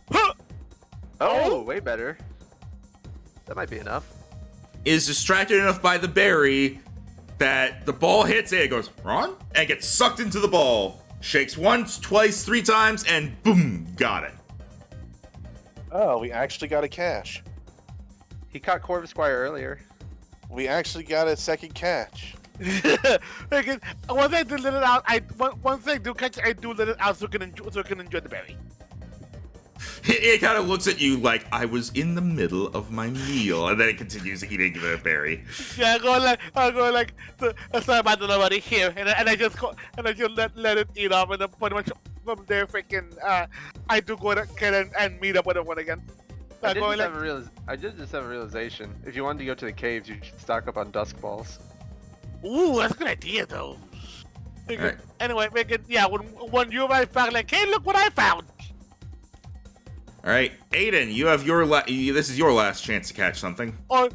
Huh? Oh, way better. That might be enough. Is distracted enough by the berry that the ball hits it, goes, Ron? And gets sucked into the ball. Shakes once, twice, 3 times, and boom, got it. Oh, we actually got a catch. He caught Corvisquire earlier. We actually got a second catch. Because once I do let it out, once I do catch it, I do let it out so I can enjoy the berry. It kind of looks at you like, I was in the middle of my meal, and then it continues eating the berry. Yeah, I go like, sorry about the nobody here, and I just let it eat off, and then pretty much from there, freaking, I do go ahead and meet up with everyone again. I did just have a realization. If you wanted to go to the caves, you should stock up on dusk balls. Ooh, that's a good idea, though. Right. Anyway, when you arrive back, like, hey, look what I found. All right, Aiden, you have this is your last chance to catch something. Or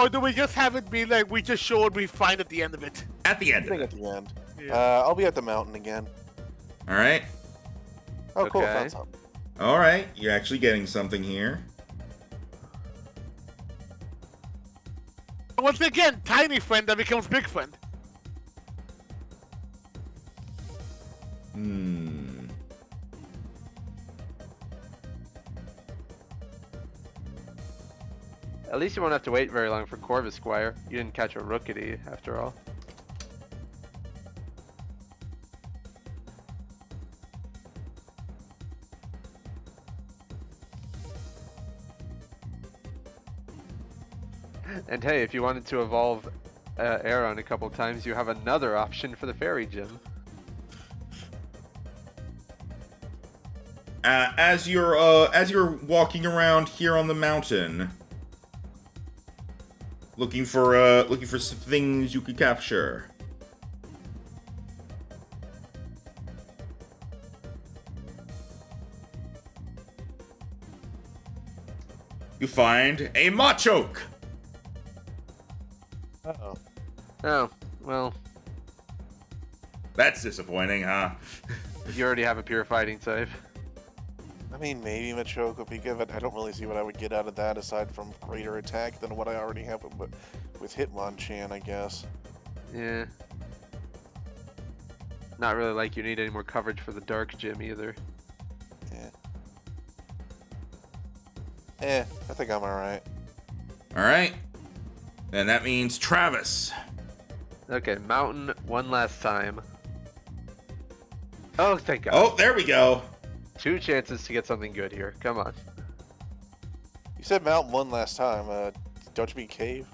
do we just have it be like we just show what we find at the end of it? At the I end of think it. at the end. Yeah. I'll be at the mountain again. All right. Oh, cool. Okay. Found something. All right, you're actually getting something here. Once again, tiny friend that becomes big friend. At least you won't have to wait very long for Corvisquire. You didn't catch a Rookity, after all. And hey, if you wanted to evolve Aeron a couple times, you have another option for the Fairy Gym. as you're walking around here on the mountain, looking for some things you could capture. You find a Machoke. Uh-oh. Oh, well, That's disappointing, huh? you already have a pure fighting type. I mean, maybe Machoke would be good, but I don't really see what I would get out of that aside from greater attack than what I already have with Hitmonchan, I guess. Yeah. Not really like you need any more coverage for the dark gym either. Yeah. I think I'm alright. Alright. And that means Travis. Okay, mountain one last time. Oh, thank God. Oh, there we go. 2 chances to get something good here. Come on. You said mountain one last time. Don't you mean cave?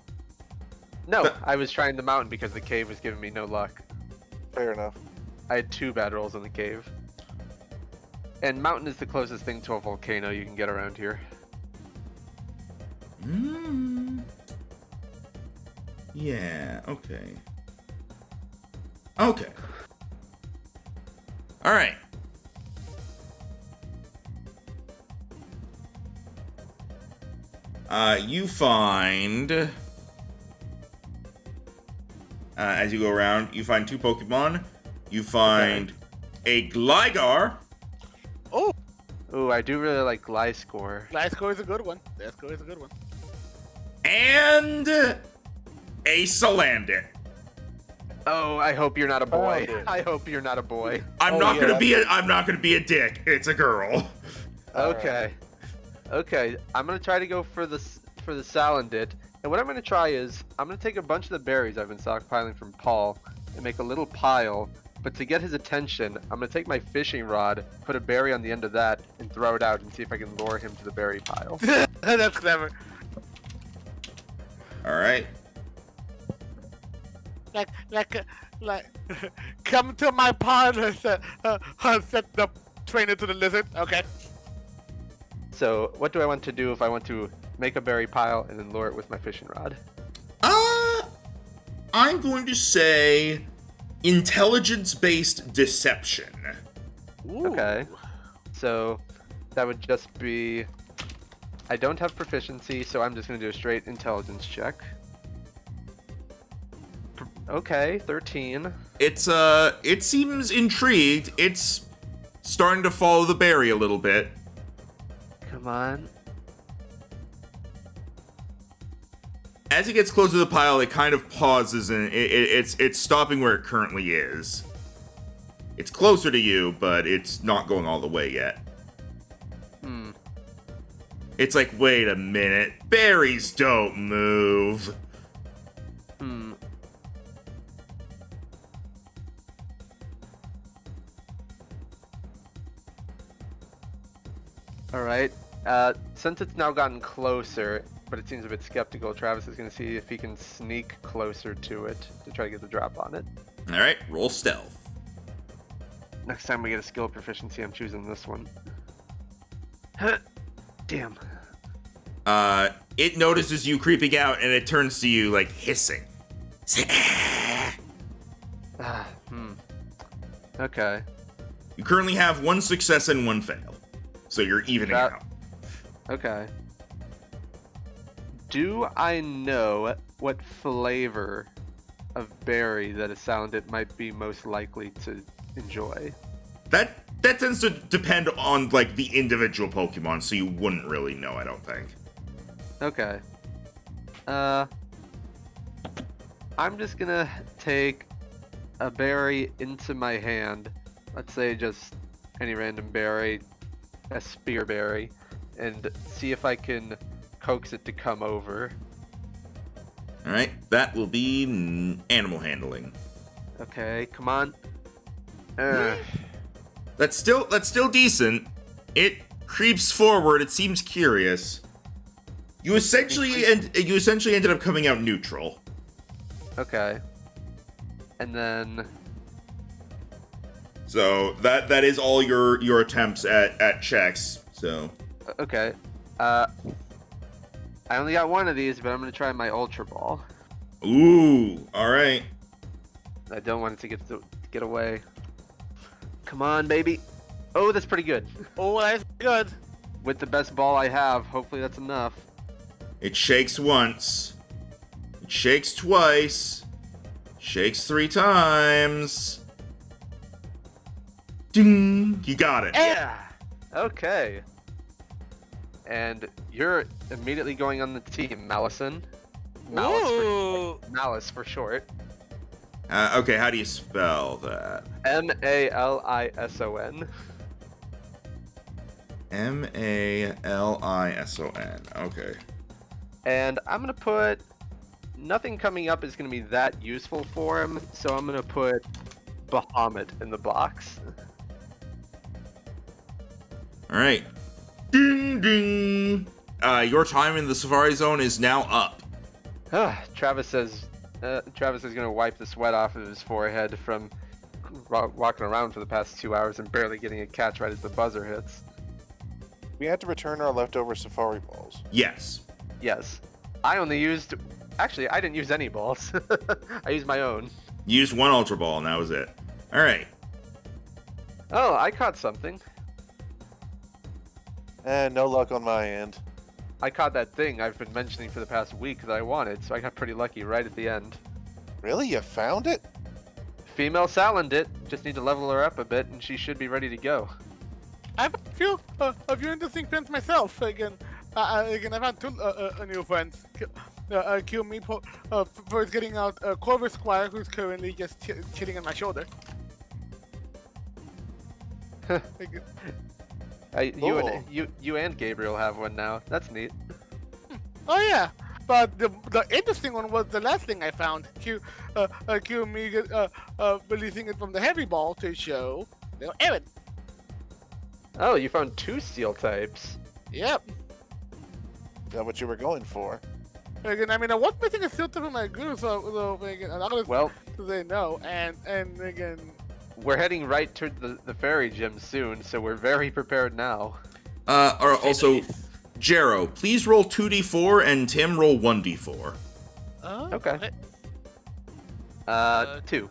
No, I was trying the mountain because the cave was giving me no luck. Fair enough. I had 2 bad rolls in the cave. And mountain is the closest thing to a volcano you can get around here. Yeah, okay. Okay. Alright. You find... as you go around, you find 2 Pokemon. You find a Gligar. Oh, Ooh, I do really like Gliscor. Gliscor is a good one. Gliscor is a good one. And a Salandit. Oh, I hope you're not a boy. Found it. I hope you're not a boy. I'm Oh, not yeah. gonna be a dick. It's a girl. Okay. Okay, I'm gonna try to go for the Salandit, and what I'm gonna try is I'm gonna take a bunch of the berries I've been stockpiling from Paul and make a little pile. But to get his attention, I'm gonna take my fishing rod, put a berry on the end of that, and throw it out and see if I can lure him to the berry pile. That's clever. All right. Like, come to my parlor, set the trainer to the lizard. Okay. So what do I want to do if I want to make a berry pile and then lure it with my fishing rod? I'm going to say intelligence-based deception. Ooh. Okay. So that would just be... I don't have proficiency, so I'm just going to do a straight intelligence check. Okay, 13. It seems intrigued. It's starting to follow the berry a little bit. Come on. As it gets closer to the pile, it kind of pauses and it's stopping where it currently is. It's closer to you, but it's not going all the way yet. It's like, wait a minute, berries don't move. Alright. Since it's now gotten closer, but it seems a bit skeptical, Travis is going to see if he can sneak closer to it to try to get the drop on it. All right, roll stealth. Next time we get a skill proficiency, I'm choosing this one. Damn. It notices you creeping out and it turns to you like hissing. Okay. You currently have 1 success and 1 fail, so you're evening out. Okay. Do I know what flavor of berry that a Salandit might be most likely to enjoy? That tends to depend on like the individual Pokemon, so you wouldn't really know, I don't think. Okay. I'm just gonna take a berry into my hand. Let's say just any random berry, a spear berry, and see if I can coax it to come over. All right, that will be animal handling. Okay, come on. That's still decent. It creeps forward. It seems curious. You essentially ended up coming out neutral. Okay. And then So that is all your attempts at checks. So Okay. I only got one of these, but I'm gonna try my Ultra Ball. ooh, all right. I don't want it to get away. Come on, baby. Oh, that's pretty good. Oh, that's good. With the best ball I have, hopefully that's enough. It shakes once. It shakes twice. Shakes 3 times. Ding! You got it. Yeah. Okay. And you're immediately going on the team, Malison. Malice for short. Okay, how do you spell that? Malison. Malison. Okay. And I'm gonna put nothing coming up is gonna be that useful for him, so I'm gonna put Bahamut in the box. All right. Ding ding. Your time in the Safari Zone is now up. Travis is gonna wipe the sweat off of his forehead from walking around for the past 2 hours and barely getting a catch right as the buzzer hits. We had to return our leftover safari balls. Yes. Yes. I didn't use any balls. I used my own. You used 1 Ultra Ball, and that was it. All right. Oh, I caught something. And no luck on my end. I caught that thing I've been mentioning for the past week that I wanted, so I got pretty lucky right at the end. Really? You found it? Female Salandit it. Just need to level her up a bit, and she should be ready to go. I have a few interesting friends myself. Again, I've had 2 new friends. Kill me for getting out Corver Squire, who's currently just chilling on my shoulder. You and Gabriel have one now. That's neat. Oh yeah, but the interesting one was the last thing I found. Me releasing it from the heavy ball to show little Erin. Oh, you found 2 steel types. Yep. Is that what you were going for? Again, I mean, I was missing a steel type in my group, so again, I'm not gonna say no. And again, we're heading right to the fairy gym soon, so we're very prepared now. Also, Jero, please roll 2d4 and Tim roll 1d4. Okay. 2.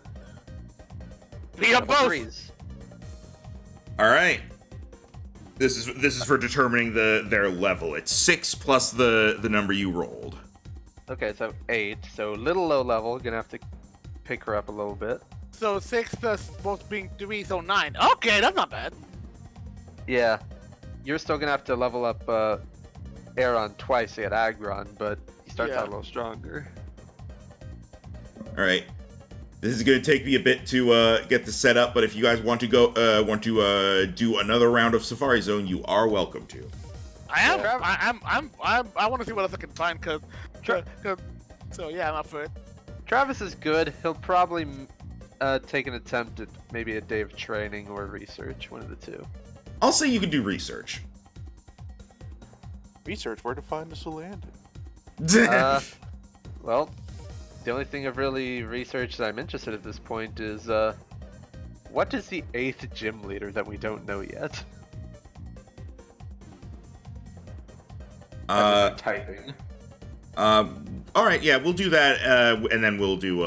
We got both. 3s. All right. This is for determining their level. It's 6 plus the number you rolled. Okay, so 8. So a little low level. Gonna have to pick her up a little bit. So 6 plus both being 3, so 9. Okay, that's not bad. Yeah. You're still gonna have to level up Aeron twice to get Agron, but he starts out a little stronger. All right. This is going to take me a bit to get this set up, but if you guys want to do another round of Safari Zone, you are welcome to. I want to see what else I can find, so yeah, I'm up for it. Travis is good. He'll probably take an attempt at maybe a day of training or research, one of the 2. I'll say you can do research. Research where to find the Solandit. Well, the only thing I've really researched that I'm interested at this point is, what is the 8th gym leader that we don't know yet? Typing. All right, yeah, we'll do that, and then we'll do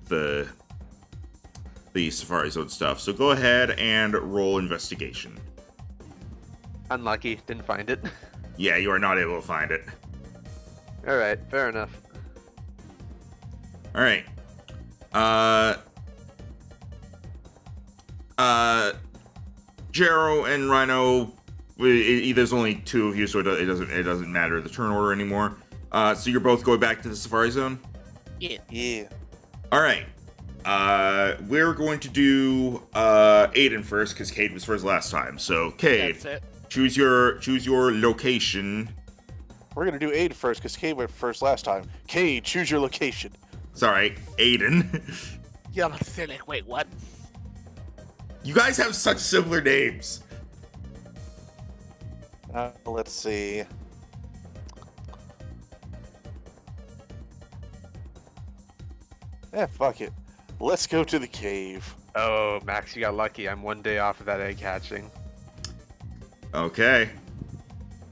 the Safari Zone stuff. So go ahead and roll investigation. Unlucky, didn't find it. Yeah, you are not able to find it. All right, fair enough. All right. Jero and Rhino. There's only 2 of you, so it doesn't matter the turn order anymore. So you're both going back to the Safari Zone. Yeah. All right. We're going to do Aiden first because Cade was first last time. So Cade, choose your location. We're gonna do Aid first because Cade went first last time. Cade, choose your location. Sorry, Aiden. Yeah, I'm saying like, wait, what? You guys have such similar names. Let's see. Fuck it. Let's go to the cave. Oh, Max, you got lucky. I'm 1 day off of that egg hatching. Okay.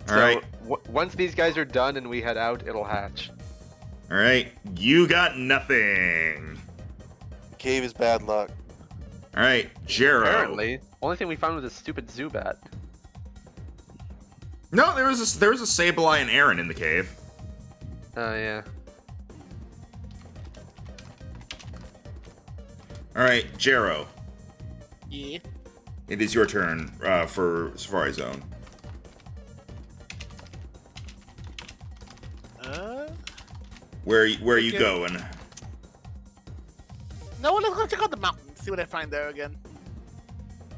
All So right. Once these guys are done and we head out, it'll hatch. All right. You got nothing. The cave is bad luck. All right, Jero. Apparently, only thing we found was a stupid Zubat. No, there was a Sableye and Aaron in the cave. Oh yeah. All right, Jero. Yeah. It is your turn for Safari Zone. Where are you going? No, let's go check out the mountain. See what I find there again.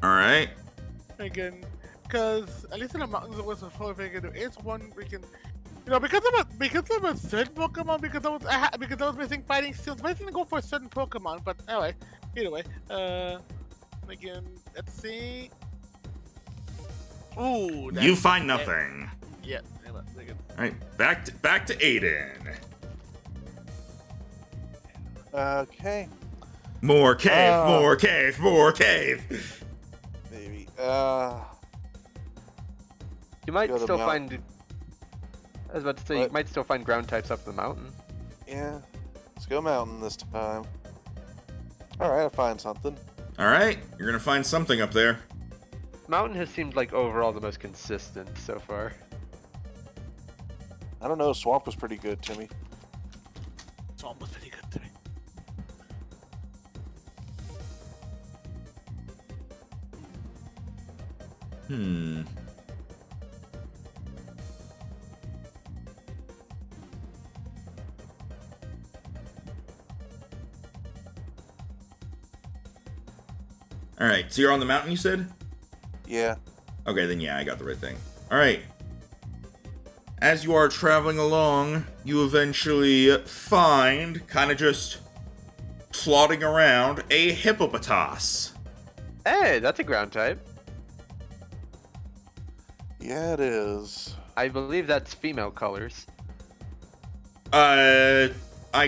All right. Again, because at least in the mountains it was before we can do is one we can, because of a certain Pokemon, because I was missing fighting skills. I didn't go for a certain Pokemon, but anyway, either way, again, let's see. Ooh, You find nothing. Yeah, again. All right, back to Aiden. Okay. More cave, more cave, more cave. Maybe. You might Go to still mountain. find. I was about to say What? you might still find ground types up the mountain. Yeah. Let's go mountain this time. Alright, I find something. All right, you're gonna find something up there. Mountain has seemed like overall the most consistent so far. I don't know, swamp was pretty good to me. It's almost pretty good to me. All right, so you're on the mountain, you said? Yeah. Okay, then yeah, I got the right thing. All right. As you are traveling along, you eventually find, kind of just plodding around, a hippopotas. Hey, that's a ground type. Yeah, it is. I believe that's female colors. I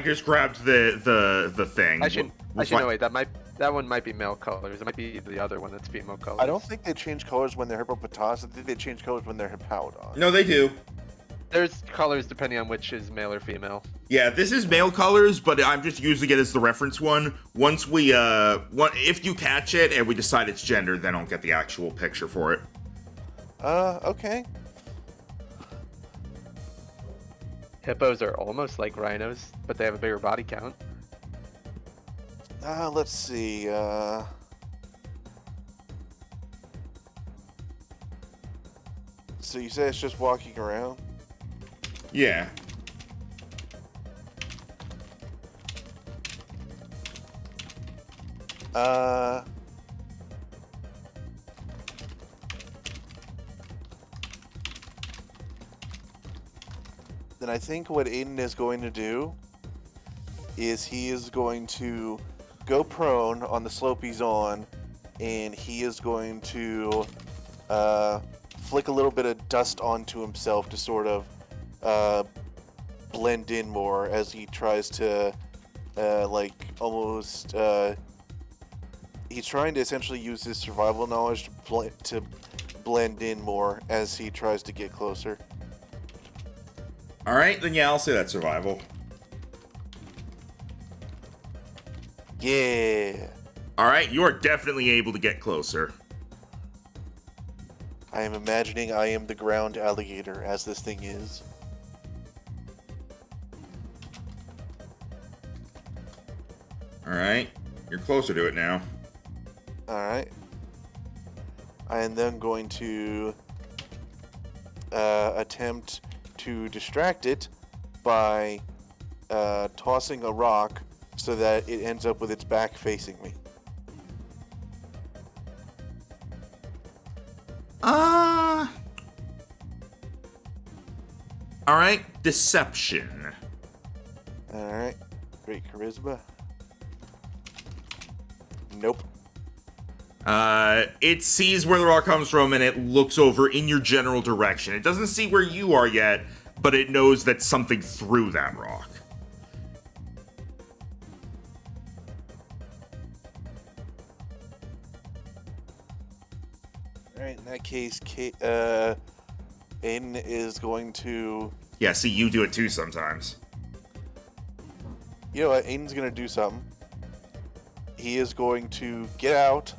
just grabbed the thing. Actually, no, wait, that one might be male colors. It might be the other one that's female colors. I don't think they change colors when they're hippopotas. I think they change colors when they're hippowdon. No, they do. There's colors depending on which is male or female. Yeah, this is male colors, but I'm just using it as the reference one. Once we, if you catch it and we decide it's gender, then I'll get the actual picture for it. Okay. Hippos are almost like rhinos, but they have a bigger body count. Let's see, So you say it's just walking around? Yeah. Then I think what Aiden is going to do is he is going to go prone on the slope he's on, and he is going to flick a little bit of dust onto himself to sort of blend in more as he tries to he's trying to essentially use his survival knowledge to blend in more as he tries to get closer. All right, then yeah, I'll say that's survival. Yeah. All right, you are definitely able to get closer. I am imagining I am the ground alligator as this thing is. All right, you're closer to it now. Alright. I am then going to attempt to distract it by tossing a rock so that it ends up with its back facing me. All right, deception. Alright. Great charisma. Nope. It sees where the rock comes from and it looks over in your general direction. It doesn't see where you are yet, but it knows that something threw that rock. In that case, Aiden is going to... Yeah, see, you do it too sometimes. You know what? Aiden's going to do something. He is going to get out.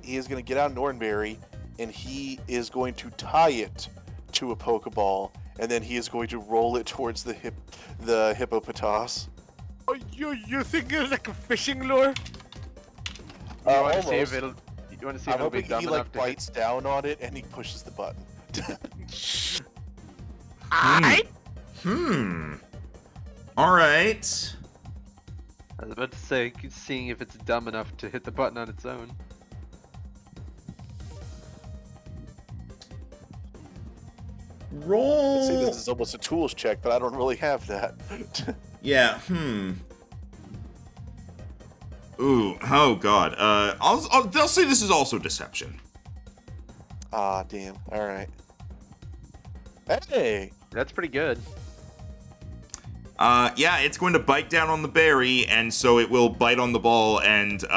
He is going to get out Nornberry, and he is going to tie it to a Pokeball, and then he is going to roll it towards the hippopotas. Oh, you think it's like a fishing lure? You want to Almost. see if it'll? You want to see if I'm it'll be hoping dumb he enough like to bites down on it and he pushes the button. I All right. I was about to say, seeing if it's dumb enough to hit the button on its own. Roll. I'd say this is almost a tools check, but I don't really have that. Yeah. Ooh. Oh God. They'll say this is also deception. Ah, damn. All right. Hey. That's pretty good. Yeah, it's going to bite down on the berry, and so it will bite on the ball and go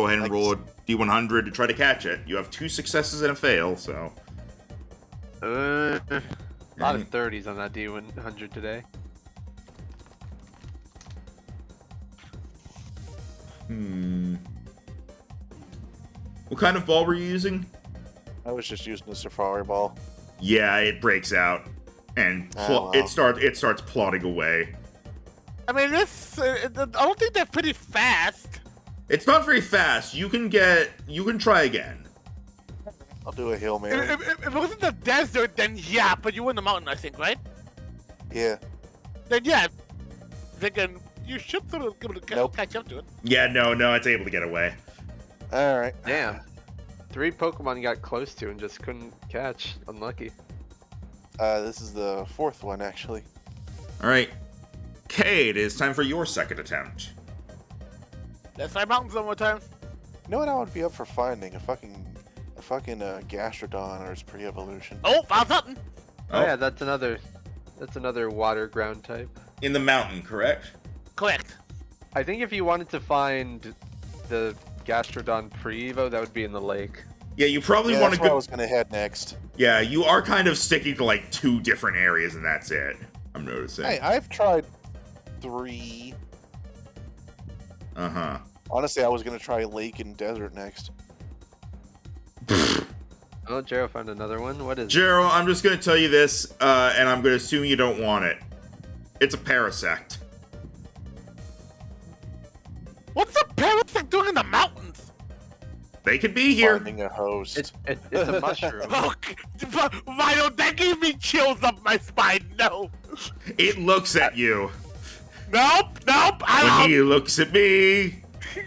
ahead and roll a D100 to try to catch it. You have 2 successes and a fail, so. A lot of 30s on that D100 today. What kind of ball were you using? I was just using the Safari Ball. Yeah, it breaks out, and Oh, wow. it starts plodding away. I mean, I don't think they're pretty fast. It's not very fast. You can try again. I'll do a Hail Mary. If it wasn't the desert, then yeah, but you were in the mountain, I think, right? Yeah. Then yeah, thinking you should sort of be able to Nope. catch up to it. Yeah, no, it's able to get away. All right. Damn. 3 Pokemon got close to and just couldn't catch. Unlucky. This is the 4th one, actually. All right, Cade, it's time for your second attempt. Let's try mountains one more time. You know what I would be up for finding? A fucking Gastrodon or its pre-evolution. Oh, found something. Oh yeah, that's another water ground type. In the mountain, correct? Correct. I think if you wanted to find the Gastrodon pre-evo, that would be in the lake. Yeah, you probably Yeah, want that's to where I go. was gonna head next. Yeah, you are kind of sticking to like 2 different areas, and that's it. I'm noticing. Hey, I've tried 3. Uh-huh. Honestly, I was gonna try lake and desert next. Oh, Jero found another one. What is it? Jero, I'm just gonna tell you this, and I'm gonna assume you don't want it. It's a parasect. What's the parasect doing in the mountains? They could be here. Finding a host. It's a mushroom. Oh, why don't that give me chills up my spine? No. It looks at you. Nope. I When don't. he looks at me,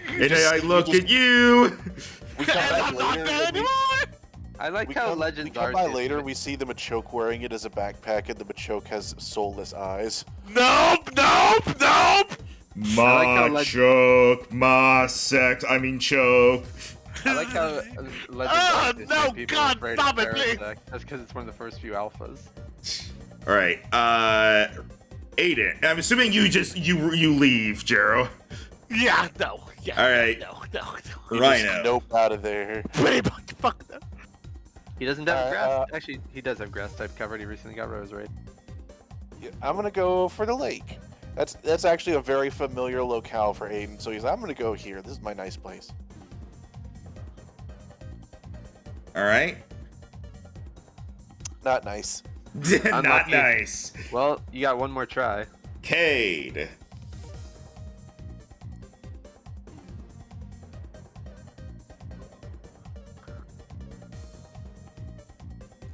and I look at you. We come And back I'm not later. there and we- anymore. I like how we legends come are. by later, we see the Machoke wearing it as a backpack, and the Machoke has soulless eyes. Nope. Ma choke, ma sect, I mean choke. I like how legends Oh, are. They say no, people God, are afraid stop of it, please. Parasect. That's because it's one of the first few alphas. Alright, Aiden, I'm assuming you leave, Jero. Yeah, no. Yeah. All right. No. You Rhino. just nope out of there. Pretty much. Fuck them. He doesn't have Uh, grass. Actually, he does have grass type covered. He recently got Rose Raid. Yeah, I'm gonna go for the lake. That's actually a very familiar locale for Aiden, so he's like, I'm gonna go here. This is my nice place. Alright. Not nice. Not Unlucky. nice. Well, you got one more try. Cade.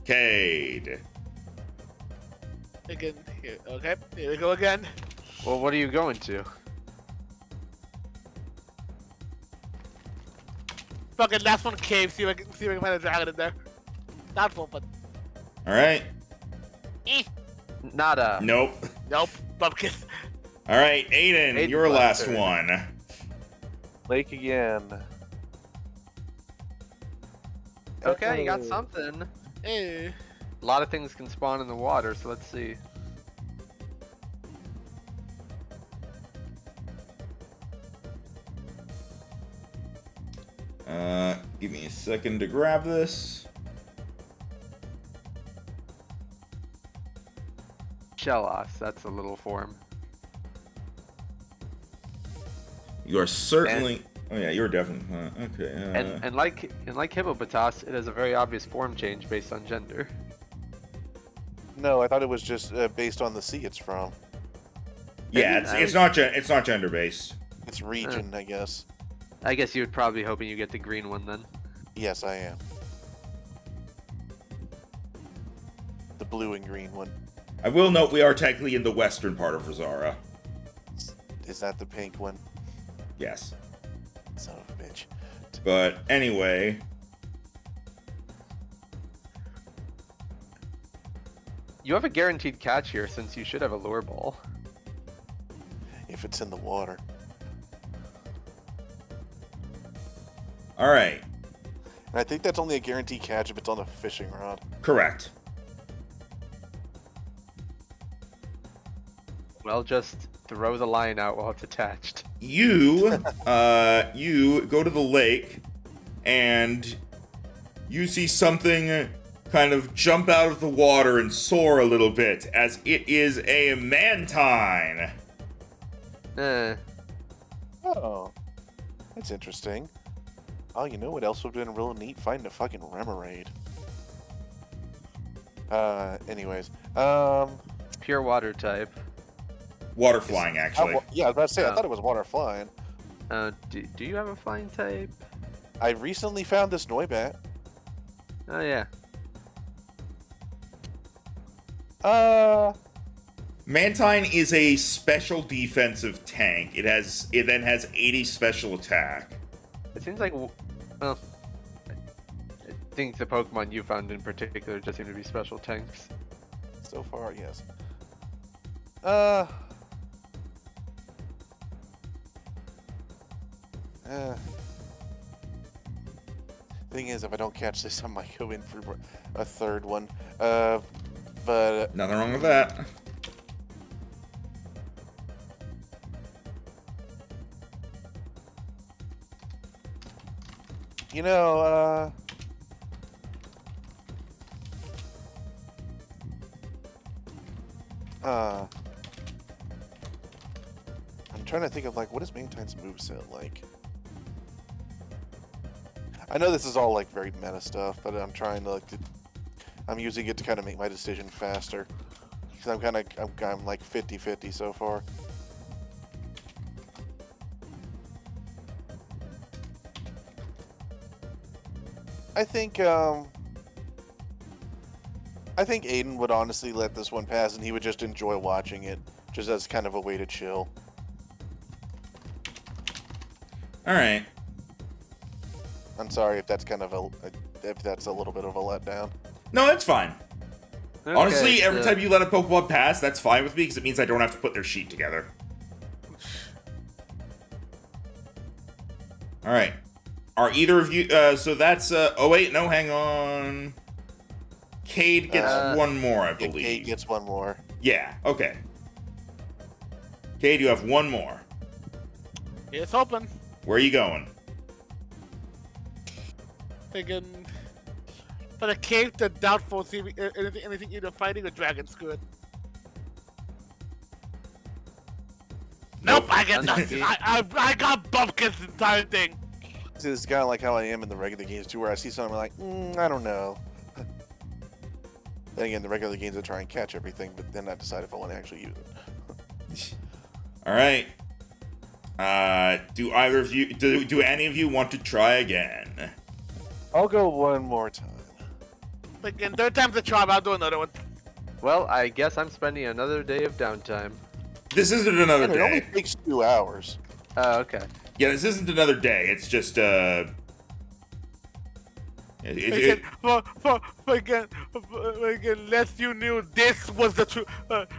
Cade. Again, here. Okay, here we go again. Well, what are you going to? Fucking last one cave. See if I can find a dragon in there. Not one, but Alright. Nada. Nope. nope. Pumpkin. Alright, Aiden, Aiden's your last turn. one. Lake again. Okay, you got something. Hey. A lot of things can spawn in the water, so let's see. Give me a second to grab this. Shellos, that's a little form. You are certainly... Oh yeah, you're definitely... okay. And like Hippopotas, it has a very obvious form change based on gender. No, I thought it was just based on the sea it's from. Yeah, it's not gender based. It's region, I guess. I guess you would probably be hoping you get the green one then. Yes, I am. The blue and green one. I will note we are technically in the western part of Resara. Is that the pink one? Yes. Son of a bitch. But anyway... You have a guaranteed catch here since you should have a lure ball. If it's in the water. Alright. And I think that's only a guaranteed catch if it's on a fishing rod. Correct. Well, just throw the line out while it's attached. You go to the lake, and you see something kind of jump out of the water and soar a little bit, as it is a mantine. Oh. That's interesting. Oh, you know what else would have been real neat? Finding a fucking Remoraid. Anyways. Pure water type. Water flying, actually. Yeah, I was about to say, I thought it was water flying. Do you have a flying type? I recently found this Noibat. Oh, yeah. Mantine is a special defensive tank. It then has 80 special attack. It seems like, well, I think the Pokemon you found in particular just seem to be special tanks. So far, yes. Thing is, if I don't catch this, I might go in for a third one. But Nothing wrong with that. you know, I'm trying to think of like what is Mantine's moveset like. I know this is all like very meta stuff, but I'm trying to like I'm using it to kind of make my decision faster. Because I'm like 50-50 so far. I think Aiden would honestly let this one pass and he would just enjoy watching it, just as kind of a way to chill. Alright. I'm sorry if that's kind of if that's a little bit of a letdown. No, it's fine. Okay, Honestly, every time you let a Pokemon pass, that's fine with me, because it means I don't have to put their sheet together. Alright. Are either of you... so that's... oh, wait, no, hang on. Cade gets one more, I believe. Cade gets one more. Yeah, okay. Cade, you have one more. It's open. Where are you going? Thinking for the cave to doubtful, see if anything either fighting or dragon's good. Nope, I get nothing. I got bumpkins the entire thing. See, this is kind of like how I am in the regular games too, where I see something I'm like, I don't know. Then again, the regular games I try and catch everything, but then I decide if I want to actually use it. All right. Do either of you... Do any of you want to try again? I'll go one more time. Again, third time's a charm. I'll do another one. Well, I guess I'm spending another day of downtime. This isn't another It only day. takes 2 hours. Oh, okay. Yeah, this isn't another day. It's just, Again, lest you knew this was the true,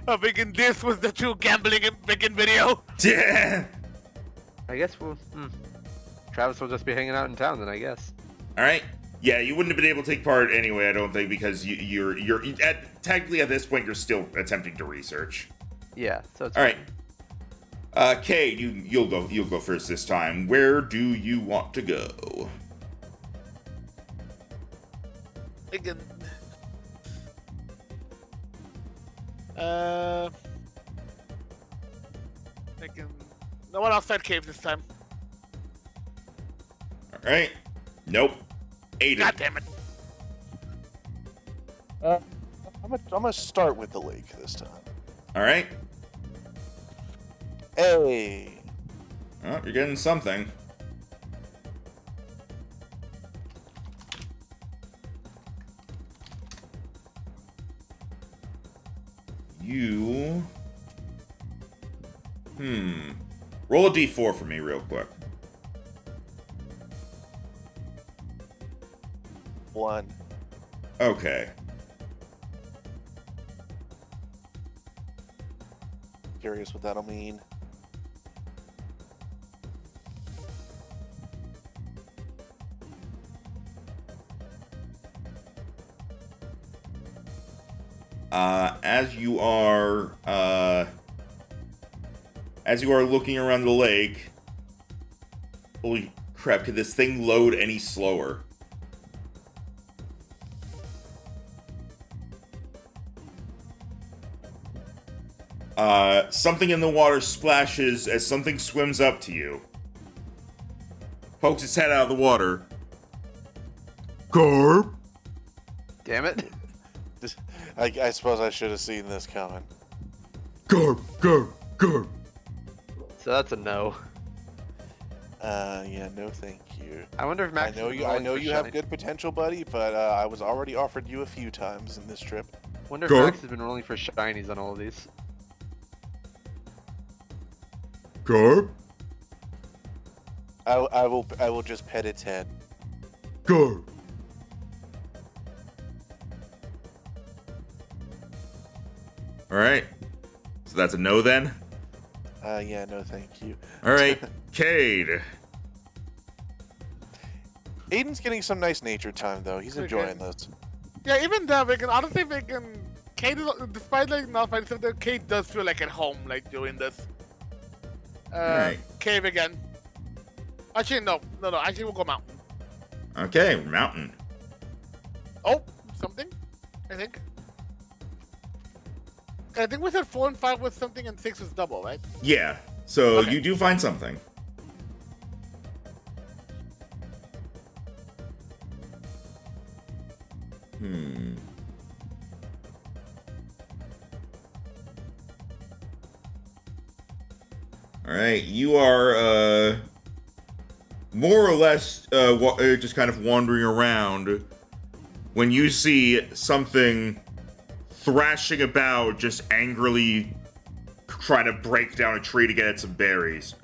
again, this was the true gambling and freaking video. I guess we'll, Travis will just be hanging out in town then, I guess. All right. Yeah, you wouldn't have been able to take part anyway, I don't think, because you're technically at this point you're still attempting to research. Yeah, so it's all right. Cade, you'll go first this time. Where do you want to go? Again. Again. No one outside cave this time. All right. Nope. Aiden. God damn it. I'm gonna start with the lake this time. All right. Hey. Oh, you're getting something. You... Roll a d4 for me real quick. 1. Okay. Curious what that'll mean. As you are looking around the lake, holy crap, could this thing load any slower? Something in the water splashes as something swims up to you. Pokes its head out of the water. Garp! Damn it. I suppose I should have seen this coming. Garp, garp, garp. So that's a no. Yeah, no thank you. I wonder if Max. I know you have good potential, buddy, but I was already offered you a few times in this trip. Wonder if Go. Max has been rolling for shinies on all of these. Garp, I will just pet its head. garp. Alright. So that's a no then? Yeah, no thank you. Alright, Cade. Aiden's getting some nice nature time though. He's enjoying this. Yeah, even though we can honestly Kate is, despite like not finding something, Kate does feel like at home like doing this. Right. Cave again. Actually no. Actually we'll go mountain. Okay, mountain. Oh, something? I think we said 4 and 5 was something and 6 was double, right? Yeah, so Okay. you do find something. Alright, you are, more or less, just kind of wandering around when you see something thrashing about, just angrily trying to break down a tree to get at some berries.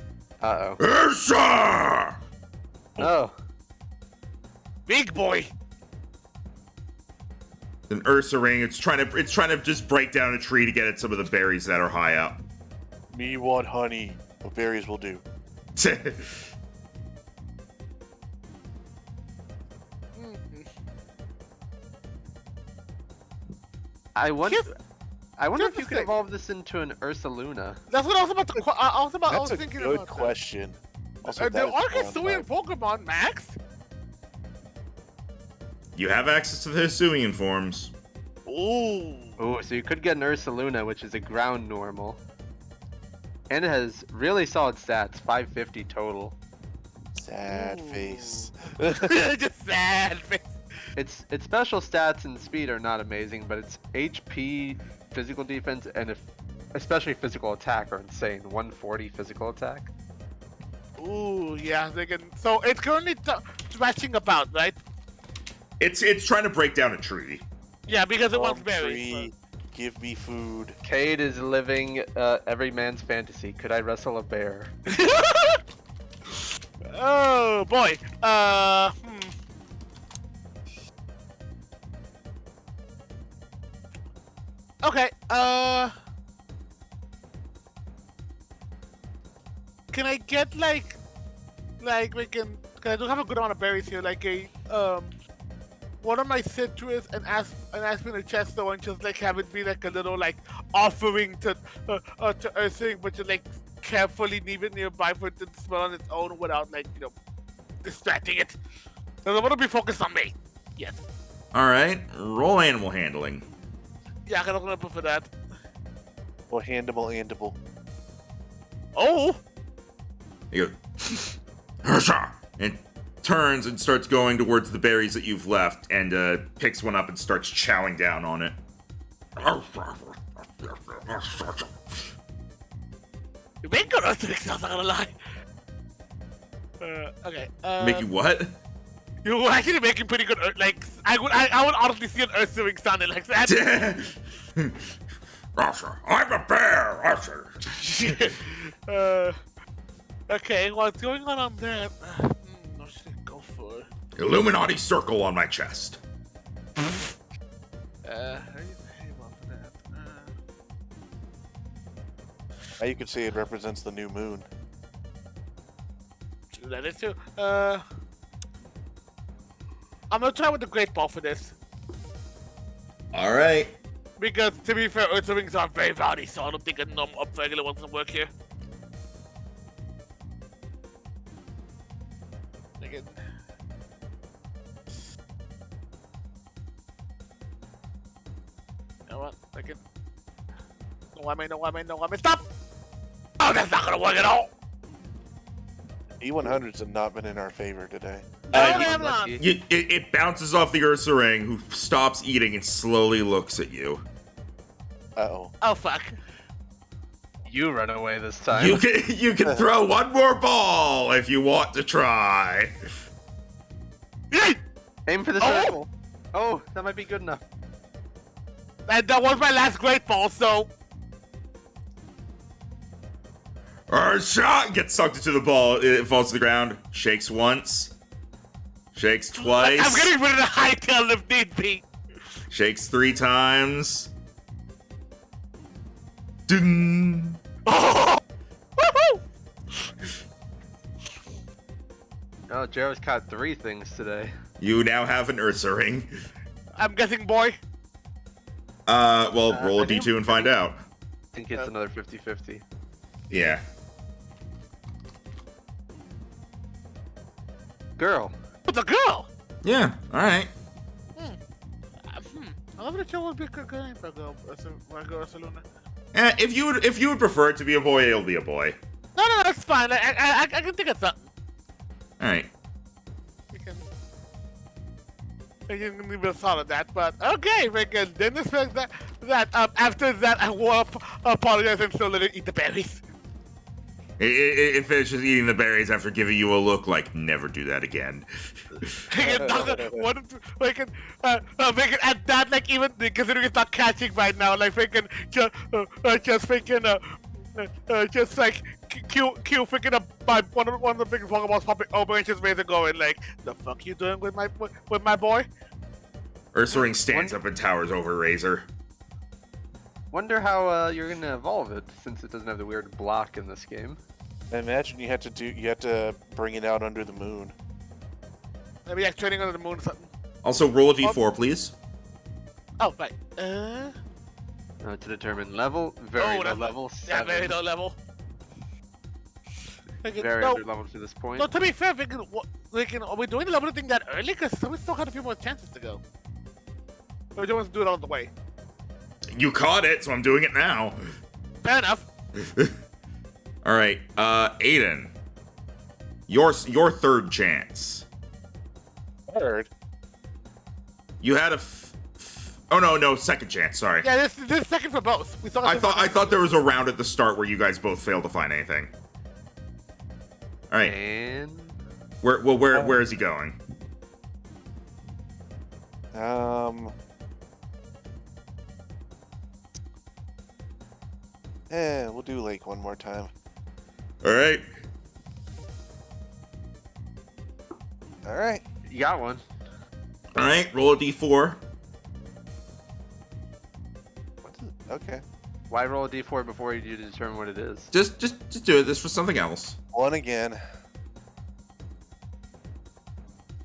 Uh-oh. Ursa! Oh. Big boy. An Ursa ring. It's trying to just break down a tree to get at some of the berries that are high up. Me want honey. What berries will do. I wonder Here's if you the could thing. evolve this into an Ursa Luna. That's what I was about to. I was That's a thinking good about question. Also, that. There that are is Hisuian Pokemon, Max. You have access to the Hisuian forms. Ooh. Oh, so you could get an Ursa Luna, which is a ground normal. And it has really solid stats, 550 total. sad Ooh. face. Just sad face. Its special stats and speed are not amazing, but its HP, physical defense, and especially physical attack are insane. 140 physical attack. Ooh, yeah. So it's currently thrashing about, right? It's trying to break down a tree. Yeah, because it wants Palm berries. tree, give me food. Cade is living every man's fantasy. Could I wrestle a bear? Oh boy. Okay. Can I get like we can? Cause I do have a good amount of berries here. Like a one of my citrus and aspen a chest though, and just like have it be like a little like offering to Earthing, but just like carefully leave it nearby for it to smell on its own without like distracting it. Because I want to be focused on me. Yes. All right, roll animal handling. Yeah, I gotta open up for that. Or handable. Oh! You go, Hersha! And turns and starts going towards the berries that you've left and picks one up and starts chowing down on it. You make good Earthling sounds, I'm not gonna lie. Okay. Make you what? You're actually making pretty good like, I would honestly see an Earthling sounding like that. I'm a bear! Okay, what's going on there? What should I go for? Illuminati circle on my chest. How do you behave off of that? Now you could say it represents the new moon. That is too. I'm gonna try with the Great Ball for this. Alright. Because, to be fair, Earth Rings are very valid, so I don't think a up regular one's gonna work here. Again. You know what? Again. No, I mean, stop! Oh, that's not gonna work at all! E100s have not been in our favor today. It bounces off the Ursa Ring, who stops eating and slowly looks at you. Uh-oh. Oh, fuck. You run away this time. You can throw one more ball if you want to try. Aim for the circle. Oh, that might be good enough. And that was my last Great Ball, so... Shot gets sucked into the ball. It falls to the ground. Shakes once. Shakes twice. I'm getting rid of the high tail if need be. Shakes 3 times. Ding. Oh! Woohoo! Oh, Jared's caught 3 things today. You now have an Ursa Ring. I'm guessing, boy. Well, roll a d2 and find out. I think it's another 50-50. Yeah. Girl. It's a girl. Yeah, alright. I love the kill would be a good name for a girl. For a girl, Saluna. If you would prefer it to be a boy, it'll be a boy. No, that's fine. I can think of something. Alright. We can leave us all of that, but okay, we can then expect that after that I will apologize and still let it eat the berries. It finishes eating the berries after giving you a look like, never do that again. We can at that, like, even considering it's not catching right now, like we can just like Q freaking up by one of the biggest Pokeballs popping open and just raising going like, the fuck you doing with my boy? Ursa Ring stands up and towers over Razor. Wonder how you're gonna evolve it since it doesn't have the weird block in this game. I imagine you had to bring it out under the moon. Maybe like training under the moon or something. Also, roll a d4, please. Oh, right. To determine level, very low level. 7. Yeah, very low level. Very under level to this point. No, to be fair, are we doing the level thing that early? Because we still got a few more chances to go. Or do you want to do it all the way? You caught it, so I'm doing it now. Fair enough. All right, Aiden. Your third chance. Third? You had a oh no, second chance. Sorry. Yeah, this is second for both. I thought there was a round at the start where you guys both failed to find anything. All right. And where is he going? We'll do Lake one more time. All right. All right. you got one. All right, roll a d4. Okay. Why roll a d4 before you determine what it is? Just do it. This for something else. One again.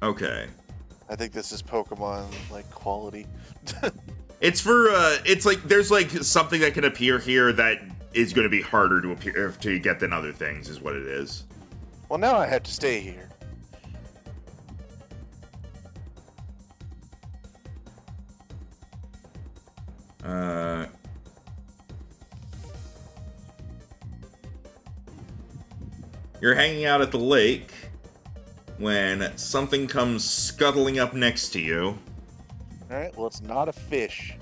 Okay. I think this is Pokemon like quality. It's for it's like there's like something that can appear here that is going to be harder to appear to get than other things is what it is. Well, now I have to stay here. You're hanging out at the lake when something comes scuttling up next to you. Alright, well, it's not a fish.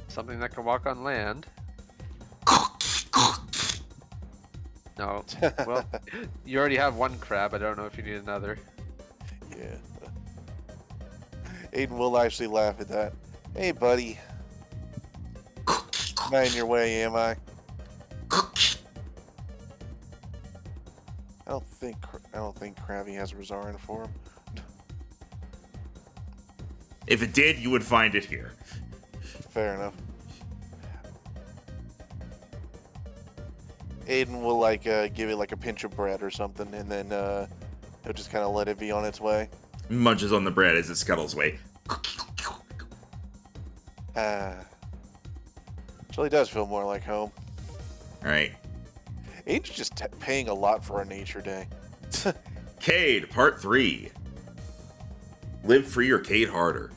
Something that can walk on land. No. Well, you already have one crab. I don't know if you need another. Yeah. Aiden will actually laugh at that. Hey, buddy. Not in your way, am I? I don't think Krabby has Resara for him. If it did, you would find it here. Fair enough. Aiden will like give it like a pinch of bread or something, and then he'll just kind of let it be on its way. Munches on the bread as it scuttles away. Really does feel more like home. Alright. Aiden's just paying a lot for our nature day. Cade, part 3. Live free or Cade harder.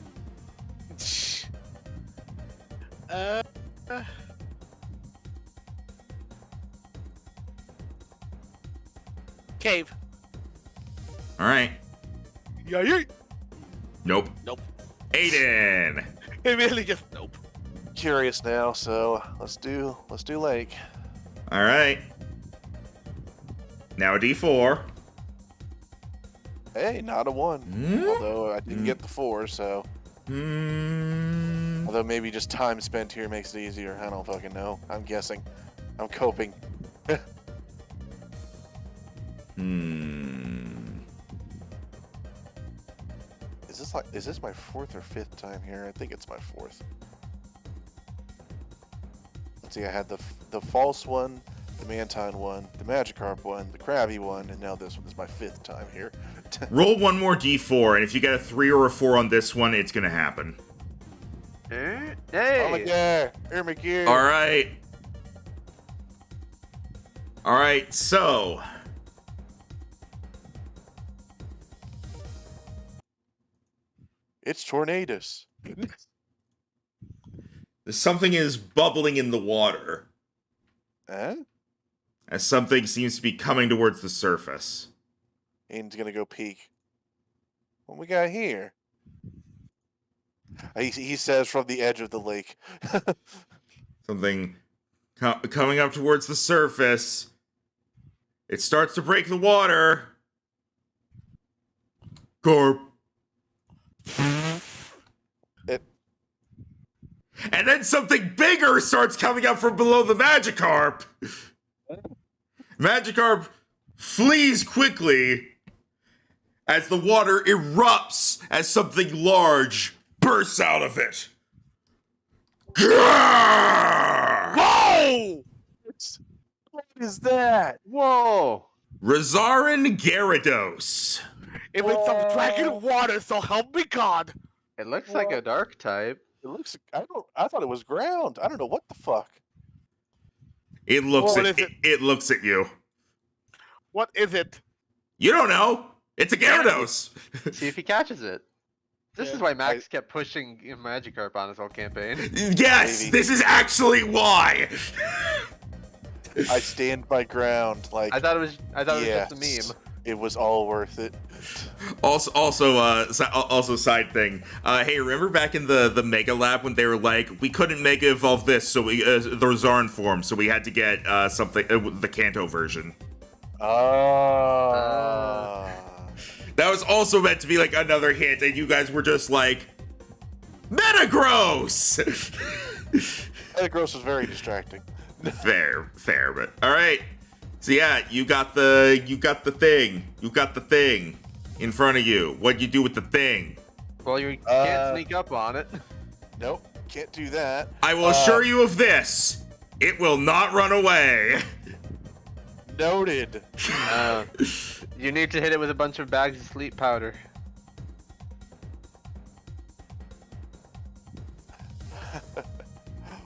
Cave. Alright. Yeah. Nope. Nope. Aiden! It really just nope. Curious now, so let's do lake. Alright. Now a D4. Hey, not a 1. Although I didn't get the 4, so. Although maybe just time spent here makes it easier. I don't fucking know. I'm guessing. I'm coping. Is this my 4th or 5th time here? I think it's my 4th. Let's see, I had the false one, the Mantine one, the Magikarp one, the Krabby one, and now this one is my 5th time here. Roll one more D4, and if you get a 3 or a 4 on this one, it's gonna happen. Hey! Oh my god! Errinough. Alright. Alright, so. It's tornadoes. Something is bubbling in the water. Huh? As something seems to be coming towards the surface. Aiden's gonna go peek. What we got here? He says from the edge of the lake. Something coming up towards the surface. It starts to break the water. Corp. And then something bigger starts coming up from below the Magikarp. Magikarp flees quickly as the water erupts as something large bursts out of it. Whoa! What is that? Whoa! Resaran Gyarados. It was some dragon water, so help me God. It looks like a dark type. It looks. I thought it was ground. I don't know what the fuck. It looks What at is it? it looks at you. What is it? You don't know. It's a Gyarados. See if he catches it. This Yeah, is why Max kept pushing Magikarp on his whole campaign. Yes, Maybe. this is actually why. I stand my ground. Like I thought it was just a yes, meme. It was all worth it. Also, side thing. Hey, remember back in the Mega Lab when they were like, we couldn't Mega Evolve this, so we the Resaran form, so we had to get something the Kanto version. That was also meant to be like another hint, and you guys were just like, Metagross. Metagross was very distracting. fair, but all right. So yeah, you got the thing in front of you. What'd you do with the thing? Well, you can't sneak up on it. Nope, can't do that. I will assure you of this: it will not run away. Noted. You need to hit it with a bunch of bags of sleep powder.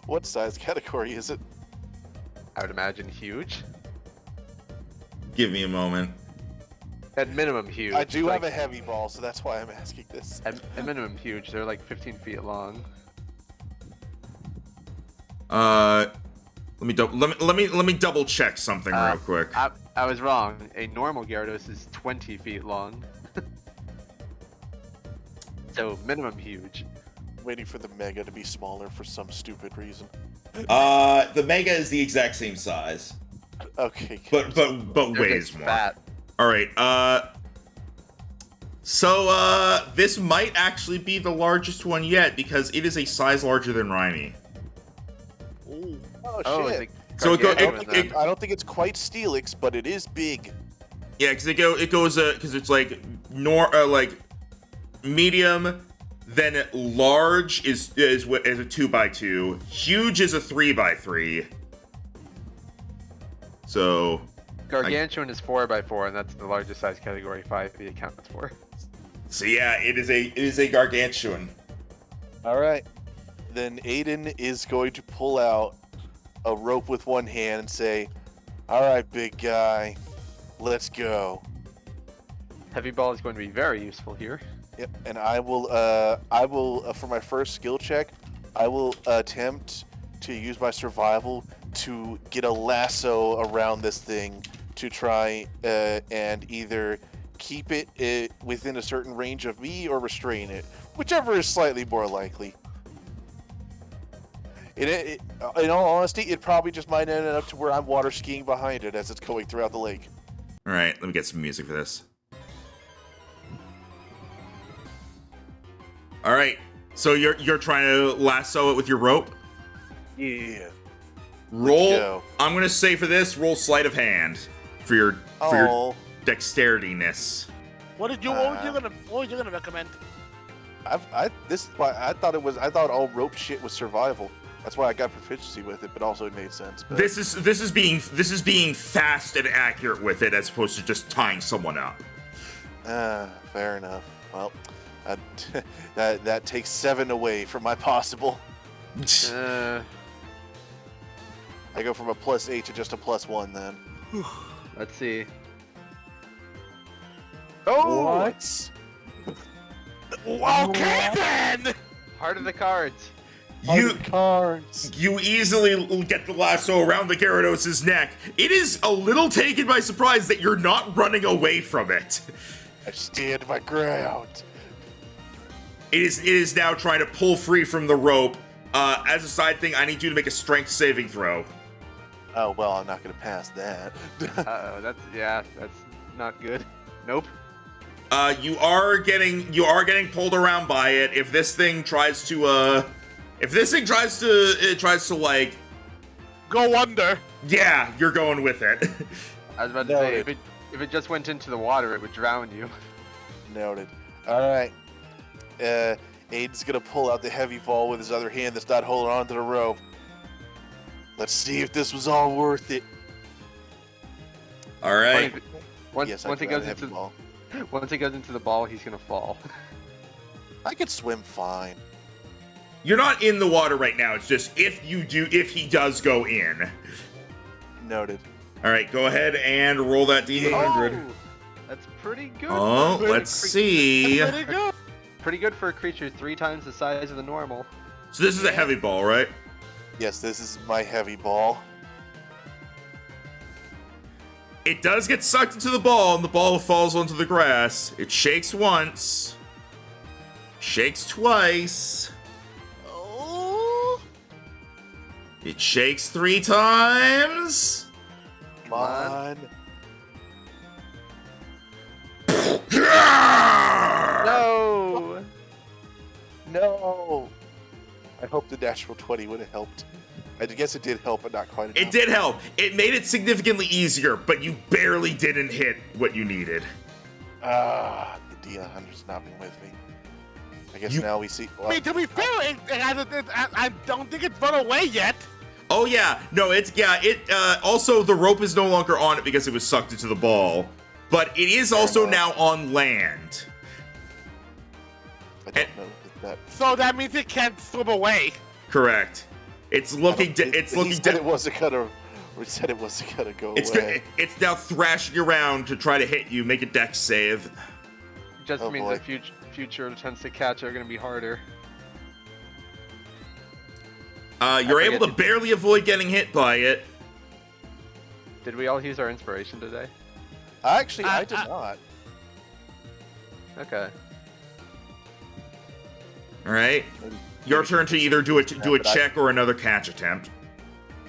What size category is it? I would imagine huge. Give me a moment. At minimum huge. I do like, have a heavy ball, so that's why I'm asking this. At minimum huge. They're like 15 feet long. Let me double check something real quick. I was wrong. A normal Gyarados is 20 feet long. So minimum huge. Waiting for the Mega to be smaller for some stupid reason. The Mega is the exact same size. Okay. But They're weighs just more. fat. All right. So this might actually be the largest one yet because it is a size larger than Rhyme. Ooh. Oh shit. So I don't think it's quite Steelix, but it is big. Yeah, because it goes because it's like like medium, then large is a 2x2, huge is a 3x3. So Gargantuan is 4x4, and that's the largest size category 5e accounts for. So yeah, it is a gargantuan. All right. Then Aiden is going to pull out a rope with one hand and say, "All right, big guy, let's go." Heavy ball is going to be very useful here. Yep. And I will for my first skill check, I will attempt to use my survival to get a lasso around this thing to try and either keep it within a certain range of me or restrain it, whichever is slightly more likely. In all honesty, it probably just might end up to where I'm water skiing behind it as it's going throughout the lake. All right, let me get some music for this. All right, so you're trying to lasso it with your rope. Yeah. Roll. I'm gonna say for this, roll sleight of hand for your dexterity-ness. What are you gonna recommend? I thought all rope shit was survival. That's why I got proficiency with it, but also it made sense. But... This is being fast and accurate with it as opposed to just tying someone up. Fair enough. Well, that takes 7 away from my possible. I go from a +8 to just a +1 then. Let's see. Oh! What? Okay then! Heart of the cards. You easily get the lasso around the Gyarados' neck. It is a little taken by surprise that you're not running away from it. I stand my ground. It is now trying to pull free from the rope. As a side thing, I need you to make a strength saving throw. Oh well, I'm not gonna pass that. Uh-oh, that's not good. Nope. You are getting pulled around by it. If this thing tries to like go under. Yeah, you're going with it. I was about to say if it just went into the water, it would drown you. Noted. All right. Aiden's gonna pull out the heavy ball with his other hand that's not holding on to the rope. Let's see if this was all worth it. All right. Once it goes into the ball, he's gonna fall. I could swim fine. You're not in the water right now. It's just if he does go in. Noted. All right, go ahead and roll that D100. Oh, that's pretty good. Oh, let's see. Pretty good. Pretty good for a creature 3 times the size of the normal. So this is a heavy ball, right? Yes, this is my heavy ball. It does get sucked into the ball, and the ball falls onto the grass. It shakes once. Shakes twice. Oh. It shakes 3 times. Come on. No! No! I hope the natural 20 would have helped. I guess it did help, but not quite enough. It did help. It made it significantly easier, but you barely didn't hit what you needed. The D100's not been with me. I guess now we see... Well, I mean, to be fair, I don't think it's run away yet. Oh yeah, no, also the rope is no longer on it because it was sucked into the ball, but it is also now on land. I don't know that. So that means it can't swim away. Correct. It's looking. It wasn't gonna. We said it wasn't gonna go away. It's now thrashing around to try to hit you. Make a dex save. Just means that future attempts to catch are gonna be harder. You're able to barely avoid getting hit by it. Did we all use our inspiration today? Actually, I did not. Okay. All right. Your turn to either do a check or another catch attempt.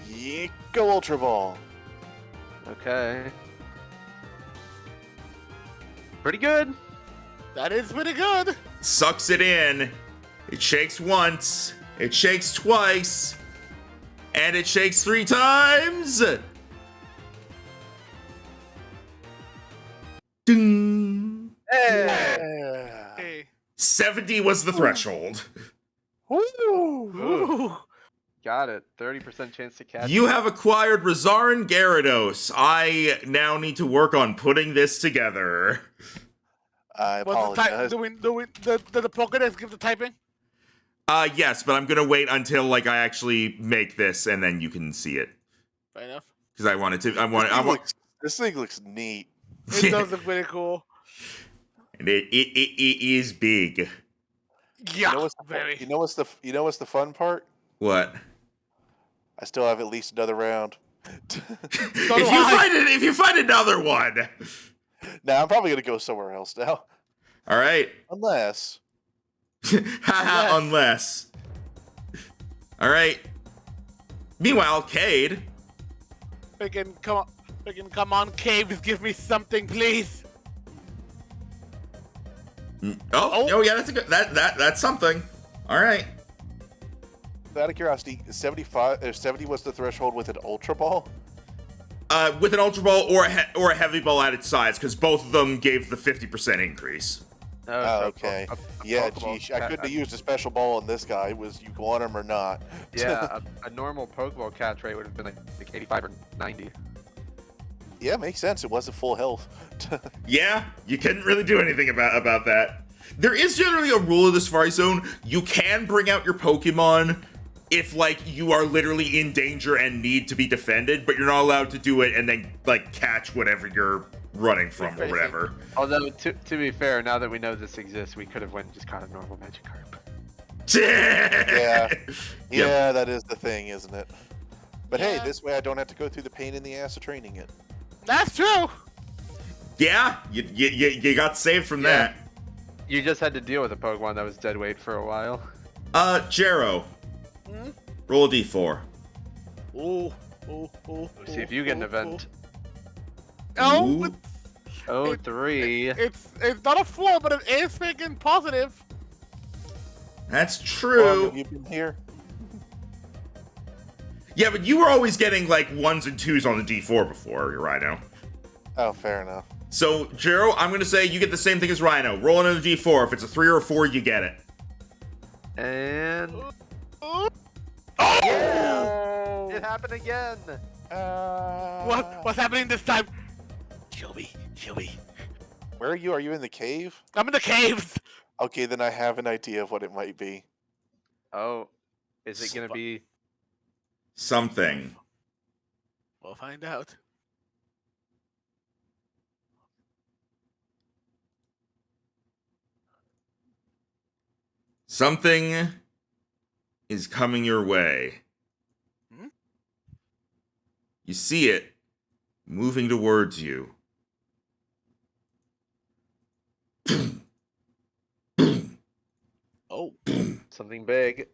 Yeah, go Ultra Ball. Okay. Pretty good. That is pretty good. Sucks it in. It shakes once. It shakes twice. And it shakes 3 times. Ding. Yeah. Hey. 70 was the threshold. Woo. Ooh. Got it. 30% chance to catch. You have acquired Resara Gyarados. I now need to work on putting this together. I What's the apologize. type? Do the Pokédex give the typing? Yes, but I'm gonna wait until like I actually make this, and then you can see it. Fair enough. Because I wanted to. I want. This thing looks neat. It does look pretty cool. And it is big. Yeah, You know very. You know what's the fun part? What? I still have at least another round. If you find another one. Now I'm probably gonna go somewhere else now. All right. Unless. Haha. Unless. All right. Meanwhile, Cade. Come on, Caves, give me something, please. Oh yeah, that's a good. That's something. All right. Out of curiosity, 70 was the threshold with an Ultra Ball? With an Ultra Ball or a Heavy Ball at its size, because both of them gave the 50% increase. Oh, okay. Yeah, Pokeball geez, I couldn't have used a special ball on this guy. Was you want him or not? Yeah, a normal Pokeball catch rate would have been like 85 or 90. Yeah, makes sense. It wasn't full health. Yeah, you couldn't really do anything about that. There is generally a rule of the Safari Zone. You can bring out your Pokemon if, like, you are literally in danger and need to be defended, but you're not allowed to do it and then, like, catch whatever you're running from or whatever. Although, to be fair, now that we know this exists, we could have went and just caught a normal Magikarp. Yeah. Yep. Yeah, that is the thing, isn't it? But hey, Yeah. this way I don't have to go through the pain in the ass of training it. That's true. Yeah, you got saved from Yeah. You just had to deal with a Pokemon that was dead weight for a while. that. Jero, Hmm? roll a d4. Ooh. See if you get an event. Oh, Ooh. it's, Oh, 3. it's not a 4, but it is freaking positive. That's Long true. have you been here? Yeah, but you were always getting, like, 1s and 2s on the d4 before, Rhino. Oh, fair enough. So, Jero, I'm going to say you get the same thing as Rhino. Roll another d4. If it's a 3 or a 4, you get it. And... Oh, It happened again! what's happening this time? Shelby. Where are you? Are you in the cave? I'm in the caves. Okay, then I have an idea of what it might be. Oh, is it gonna be... Something. We'll find out. Something is coming your way. Hmm? You see it moving towards you. Oh. something big?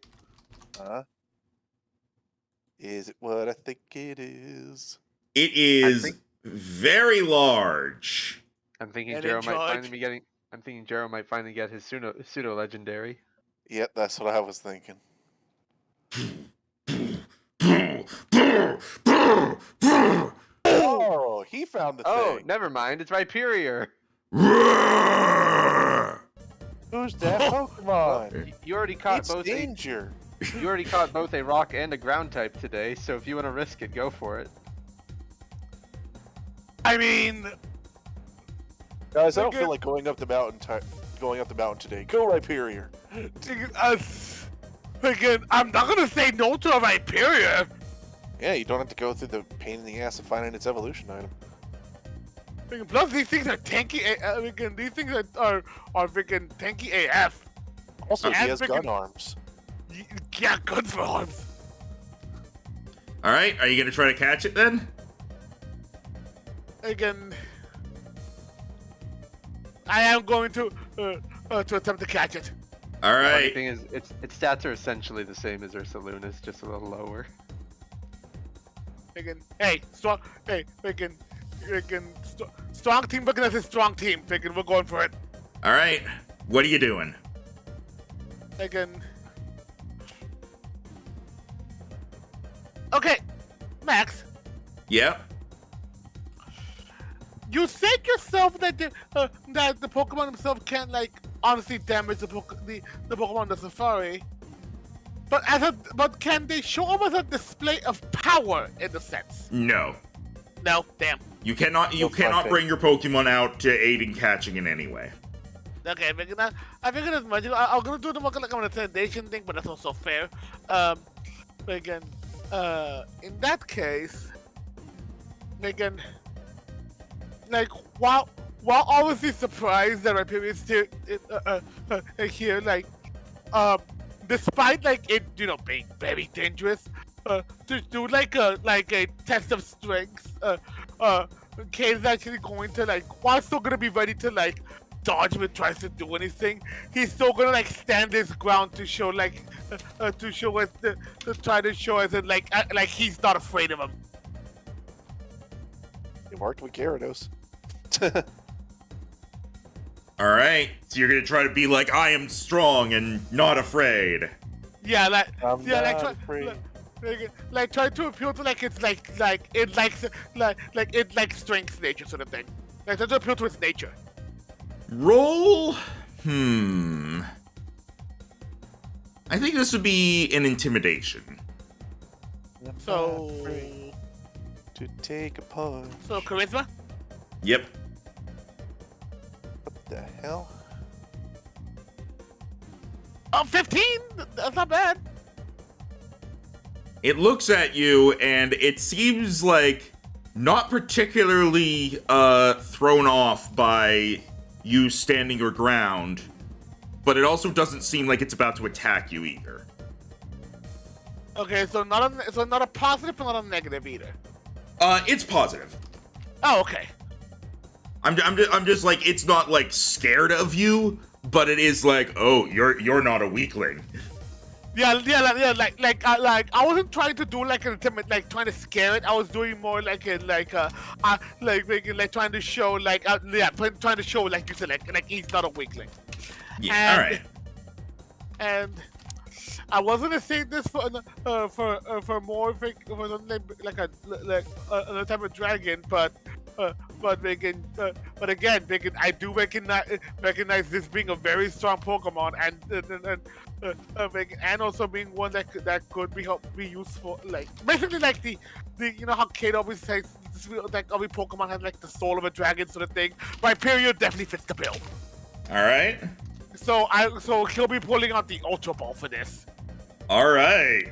Is it what I think it is? It is think- very large. I'm thinking And Jero in might charge. finally be getting... I'm thinking Jero might finally get his pseudo-legendary. Yep, that's what I was thinking. Oh, he found the Oh, thing. never mind. It's Rhyperior. Who's that Pokemon? You already caught It's both. danger. You already caught both a rock and a ground type today. So if you want to risk it, go for it. I mean, Guys, I don't Okay. feel like going up the mountain. Today. Go Rhyperior. again, I'm not gonna say no to a Rhyperior. Yeah, you don't have to go through the pain in the ass of finding its evolution item. Plus, these things are tanky. These things are freaking tanky AF. Also, he And has gun freaking- arms. Yeah, guns for arms. All right, are you gonna try to catch it then? Again, I am going to attempt to catch it. All The funny right. thing is, its stats are essentially the same as Ursaluna, it's just a little lower. Again, hey, strong. Hey, strong team looking at a strong team. Again, we're going for it. All right. What are you doing? Again. Okay, Max. Yep. You said yourself that the Pokemon themselves can't like honestly damage the Pokemon in the Safari, but can they show up as a display of power in the sense? No. No, damn. You cannot fucking. bring your Pokemon out to aid in catching in any way. Okay, I figured as much. I'm gonna do the more like an intimidation thing, but that's also fair. Again, in that case, again, like while obviously surprised that my previous here, like, despite like it, being very dangerous, to do like a test of strength, Kay is actually going to like, while still gonna be ready to like dodge if it tries to do anything, he's still gonna like stand his ground to show like, to try to show us that like he's not afraid of him. It worked with Gyarados. All right. So you're gonna try to be like, I am strong and not afraid. Yeah, like I'm yeah, not like afraid. like try to appeal to like it's like it like strength nature sort of thing. Like try to appeal to its nature. Roll. I think this would be an intimidation. I'm So not afraid to take a punch. so charisma. Yep. What the hell? 15. That's not bad. It looks at you and it seems like not particularly thrown off by you standing your ground, but it also doesn't seem like it's about to attack you either. Okay, so not a positive, but not a negative either. It's positive. Oh, okay. I'm just like, it's not like scared of you, but it is like, oh, you're not a weakling. Yeah, I wasn't trying to do like an intimate, like trying to scare it. I was doing more like trying to show trying to show like you said, like he's not a weakling. Yeah. All right. And I was gonna say this for more like another type of dragon, but again, I do recognize this being a very strong Pokemon, and also being one that could be useful, like basically like the how Kate always says like every Pokemon has like the soul of a dragon sort of thing. Rhyperior definitely fits the bill. All right. So he'll be pulling out the Ultra Ball for this. All right.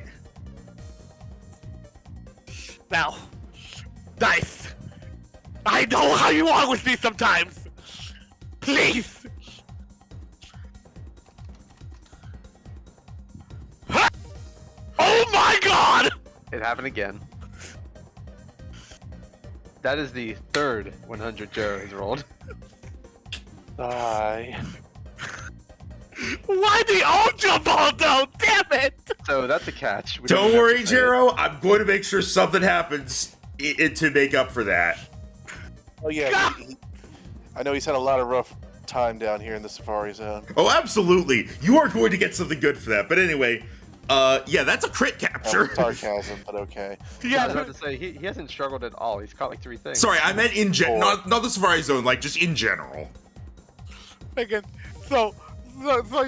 Now, Dice, I know how you are with me sometimes. Please. Oh my God! It happened again. That is the third 100 Joe has rolled. Die. Why the Ultra Ball though? Damn it! So that's a catch. We Don't even have worry, to say it. Jero. I'm going to make sure something happens to make up for that. Oh yeah, I know he's had a lot of rough time down here in the Safari Zone. Oh, absolutely. You are going to get something good for that. But anyway, yeah, that's a crit That capture. was sarcasm, but okay. I Yeah, was about to say, he hasn't struggled at all. He's caught like 3 things. Sorry, I meant in not the Safari Zone, like just in general. again. So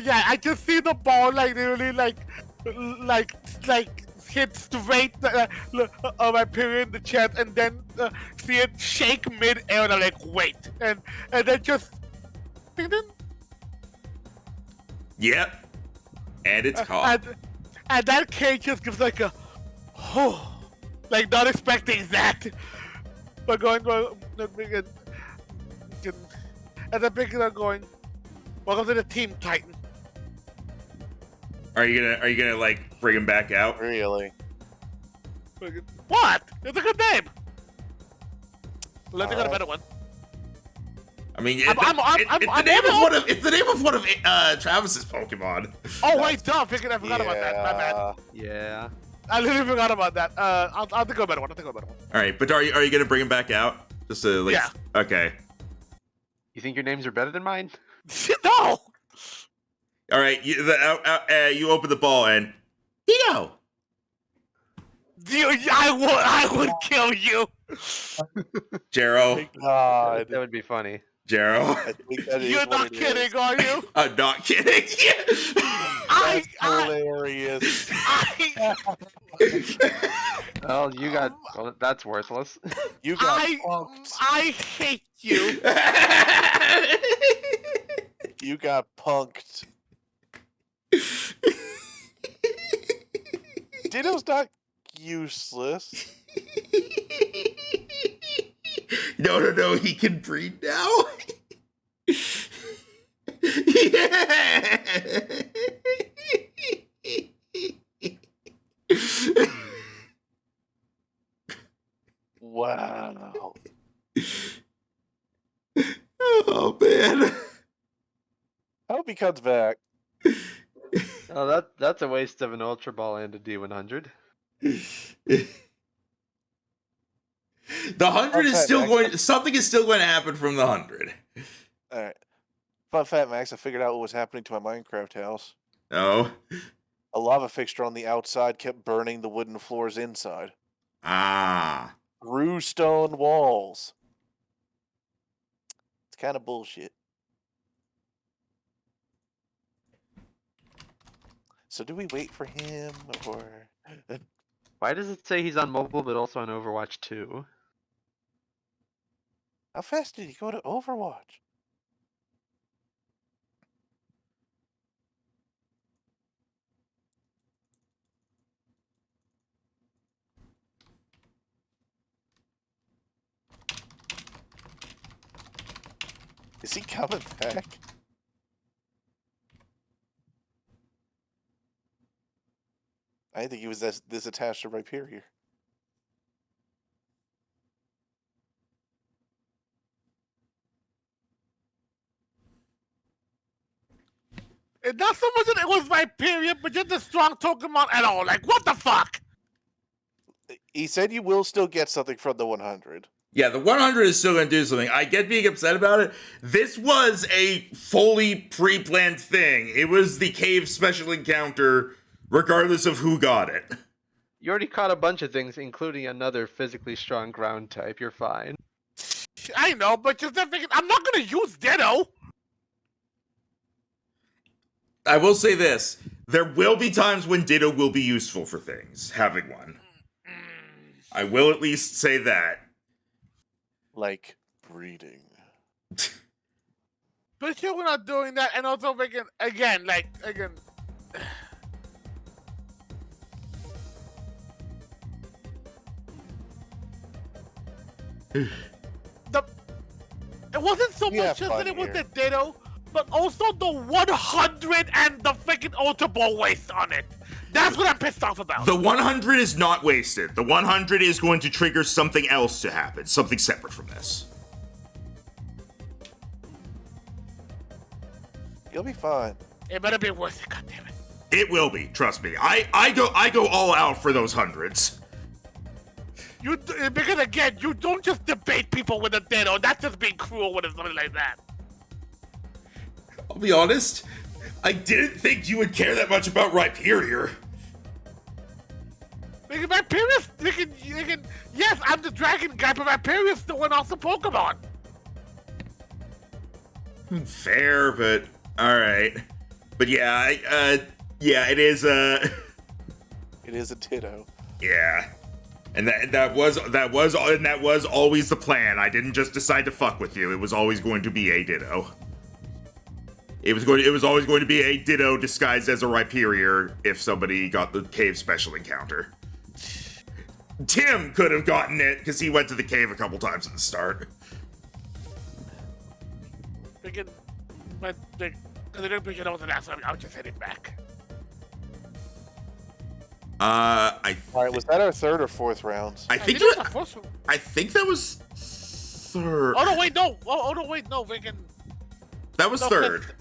yeah, I just see the ball like literally like hit straight my period in the chest, and then see it shake mid-air, and I'm like, wait, and then just ding, ding, Yep. And it's caught. and that cage just gives like a, oh, like not expecting that, but going, and then picking up going, welcome to the team, Titan. Are you gonna like bring him back out? Really? What? It's a good name. Let's think of a better one. I mean, I'm it's the name of one of Travis's Pokemon. Oh wait, duh! I forgot about that. My bad. Yeah. I literally forgot about that. I'll think of a better one. All right, but are you gonna bring him back out? Just to like, Yeah. Okay. You think your names are better than mine? No. All right. You open the ball and Dino. I would kill you. Jero. God. That would be funny. Jero. I think that is You're what not it kidding, is. are you? I'm not kidding. That's hilarious. Well, you got. Well, that's worthless. You got punked. I hate you. You got punked. Ditto's not useless. No. He can breed now. Yeah. Wow. Oh man. I hope he comes back. Oh, that's a waste of an Ultra Ball and a D100. The 100 is still going. Something is still going to happen from the 100. All right. Fun fact, Max. I figured out what was happening to my Minecraft house. Oh. A lava fixture on the outside kept burning the wooden floors inside. Ah. Through stone walls. It's kind of bullshit. So do we wait for him, or... Why does it say he's on mobile but also on Overwatch 2? How fast did he go to Overwatch? Is he coming back? I think he was this attached to Rhyperior. It's not so much that it was my period, but just a strong Pokemon at all. Like, what the fuck? He said you will still get something from the 100. Yeah, the 100 is still going to do something. I get being upset about it. This was a fully pre-planned thing. It was the cave special encounter, regardless of who got it. You already caught a bunch of things, including another physically strong ground type. You're fine. I know, but just thinking, I'm not gonna use Ditto. I will say this. There will be times when Ditto will be useful for things, having one. I will at least say that. Like breeding. But here we're not doing that, and also again. It wasn't so much just that it was the Ditto, but also the 100 and the freaking Ultra Ball waste on it. That's what I'm pissed off about. The 100 is not wasted. The 100 is going to trigger something else to happen, something separate from this. You'll be fine. It better be worth it, goddammit. It will be, trust me. I go all out for those hundreds. Because again, you don't just debate people with a Ditto. That's just being cruel with something like that. I'll be honest. I didn't think you would care that much about Rhyperior. Because Rhyperior's, yes, I'm the dragon guy, but Rhyperior's still an awesome Pokemon. Fair, but alright. But yeah, it is, It is a Ditto. Yeah. And that was always the plan. I didn't just decide to fuck with you. It was always going to be a Ditto. It was always going to be a Ditto disguised as a Rhyperior if somebody got the cave special encounter. Tim could have gotten it because he went to the cave a couple times at the start. Because I didn't pick it up the last time, I was just heading back. All right, was that our third or fourth rounds? I think it was the first one. I think that was third. Oh no, wait, no. Oh no, wait, no. Freaking. That was No, third.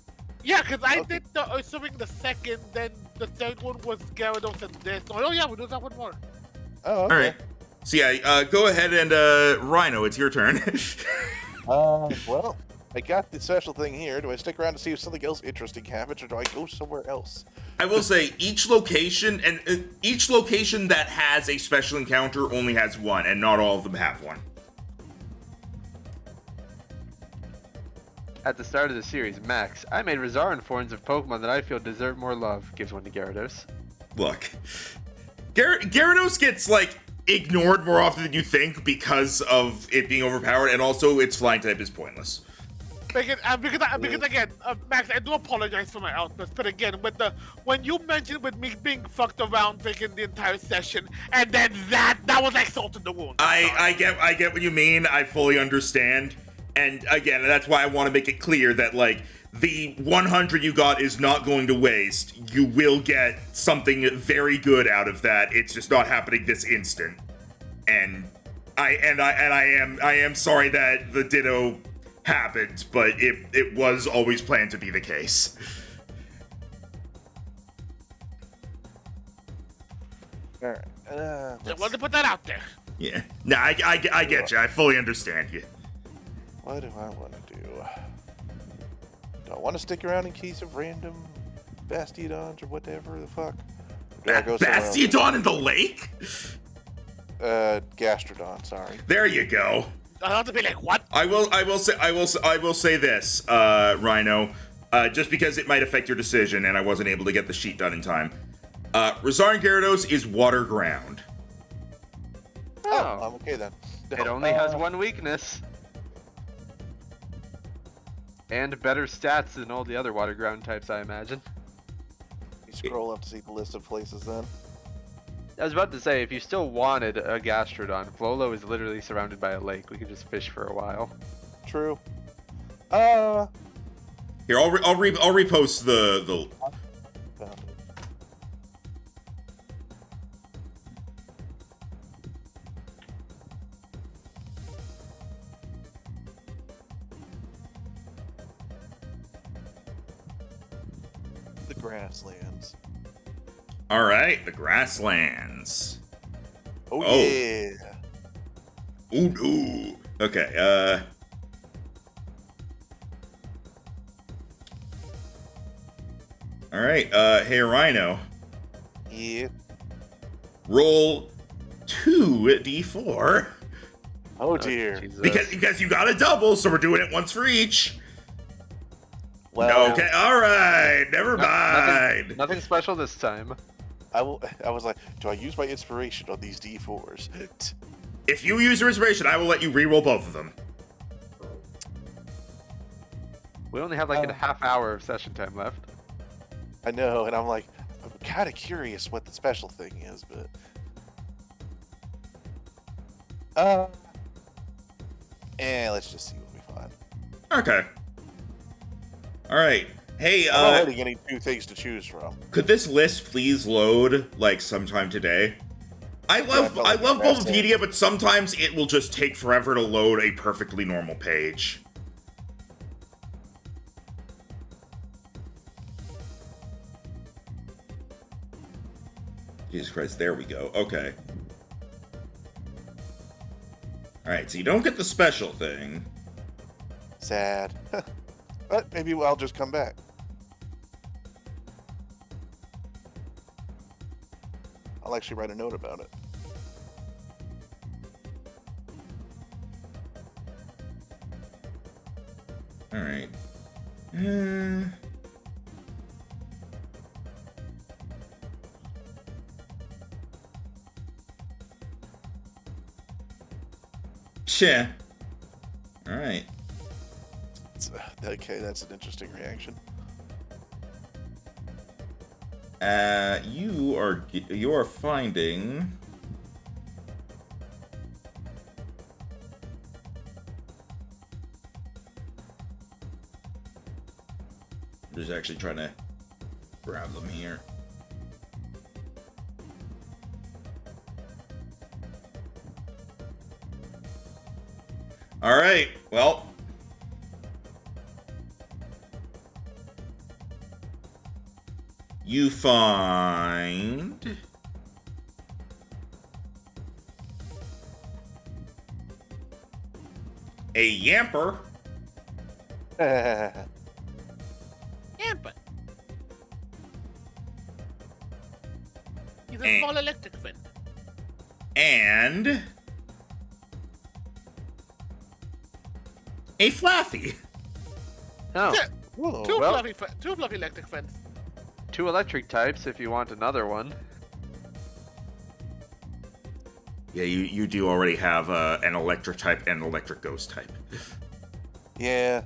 Yeah, because I Okay. did assuming the second, then the third one was Gyarados and this. Oh yeah, we do that one more. Oh, okay. All right. So yeah, go ahead and Rhino, it's your turn. Well, I got the special thing here. Do I stick around to see if something else interesting happens, or do I go somewhere else? I will say each location that has a special encounter only has one, and not all of them have one. At the start of the series, Max, I made Resara forms of Pokemon that I feel deserve more love. Gives one to Gyarados. Look, Gyarados gets like ignored more often than you think because of it being overpowered, and also its flying type is pointless. Because again, Max, I do apologize for my outburst, but again, when you mentioned with me being fucked around freaking the entire session, and then that was like salt in the wound. I get what you mean. I fully understand, and again, that's why I want to make it clear that like the 100 you got is not going to waste. You will get something very good out of that. It's just not happening this instant, and I am sorry that the Ditto happened, but it was always planned to be the case. All right. Just wanted to put that out there. Yeah. No, I get you. I fully understand you. What do I want to do? Do I want to stick around in case of random Bastiodons or whatever the fuck? Or do I go somewhere else? Bastiodon in the lake? Gastrodon. Sorry. There you go. I have to be like, what? I will say this, Rhino, just because it might affect your decision, and I wasn't able to get the sheet done in time. Resara Gyarados is water ground. Oh, I'm okay then. It only has one weakness. And better stats than all the other water ground types, I imagine. You scroll up to see the list of places then. I was about to say, if you still wanted a Gastrodon, Flolo is literally surrounded by a lake. We could just fish for a while. True. Here, I'll repost the. Found it. The grasslands. All right, the grasslands. Oh, Oh. yeah. Ooh, ooh. Okay. All right. Hey, Rhino. Yeah. Roll 2d4 Oh dear. Jesus. because you got a double, so we're doing it once for each. Well, Okay. All right. Never mind. Nothing special this time. I was like, do I use my inspiration on these D4s? If you use your inspiration, I will let you re-roll both of them. We only have like a half hour of session time left. I know, and I'm like, I'm kind of curious what the special thing is, but let's just see what we find. Okay. All right. Hey, I'm already getting two things to choose from. could this list please load like sometime today? I love felt like Bulbapedia, but sometimes it will just take forever to load a perfectly normal page. Jesus Christ, there we go. Okay. Alright, so you don't get the special thing. Sad. But maybe I'll just come back. I'll actually write a note about it. Alright. Shit. Alright. Okay, that's an interesting reaction. You are finding. I'm just actually trying to grab them here. All right. Well. You find a Yamper. Yamper. He's a small electric fin. And a Flaffy. Oh, Yeah, Ooh, two well. fluffy electric fins. 2 electric types if you want another one. Yeah, you do already have an electric type and an electric ghost type. yeah.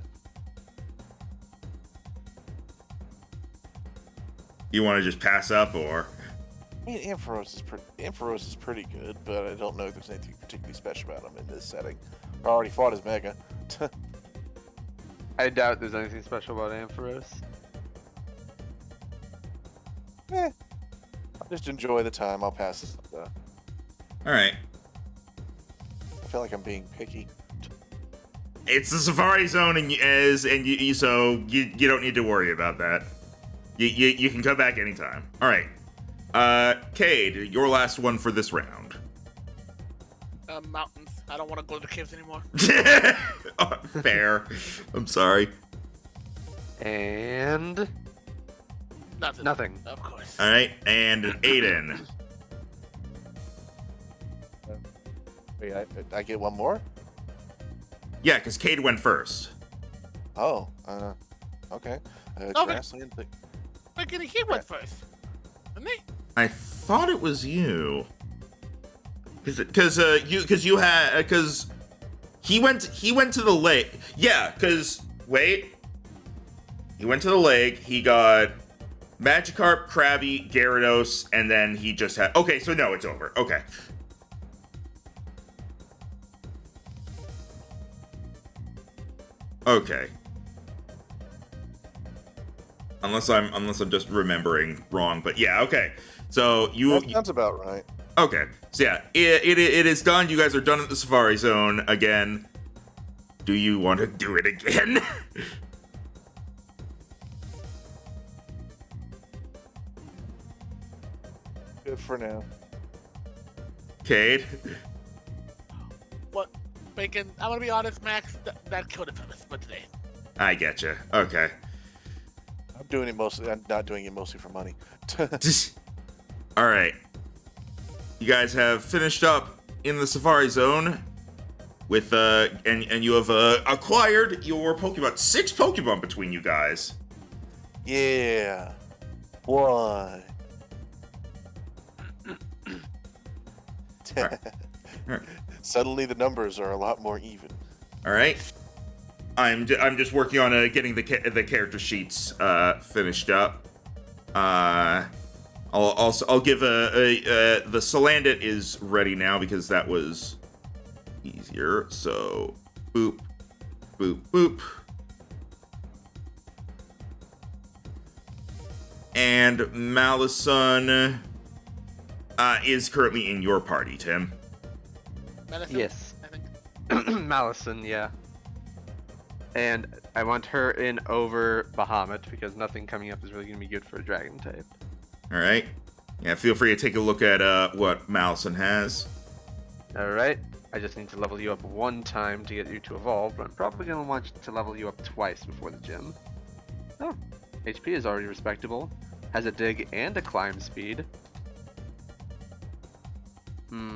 You want to just pass up, or? I mean, Ampharos is pretty good, but I don't know if there's anything particularly special about him in this setting. I already fought his Mega. I doubt there's anything special about Ampharos. I'll just enjoy the time. I'll pass this up, though. All right. I feel like I'm being picky. It's the Safari Zone, so you don't need to worry about that. You can come back anytime. All right. Cade, your last one for this round. Mountains. I don't want to go to the caves anymore. Oh, fair. I'm sorry. And nothing. Of course. All right, and Aiden. Wait, I get one more? Yeah, because Cade went first. Oh, okay. but- Grassland. Wait, he went first. Didn't he? I thought it was you. Because he went to the lake. Yeah, because wait, he went to the lake. He got Magikarp, Krabby, Gyarados, and then he just had. Okay, so no, it's over. Okay. Okay. Unless I'm just remembering wrong, but yeah, okay. So That sounds about right. okay. So yeah, it is done. You guys are done at the Safari Zone again. Do you want to do it again? Good for now. Cade? What? Bacon. I'm gonna be honest, Max. That killed it for today. I getcha. Okay. I'm doing it mostly. I'm not doing it mostly for money. All right. You guys have finished up in the Safari Zone with and you have acquired your Pokemon. 6 Pokemon between you guys. Yeah. One. Alright. Suddenly the numbers are a lot more even. All right. I'm just working on getting the character sheets finished up. I'll give the Salandit is ready now because that was easier. So boop, boop, boop. And Malison is currently in your party, Tim. Medicine, Yes. I think. Malison, yeah. And I want her in over Bahamut because nothing coming up is really going to be good for a dragon type. All right. Yeah, feel free to take a look at what Malison has. Alright, I just need to level you up 1 time to get you to evolve, but I'm probably going to want to level you up twice before the gym. Oh, HP is already respectable. Has a dig and a climb speed.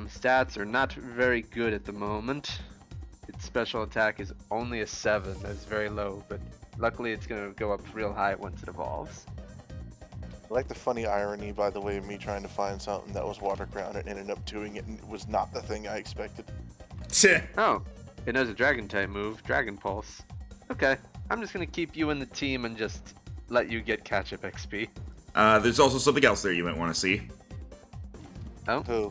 Stats are not very good at the moment. Its special attack is only a 7, that's very low, but luckily it's going to go up real high once it evolves. I like the funny irony, by the way, of me trying to find something that was water ground and ended up doing it, and it was not the thing I expected. Oh, it knows a dragon type move, Dragon Pulse. Okay, I'm just going to keep you in the team and just let you get catch-up XP. There's also something else there you might want to see. Oh. Who?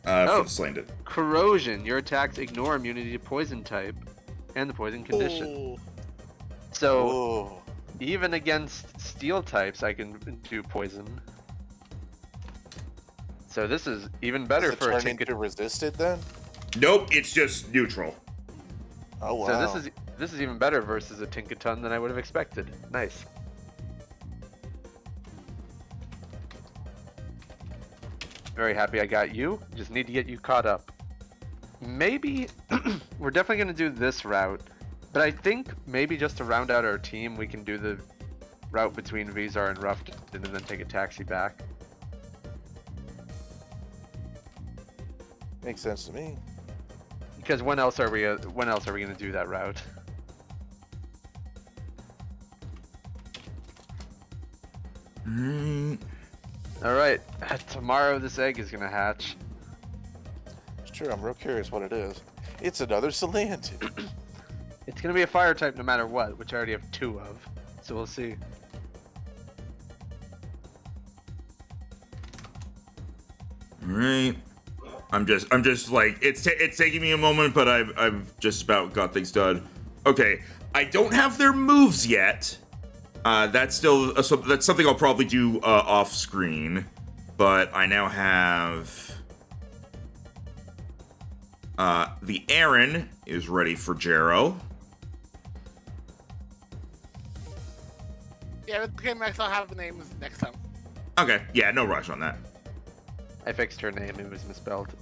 For the Slanded. Corrosion. Your attacks ignore immunity to poison type and the poison condition. Ooh. So Oh. even against steel types, I can do poison. So this is even better Does it for a turn ticket. into resisted then? Nope, it's just neutral. Oh wow. So this is even better versus a Tinkaton than I would have expected. Nice. Very happy I got you. Just need to get you caught up. Maybe we're definitely gonna do this route, but I think maybe just to round out our team, we can do the route between Resara and Ruffton and then take a taxi back. Makes sense to me. Because when else are we gonna do that route? All right, tomorrow this egg is gonna hatch. It's true. I'm real curious what it is. It's another Salantin. It's gonna be a fire type no matter what, which I already have 2 of. So we'll see. Alright. I'm just like, it's taking me a moment, but I've just about got things done. Okay, I don't have their moves yet. That's still, that's something I'll probably do off screen. But I now have... the Aaron is ready for Jero. Yeah, okay, Max, I'll have the names next time. Okay, yeah, no rush on that. I fixed her name, it was misspelled.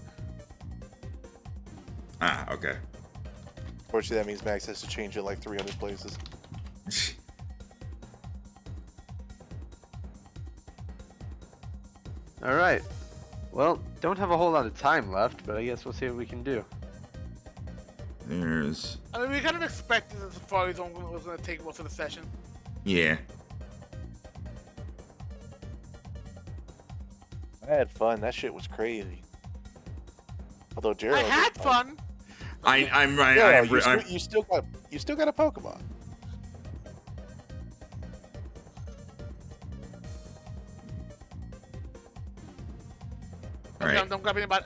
Ah, okay. Fortunately, that means Max has to change it like 300 places. Alright. Well, don't have a whole lot of time left, but I guess we'll see what we can do. There's... I mean, we kind of expected the Safari Zone was going to take most of the session. Yeah. I had fun. That shit was crazy. Although Jared, I had fun. I'm right. Yeah, I'm you still got a Pokemon. All right. I'm done grabbing about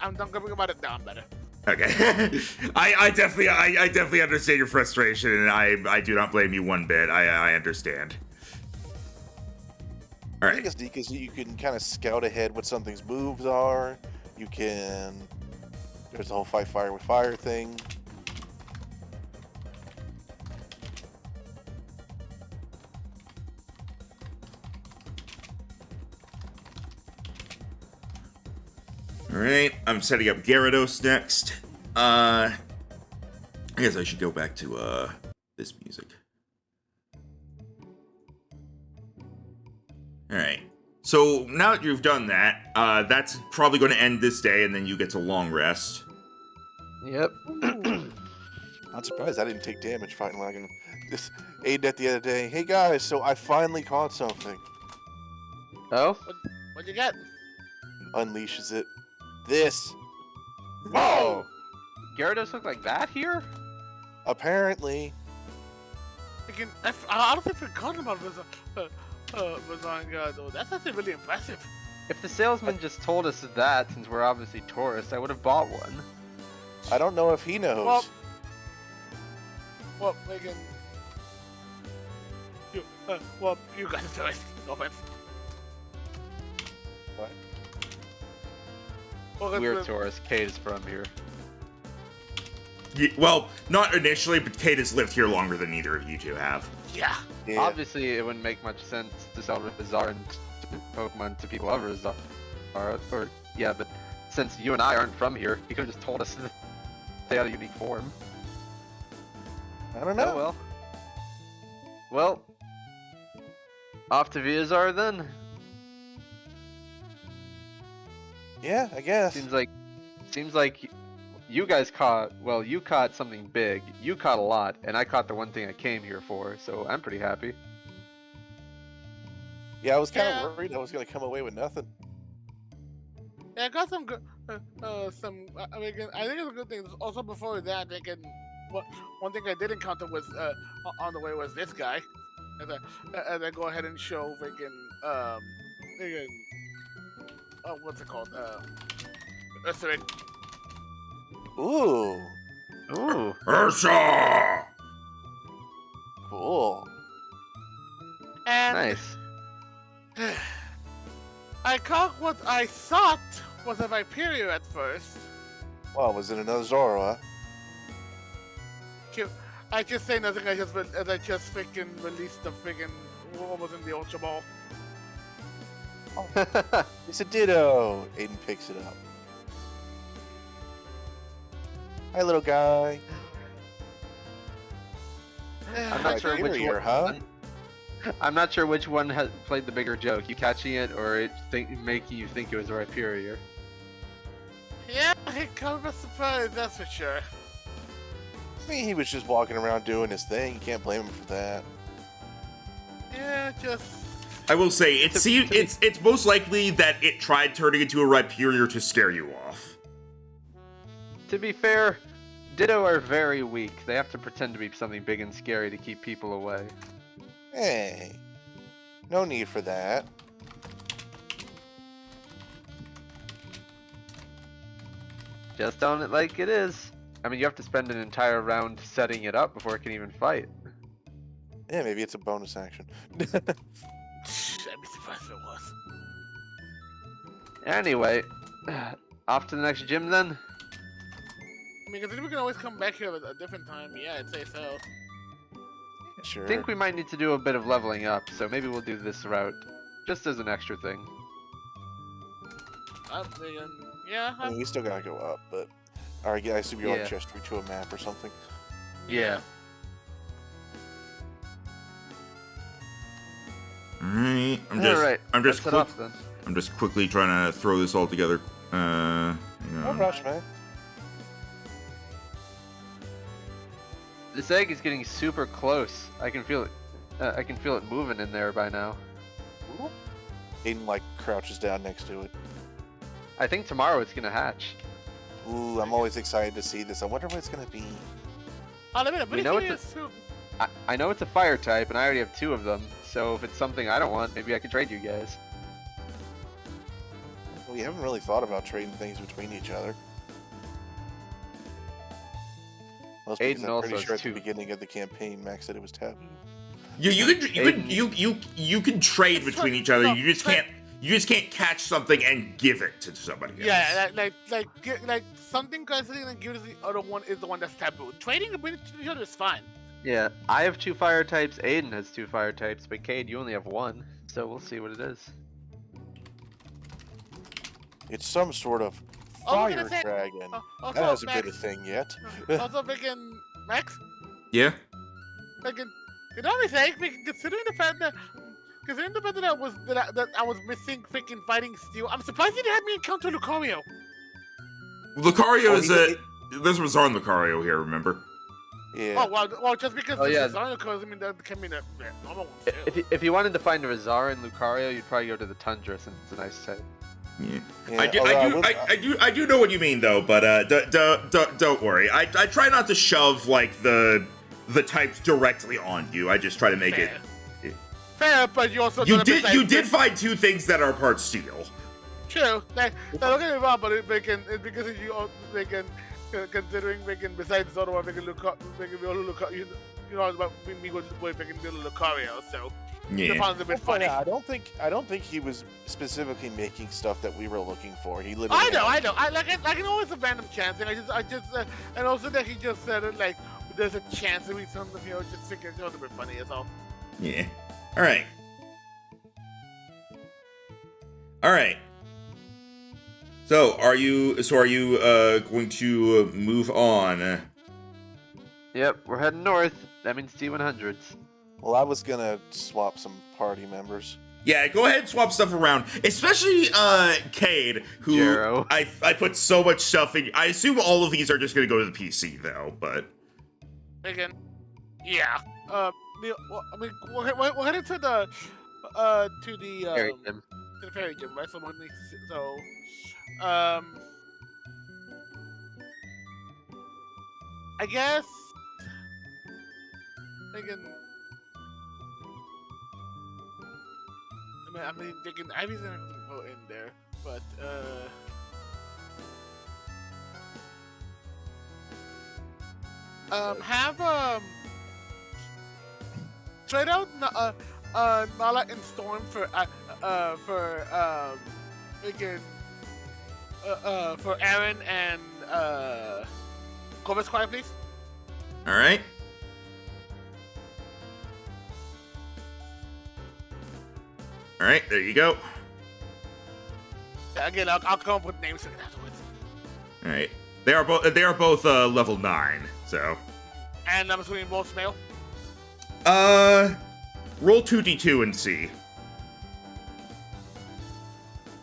it now. I'm better. Okay. I definitely understand your frustration, and I do not blame you one bit. I understand. All I right. think it's because you can kind of scout ahead what something's moves are. You can. There's the whole fight fire with fire thing. All right. I'm setting up Gyarados next. I guess I should go back to this music. All right. So now that you've done that, that's probably going to end this day, and then you get to long rest. Yep. Not surprised I didn't take damage fighting Lagan. This Aiden at the other day. Hey guys, so I finally caught something. Oh? What'd you get? Unleashes it. This. Whoa! Gyarados look like that here? Apparently. I honestly forgot about Resara, though. That's actually really impressive. If the salesman just told us that, since we're obviously tourists, I would have bought one. I don't know if he knows. Well, Megan. You got a choice. No offense. What? Well, We're tourists. Kate is from here. Yeah, well, not initially, but Kate has lived here longer than either of you two have. Yeah. Yeah. Obviously, it wouldn't make much sense to sell Resara and Pokemon to people of Resara. Or, yeah, but since you and I aren't from here, you could have just told us to stay out of unique form. I don't know. Oh well. Well, off to Resara then. Yeah, I guess. Seems like you guys caught, well, you caught something big. You caught a lot, and I caught the one thing I came here for, so I'm pretty happy. Yeah, I was kind of worried I was going to come away with nothing. Yeah, I got some good, I mean, I think it's a good thing. Also, before that, one thing I did encounter was, on the way was this guy. And I go ahead and show what's it called? Earthring. Ooh, Ooh. Ursa! cool. And Nice. I caught what I thought was a Viperio at first. Well, was it another Zoro, huh? I just say nothing. I just freaking released the freaking what was in the Ultra Ball. It's a Ditto. Aiden picks it up. Hi, little guy. I'm not sure which Hyperior, one. huh? I'm not sure which one has played the bigger joke. You catching it, or it making you think it was Rhyperior. Yeah, he kind of a surprise, that's for sure. I mean, he was just walking around doing his thing. You can't blame him for that. Yeah, just. I will say it's most likely that it tried turning into a Rhyperior to scare you off. To be fair, Ditto are very weak. They have to pretend to be something big and scary to keep people away. Hey, no need for that. Just own it like it is. I mean, you have to spend an entire round setting it up before it can even fight. Yeah, maybe it's a bonus action. I'd be surprised if it was. Anyway, off to the next gym then? I mean, because we can always come back here at a different time. Yeah, I'd say so. Sure. I think we might need to do a bit of leveling up, so maybe we'll do this route just as an extra thing. I'm thinking, yeah. I mean, we still gotta go up, but I assume you want to gesture to a map or something. Yeah. Alright, I'm just quickly trying to throw this all together. No rush, man. This egg is getting super close. I can feel it. I can feel it moving in there by now. Aiden like crouches down next to it. I think tomorrow it's gonna hatch. Ooh, I'm always excited to see this. I wonder what it's gonna be. Oh, let me know. We know I know it's a fire type, and I already have 2 of them. So if it's something I don't want, maybe I can trade you guys. Well, we haven't really thought about trading things between each other. Aiden I'm also pretty sure has at the 2. beginning of the campaign, Max said it was taboo. You can trade between each other. You just can't catch something and give it to somebody else. Yeah, like something constantly and gives the other one is the one that's taboo. Trading between each other is fine. Yeah, I have 2 fire types. Aiden has 2 fire types, but Cade, you only have 1. So we'll see what it is. It's some sort of fire dragon. That hasn't been a thing yet. Also, freaking Max. Yeah. Freaking, you know what I'm saying? Considering the fact that I was missing freaking fighting steel, I'm surprised you didn't have me encounter Lucario. Lucario is there's Resara and Lucario here. Remember? Yeah. Oh well, just because Resara Lucario, I mean that can mean that normal one too. If you wanted to find a Resara and Lucario, you'd probably go to the Tundra since it's a nice type. Yeah. I do know what you mean though, but don't worry. I try not to shove like the types directly on you. I just try to make it fair, but you also did find 2 things that are part steel. True. Like, don't get me wrong, but it's because you can considering besides Zoro, we know about me with Lucario, so. Yeah. A bit funny. I don't think he was specifically making stuff that we were looking for. He literally. I know. I can always a random chance, and and also that he just said it like there's a chance that we something, just think it's a little bit funny. That's all. Yeah. All right. All right. So are you going to move on? Yep, we're heading north. That means T100s. Well, I was gonna swap some party members. Yeah, go ahead and swap stuff around. Especially Cade, who Jero. I put so much stuff in. I assume all of these are just gonna go to the PC though, but Again, yeah. I mean, we're headed to the Fairy gym. to the fairy gym, right? I guess thinking Ivy's gonna go in there, but trade out Nala and Storm for Aaron and Corvus Quiet, please. All right. All right, there you go. Again, I'll come up with names afterwards. All right, they are both level 9. So. And I'm assuming both male. Roll 2d2 and see.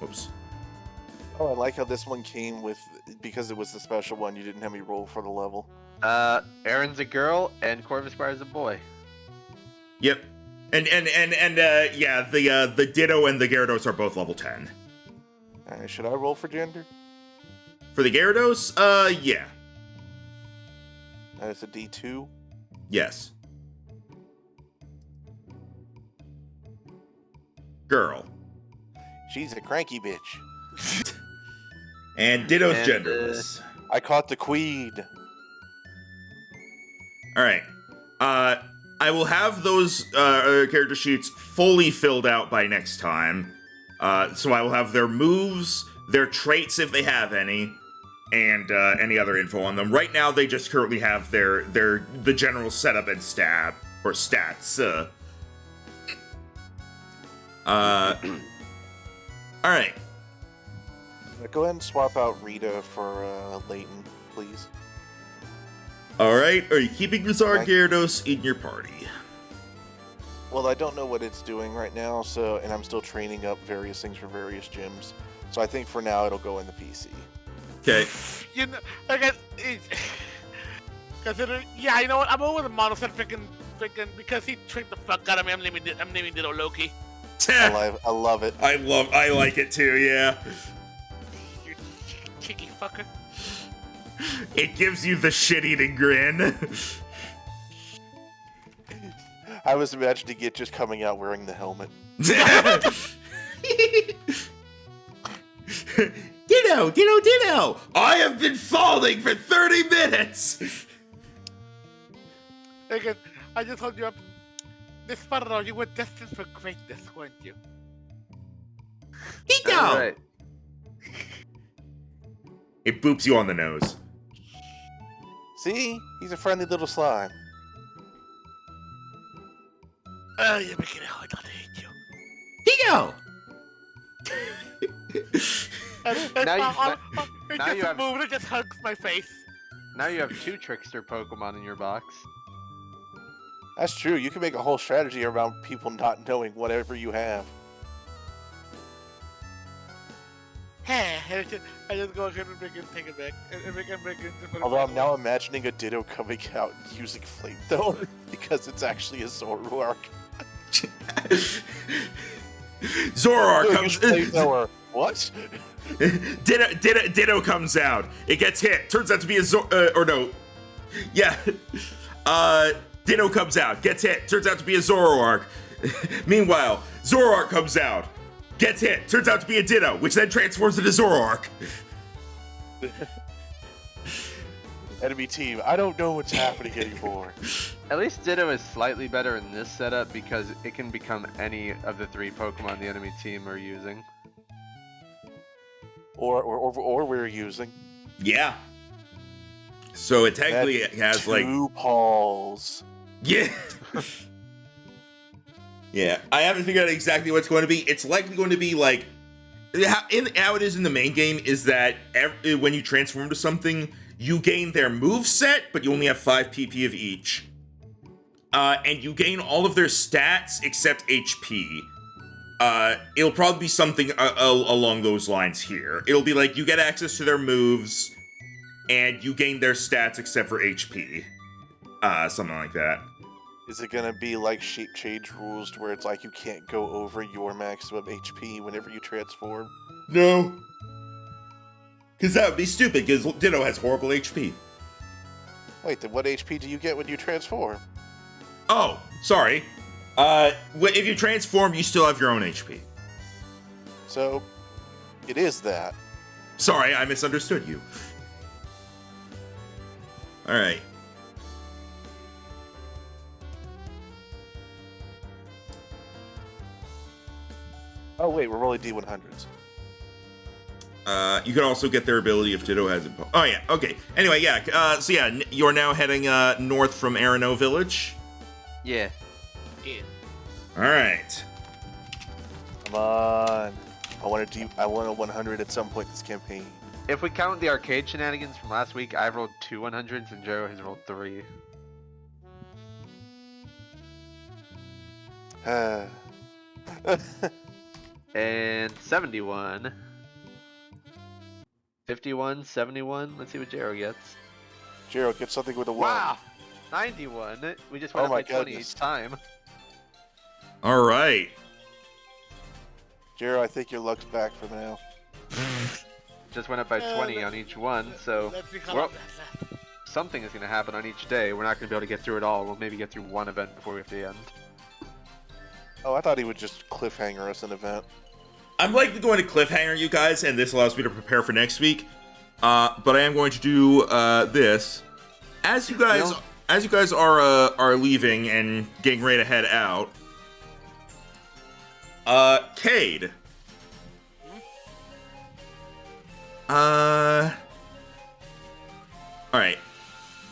Whoops. Oh, I like how this one came with, because it was the special one, you didn't have me roll for the level. Aaron's a girl and Corvus Squire's a boy. Yep. And yeah, the Ditto and the Gyarados are both level 10. Alright, should I roll for gender? For the Gyarados, yeah. It's a D2. Yes. Girl. She's a cranky bitch. And Ditto's And, genderless. I caught the queen. Alright. I will have those character sheets fully filled out by next time. So I will have their moves, their traits if they have any, and any other info on them. Right now, they just currently have the general setup and stats. All right. Go ahead and swap out Rita for Leighton, please. All right. Are you keeping Resara Right. Gyarados in your party? Well, I don't know what it's doing right now, and I'm still training up various things for various gyms. So I think for now it'll go in the PC. Okay. You know, again, consider. Yeah, you know what? I'm over the model set freaking because he tricked the fuck out of me. I'm naming Ditto Loki. I love it. I like it too. Yeah. You cheeky fucker. It gives you the shit-eating grin. I was imagining it just coming out wearing the helmet. Ditto! I have been falling for 30 minutes! Again, I just hold you up. This Sparrow, you were destined for greatness, weren't you? Ditto! Alright. It boops you on the nose. See? He's a friendly little slime. Oh, you're making it hard not to hate you. Ditto! And Now you- it now just you have- moved, it just hugs my face. Now you have 2 trickster Pokemon in your box. That's true. You can make a whole strategy around people not knowing whatever you have. I just go ahead and take it back. And bring it Although I'm now imagining a Ditto coming out using Flamethrower because it's actually a Zoroark. Zoroark comes. Flamethrower. What? Ditto comes out. It gets hit. Turns out to be a or no. Yeah. Ditto comes out. Gets hit. Turns out to be a Zoroark. Meanwhile, Zoroark comes out. Gets hit. Turns out to be a Ditto, which then transforms into Zoroark. Enemy team, I don't know what's happening anymore. At least Ditto is slightly better in this setup because it can become any of the 3 Pokemon the enemy team are using. Or we're using. Yeah. So it technically has like 2 Pauls. Yeah. Yeah, I haven't figured out exactly what it's going to be. It's likely going to be like how it is in the main game is that when you transform to something, you gain their move set, but you only have 5 PP of each. And you gain all of their stats except HP. It'll probably be something along those lines here. It'll be like you get access to their moves, and you gain their stats except for HP. Something like that. Is it gonna be like shape change rules where it's like you can't go over your maximum HP whenever you transform? No. Because that would be stupid, because Ditto has horrible HP. Wait, then what HP do you get when you transform? Oh, sorry. If you transform, you still have your own HP. So, it is that. Sorry, I misunderstood you. Alright. Oh wait, we're rolling D100s. You can also get their ability if Ditto has it. Oh yeah, okay. Anyway, yeah. So yeah, you're now heading north from Errinough Village. Yeah. Yeah. All right. Come on. I want a 100 at some point this campaign. If we count the arcade shenanigans from last week, I've rolled 2 100s and Jero has rolled 3. And 71. 51, 71. Let's see what Jero gets. Jero, get something with a 1. Wow! 91. We just went up my by 20 goodness. each time. All right. Jero, I think your luck's back for now. Just went up by 20 on each one, so Let's see how well, that lasts. something is going to happen on each day. We're not going to be able to get through it all. We'll maybe get through one event before we have to end. Oh, I thought he would just cliffhanger us an event. I'm likely going to cliffhanger you guys, and this allows me to prepare for next week. But I am going to do this as you guys are leaving and getting ready to head out. Cade. All right.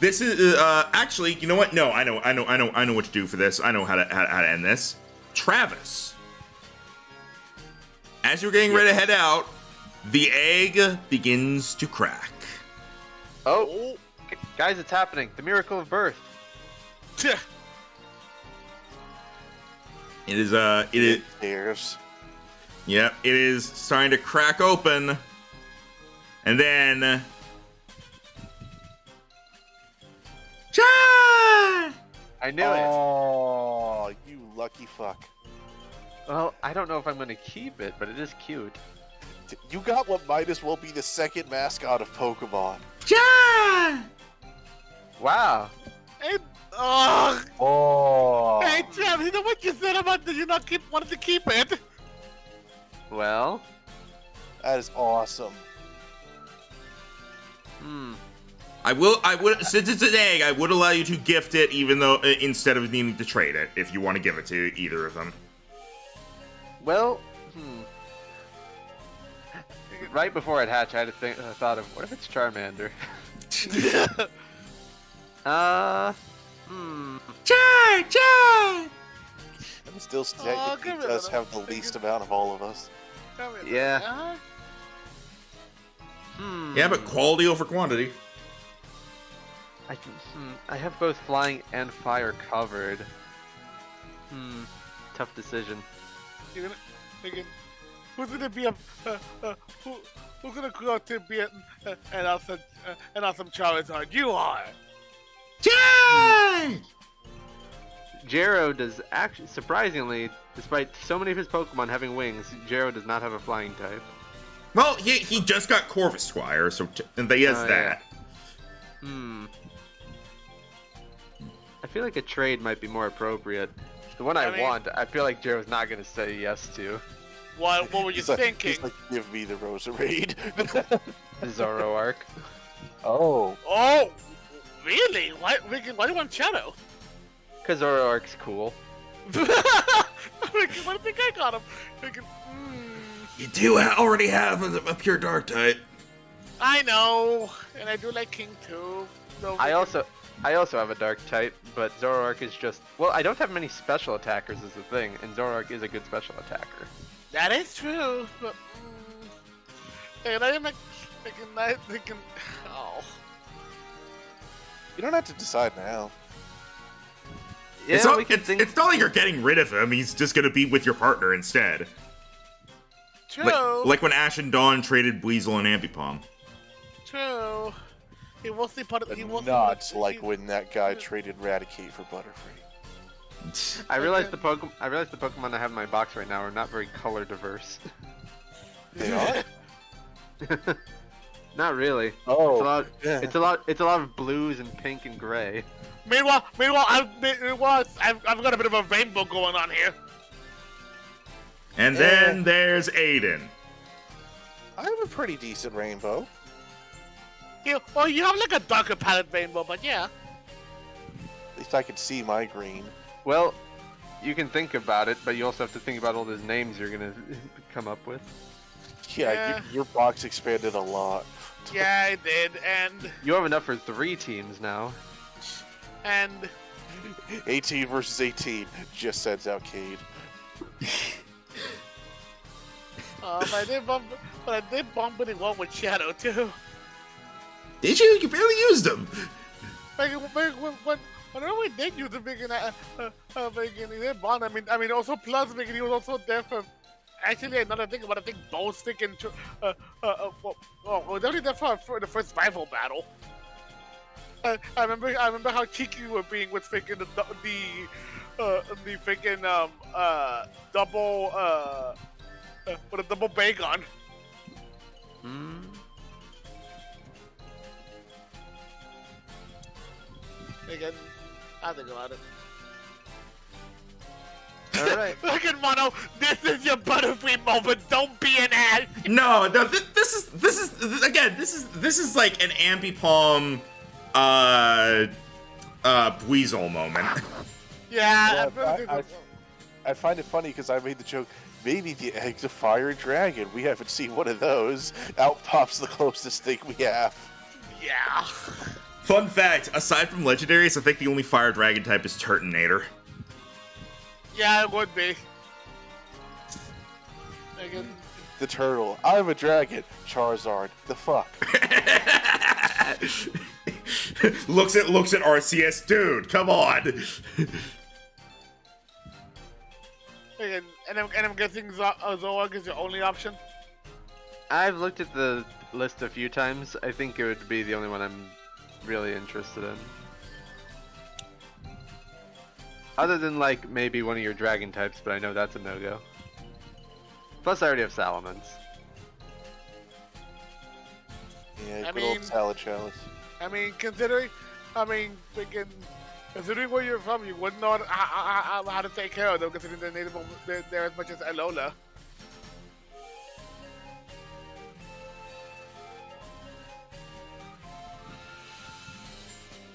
This is actually, you know what? No, I know what to do for this. I know how to end this. Travis. As you're getting ready to head out, the egg begins to crack. Oh, guys, it's happening. The miracle of birth. It is There's. Yep, it is starting to crack open. And then I knew it. Oh, you lucky fuck. Well, I don't know if I'm going to keep it, but it is cute. You got what might as well be the second mascot of Pokemon. Wow. Hey, Oh. hey, Travis, you know what you said about did you not wanted to keep it? Well. That is awesome. I would since it's an egg, I would allow you to gift it even though instead of needing to trade it if you want to give it to either of them. Well, right before it hatched, I had a thought of, what if it's Charmander? I'm still give technically it does a- have the least amount of all of us. Yeah. Yeah, but quality over quantity. I have both flying and fire covered. Tough decision. You're gonna, thinking, who's gonna be who's gonna go out to be an awesome Charizard? You are. Jero does actually, surprisingly, despite so many of his Pokemon having wings, Jero does not have a flying type. Well, he just got Corvusquire, so and he has that. Yeah. I feel like a trade might be more appropriate. The one I want, I feel like Jero's not gonna say yes to. What were you thinking? He's like, give me the Roserade. The Zoroark. Oh. Oh, really? Why do you want Shadow? Cause Zoroark's cool. What do you think I got him? You do already have a pure dark type. I know, and I do like King too. So I also have a dark type, but Zoroark is just, well, I don't have many special attackers is the thing, and Zoroark is a good special attacker. that is true. But and I am like thinking, oh. You don't have to decide now. Yeah, It's not, we can think. it's not like you're getting rid of him. He's just gonna be with your partner instead. True. Like when Ash and Dawn traded Weasel and Ambipom. True. He will see part of. But He will not like when that guy traded Raticate for Butterfree. I realize the Pokemon I have in my box right now are not very color diverse. They are? Not really. Oh. It's a lot of blues and pink and gray. Meanwhile, I've got a bit of a rainbow going on here. And then there's Aiden. I have a pretty decent rainbow. You have like a darker palette rainbow, but yeah. At least I could see my green. Well, you can think about it, but you also have to think about all those names you're gonna come up with. Yeah, your box expanded a lot. Yeah, I did, and You have enough for 3 teams now. 18 versus 18, just says Cade. but I did bump it in one with Shadow too. Did you? You barely used them. Whenever we did use the big he did bond. I mean, also plus big, he was also there for. Actually, another thing about I think both stick and was only there for the first rival battle. I remember how cheeky we were being with freaking the freaking double with a double Bagon. Again, I think about it. Alright. Look at Mono, this is your Butterfree moment, don't be an ass! No, this is like an Ambipom Weasel moment. Yeah, I find it funny because I made the joke, maybe the eggs of fire dragon. We haven't seen one of those. Out pops the closest thing we have. yeah. Fun fact, aside from legendaries, I think the only fire dragon type is Turtonator. Yeah, it would be. Again. The turtle. I'm a dragon. Charizard. The fuck. looks at RCS, dude. Come on. Again, and I'm guessing Zoroark is your only option. I've looked at the list a few times. I think it would be the only one I'm really interested in. Other than, like, maybe one of your dragon types, but I know that's a no-go. Plus, I already have Salamence. Yeah, good old Salad Chalice. I mean, considering where you're from, you wouldn't know how to take care of them, considering they're native, they're as much as Alola.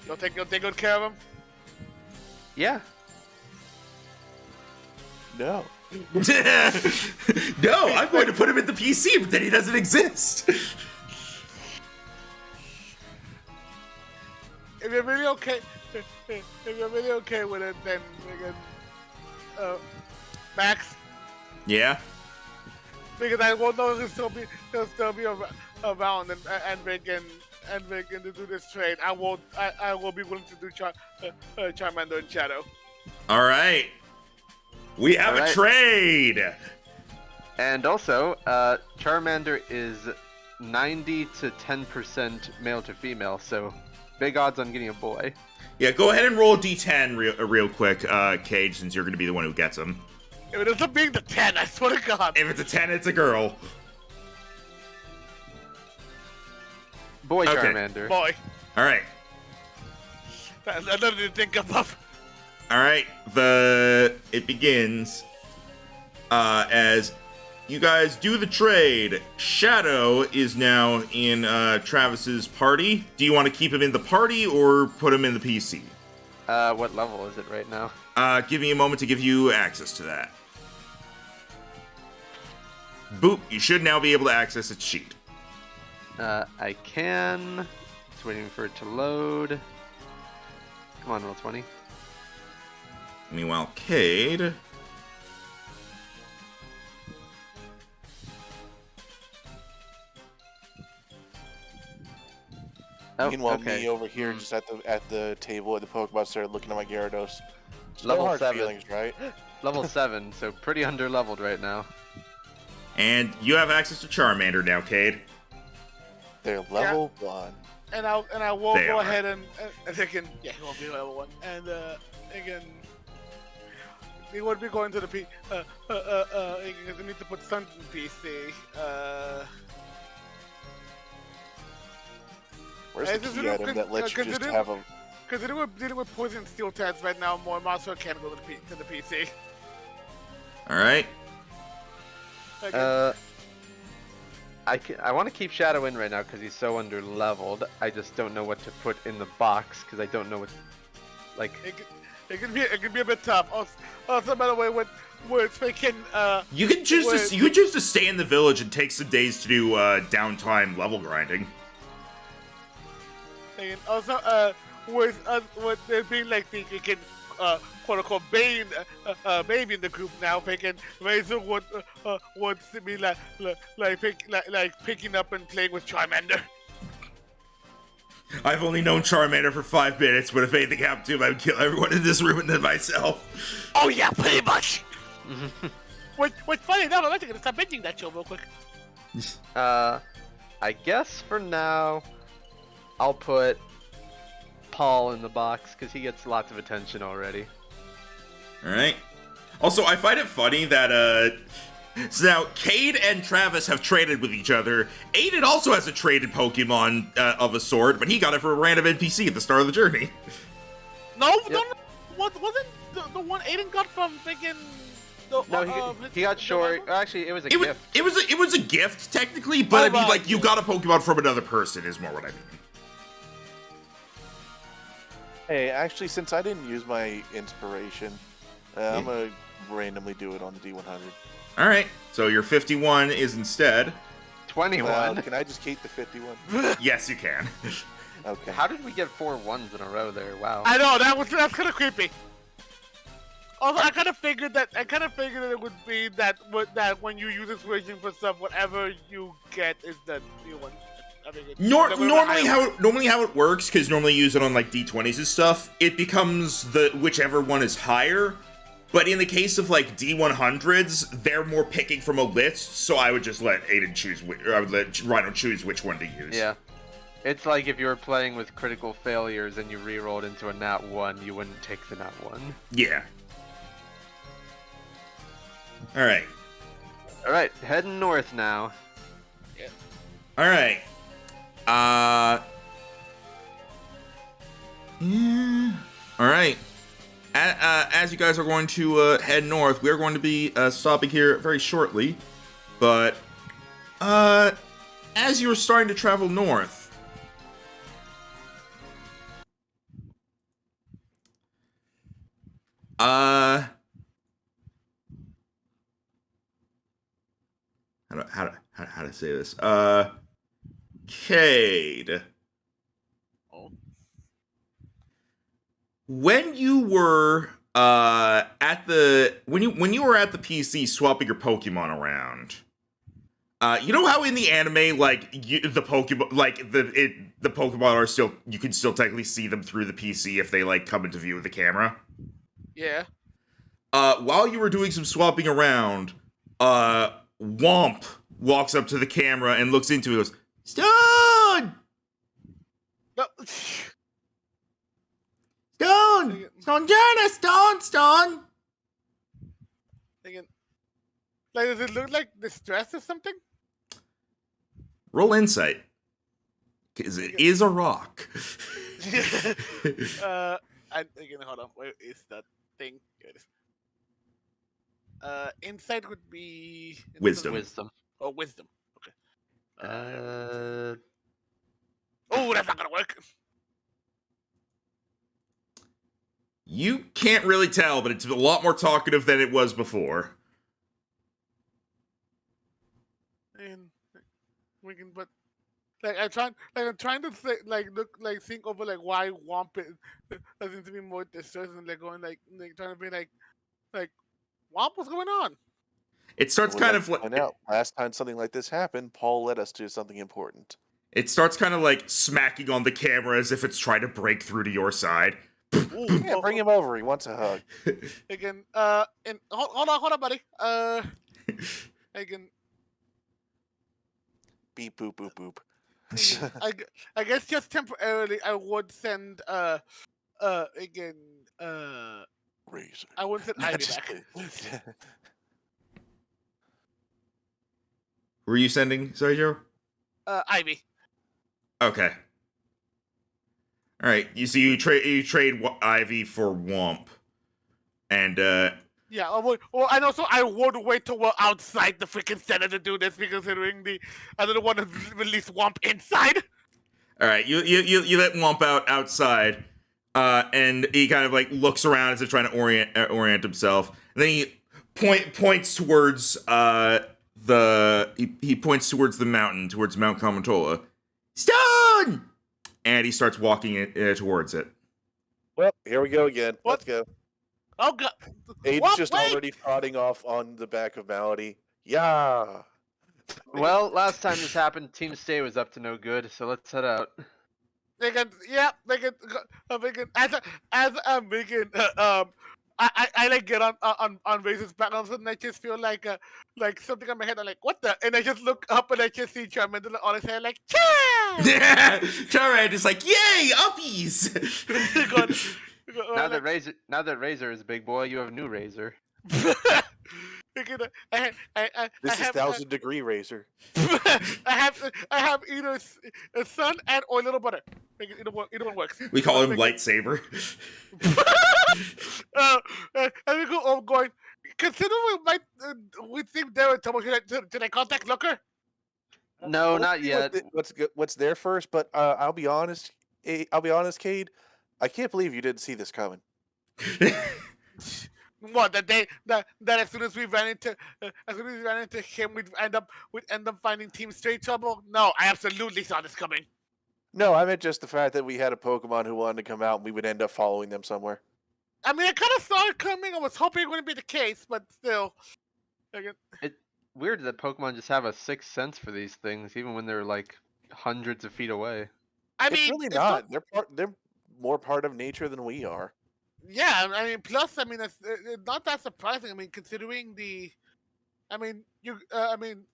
You'll take good care of them? Yeah. No. No, I'm going to put him in the PC, but then he doesn't exist. If you're really okay with it, then again, Max. Yeah. Because I won't know he'll still be around and we can do this trade. I will be willing to do Charmander and Shadow. All right. We have a trade. And also, Charmander is 90 to 10% male to female, so big odds on getting a boy. Yeah, go ahead and roll a d10 real quick, Cage, since you're going to be the one who gets him. If it ends up being the 10, I swear to God. If it's a 10, it's a girl. Boy Okay. Charmander. Boy. All right. That's nothing to think of. All right. It begins as you guys do the trade. Shadow is now in Travis's party. Do you want to keep him in the party or put him in the PC? What level is it right now? Give me a moment to give you access to that. Boop. You should now be able to access its sheet. I can. Just waiting for it to load. Come on, roll 20. Meanwhile, Cade. Oh, Meanwhile, okay. me over here, just at the table at the Pokemon Center, looking at my Gyarados. Level No hard 7. feelings, right? Level 7, so pretty under-leveled right now. And you have access to Charmander now, Cade. They're level 1. And I will They go are. ahead and again, yeah, he won't be level 1. And again, he would be going to the because we need to put Sun in PC. Where's the key item that lets you just have them? Because we're dealing with poison and steel types right now, more Master can't go to the PC. All right. Again, I want to keep Shadow in right now because he's so under-leveled. I just don't know what to put in the box because I don't know what, like... It can be a bit tough. Also, by the way, when it's freaking You can choose to stay in the village and take some days to do downtime level grinding. and also with there being like the freaking quote unquote baby in the group now, freaking Razor wants to be like picking up and playing with Charmander. I've only known Charmander for 5 minutes, but if anything happened to him, I would kill everyone in this room and then myself. Oh yeah, pretty much. What's funny enough, I'm actually gonna stop binging that show real quick. I guess for now, I'll put Paul in the box because he gets lots of attention already. Alright. Also, I find it funny that, so now, Cade and Travis have traded with each other. Aiden also has a traded Pokemon of a sort, but he got it from a random NPC at the start of the journey. No, wasn't the one Aiden got from freaking... No, he got short. Actually, it was a gift. It was a gift, technically, but I mean, like, you got a Pokemon from another person is more what I mean. Hey, actually, since I didn't use my inspiration, I'm gonna randomly do it on the D100. Alright, so your 51 is instead... 21. Can I just keep the 51? Yes, you can. Okay. How did we get 4 1s in a row there? Wow. I know that's kind of creepy. Also, I kind of figured that it would be that when you use inspiration for stuff, whatever you get is the new one. Normally how it works, because normally you use it on like D20s and stuff, it becomes the whichever one is higher. But in the case of like D100s, they're more picking from a list, so I would just let Aiden choose, or I would let Rhino choose which one to use. Yeah. It's like if you were playing with critical failures and you rerolled into a nat 1, you wouldn't take the nat 1. Yeah. Alright. Alright, heading north now. Yeah. Alright. Yeah. Alright. As you guys are going to head north, we're going to be stopping here very shortly. But as you're starting to travel north, how to say this? Cade. When you were when you were at the PC swapping your Pokemon around, you know how in the anime, like the Pokemon are still, you can still technically see them through the PC if they like come into view of the camera. Yeah. While you were doing some swapping around, Womp walks up to the camera and looks into it and goes, "Stone! No. Stone! Stone Journey! Stone! Like, does it look like distress or something? Roll insight. Because it is a rock. I'm thinking, hold on, where is that thing? Here it is. Insight would be... Wisdom. Oh, wisdom. Okay. Uh, Oh, that's not gonna work. You can't really tell, but it's a lot more talkative than it was before. And we can, but like I'm trying to think over like why Womp doesn't to be more distressed and like going like trying to be like Womp, what's going on? It starts kind of like... I know. Last time something like this happened, Paul led us to something important. It starts kind of like smacking on the camera as if it's trying to break through to your side. Ooh, Yeah, bring him over. He wants a hug. Again, and hold on, buddy. Again, Beep boop boop boop. I guess just temporarily, I would send again Razor. I would send Ivy back. Were you sending? Sorry, Joe? Ivy. Okay. All right. You see, you trade Ivy for Womp, and Yeah, and also I would wait till we're outside the freaking center to do this, because considering I didn't want to release Womp inside. all right, you let Womp outside. and he kind of like looks around as if trying to orient himself. And then he points towards he points towards the mountain, towards Mount Kamatola. Stone! And he starts walking towards it. Well, here we go again. What? Let's go. Oh god. Aiden's What? just Wait! already trotting off on the back of Malady. Yeah. Well, last time this happened, Team Stay was up to no good, so let's head out. They can, yeah, they can, as I'm making, I like get on Razor's back, all of a sudden I just feel like something on my head. I'm like, what the? And I just look up and I just see Charmander on his head, like, Char! Yeah, Charmander is like, yay, uppies! Now that Razor is a big boy, you have a new Razor. I This is have, 1,000-degree razor. I have either a son and or little brother. Either one works. We call him Lightsaber. And we go on going. Consider we think they're in trouble. Should I contact Looker? No, We'll not see yet. What's there first? But I'll be honest. Cade. I can't believe you didn't see this coming. What that as soon as we ran into him, we'd end up finding Team Straight trouble. No, I absolutely saw this coming. No, I meant just the fact that we had a Pokemon who wanted to come out and we would end up following them somewhere. I mean, I kind of saw it coming. I was hoping it wouldn't be the case, but still. Weird that Pokemon just have a sixth sense for these things, even when they're like hundreds of feet away. I It's mean, really not. They're more part of nature than we are. Yeah, I mean, plus, I mean, it's not that surprising. I mean, considering I mean,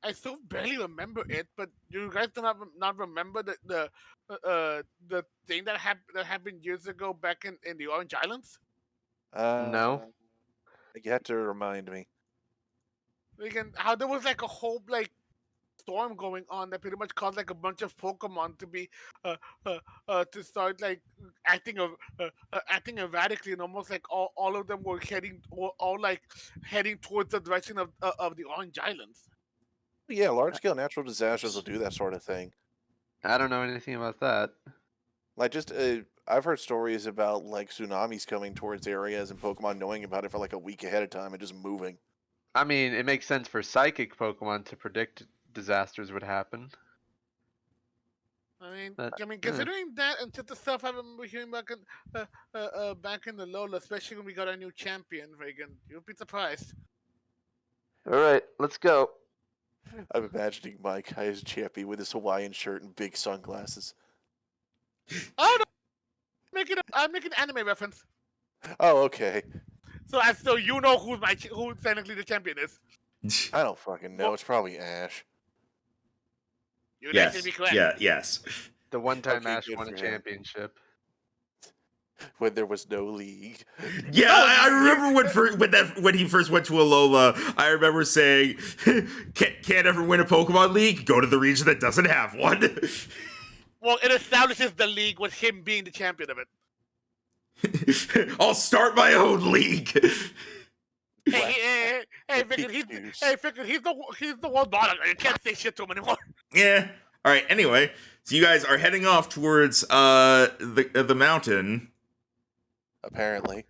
I still barely remember it, but you guys do not remember the thing that happened years ago back in the Orange Islands. No. You have to remind me. How there was like a whole like storm going on that pretty much caused like a bunch of Pokemon to be to start like acting erratically, and almost like all of them were heading towards the direction of the Orange Islands. Yeah, large-scale natural disasters will do that sort of thing. I don't know anything about that. Like, just I've heard stories about like tsunamis coming towards areas and Pokemon knowing about it for like a week ahead of time and just moving. I mean, it makes sense for psychic Pokemon to predict disasters would happen. I mean, But, considering that and just the stuff I remember hearing back in the Lola, especially when we got our new champion, Reagan, you'll be surprised. All right, let's go. I'm imagining Mike as champion with his Hawaiian shirt and big sunglasses. Oh no! I'm making an anime reference. Oh, okay. So you know who technically the champion is. I don't fucking know. It's probably Ash. You'd Yes. actually be correct. Yeah. Yes. The one time Okay, Ash good won a for him. championship. When there was no league. Yeah, I remember when he first went to Alola. I remember saying, "Can't ever win a Pokemon League? Go to the region that doesn't have one." Well, it establishes the league with him being the champion of it. I'll start my own league. Hey, Vicken, he's the world monarch. You can't say shit to him anymore. Yeah. All right. Anyway, so you guys are heading off towards the mountain. Apparently.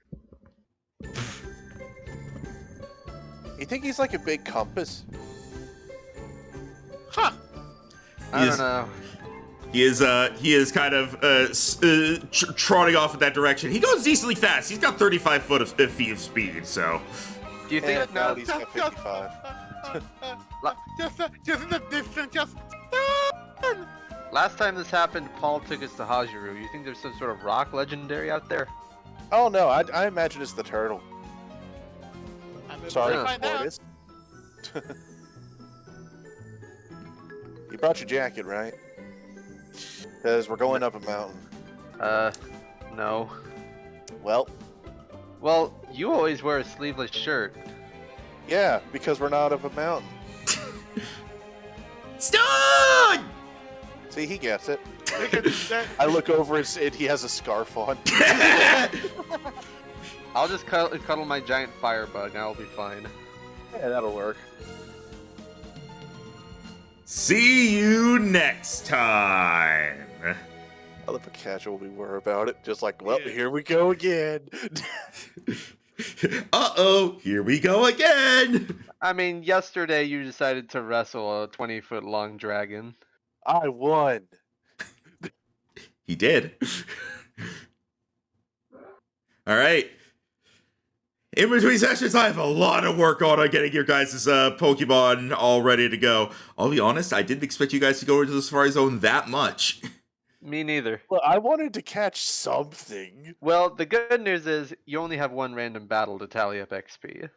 You think he's like a big compass? Huh. I don't know. He is kind of trotting off in that direction. He goes decently fast. He's got 35 feet of speed. So. Do you think now? He's got 55. Just in the distance, just. Last time this happened, Paul took us to Hajiru. You think there's some sort of rock legendary out there? Oh no, I imagine it's the turtle. Sorry, Find out. Mortis. You brought your jacket, right? Because we're going up a mountain. No. Well, you always wear a sleeveless shirt. yeah, because we're not up a mountain. Stone! See, he gets it. I look over and he has a scarf on. I'll just cuddle my giant firebug and I'll be fine. Yeah, that'll work. See you next time. I love how casual we were about it. Just like, well, Yeah. here we go again. Uh-oh, here we go again! I mean, yesterday you decided to wrestle a 20-foot long dragon. I won. He did. Alright. In between sessions, I have a lot of work on getting your guys' Pokemon all ready to go. I'll be honest, I didn't expect you guys to go into the Safari Zone that much. Me neither. Well, I wanted to catch something. Well, the good news is you only have one random battle to tally up XP.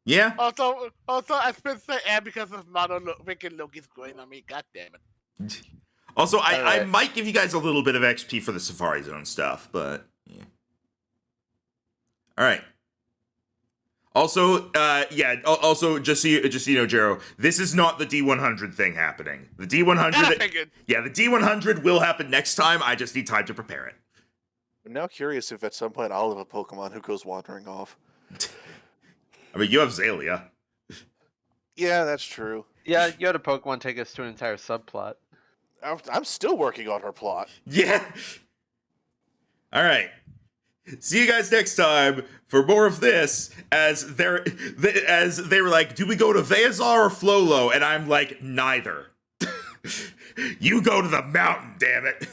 Yeah? Also, I spent the air because of freaking Loki's going on me. God damn it. Also, I Alright. might give you guys a little bit of XP for the Safari Zone stuff, but yeah. Alright. Also, also, just so you know, Jero, this is not the D100 thing happening. The D100... I figured. Yeah, the D100 will happen next time, I just need time to prepare it. I'm now curious if at some point I'll have a Pokemon who goes wandering off. I mean, you have Zalia. Yeah, that's true. Yeah, you had a Pokemon take us to an entire subplot. I'm still working on her plot. Yeah. Alright. See you guys next time for more of this, as they were like, do we go to Veazar or Flolo? And I'm like, neither. You go to the mountain, damn it.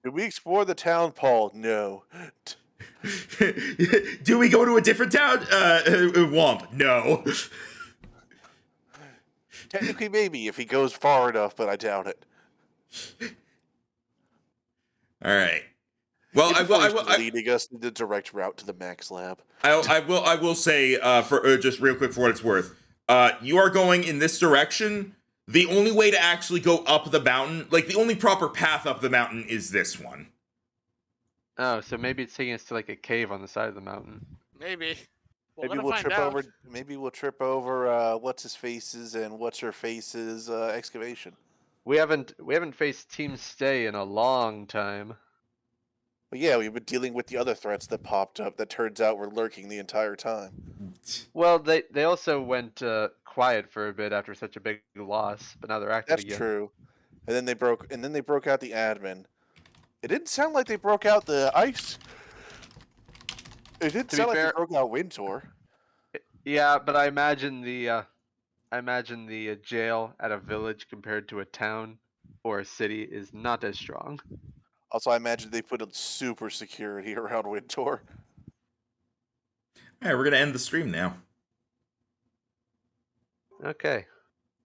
Did we explore the town, Paul? No. Do we go to a different town? Womp, no. Technically, maybe, if he goes far enough, but I doubt it. Alright. Well, leading us the direct route to the Max Lab. I will say, for just real quick for what it's worth, you are going in this direction. The only way to actually go up the mountain, like the only proper path up the mountain, is this one. Oh, so maybe it's taking us to like a cave on the side of the mountain. Maybe. Maybe we'll trip over. Maybe we'll trip over what's his face's and what's her face's excavation. We haven't faced Team Stay in a long time. But yeah, we've been dealing with the other threats that popped up that turns out were lurking the entire time. Well, they also went quiet for a bit after such a big loss, but now they're active That's again. true. And then they broke out the admin. It didn't sound like they broke out the ice. It didn't sound like they broke out Wintor. Yeah, but I imagine the jail at a village compared to a town or a city is not as strong. Also, I imagine they put a super security around Wintor. Alright, we're gonna end the stream now. Okay.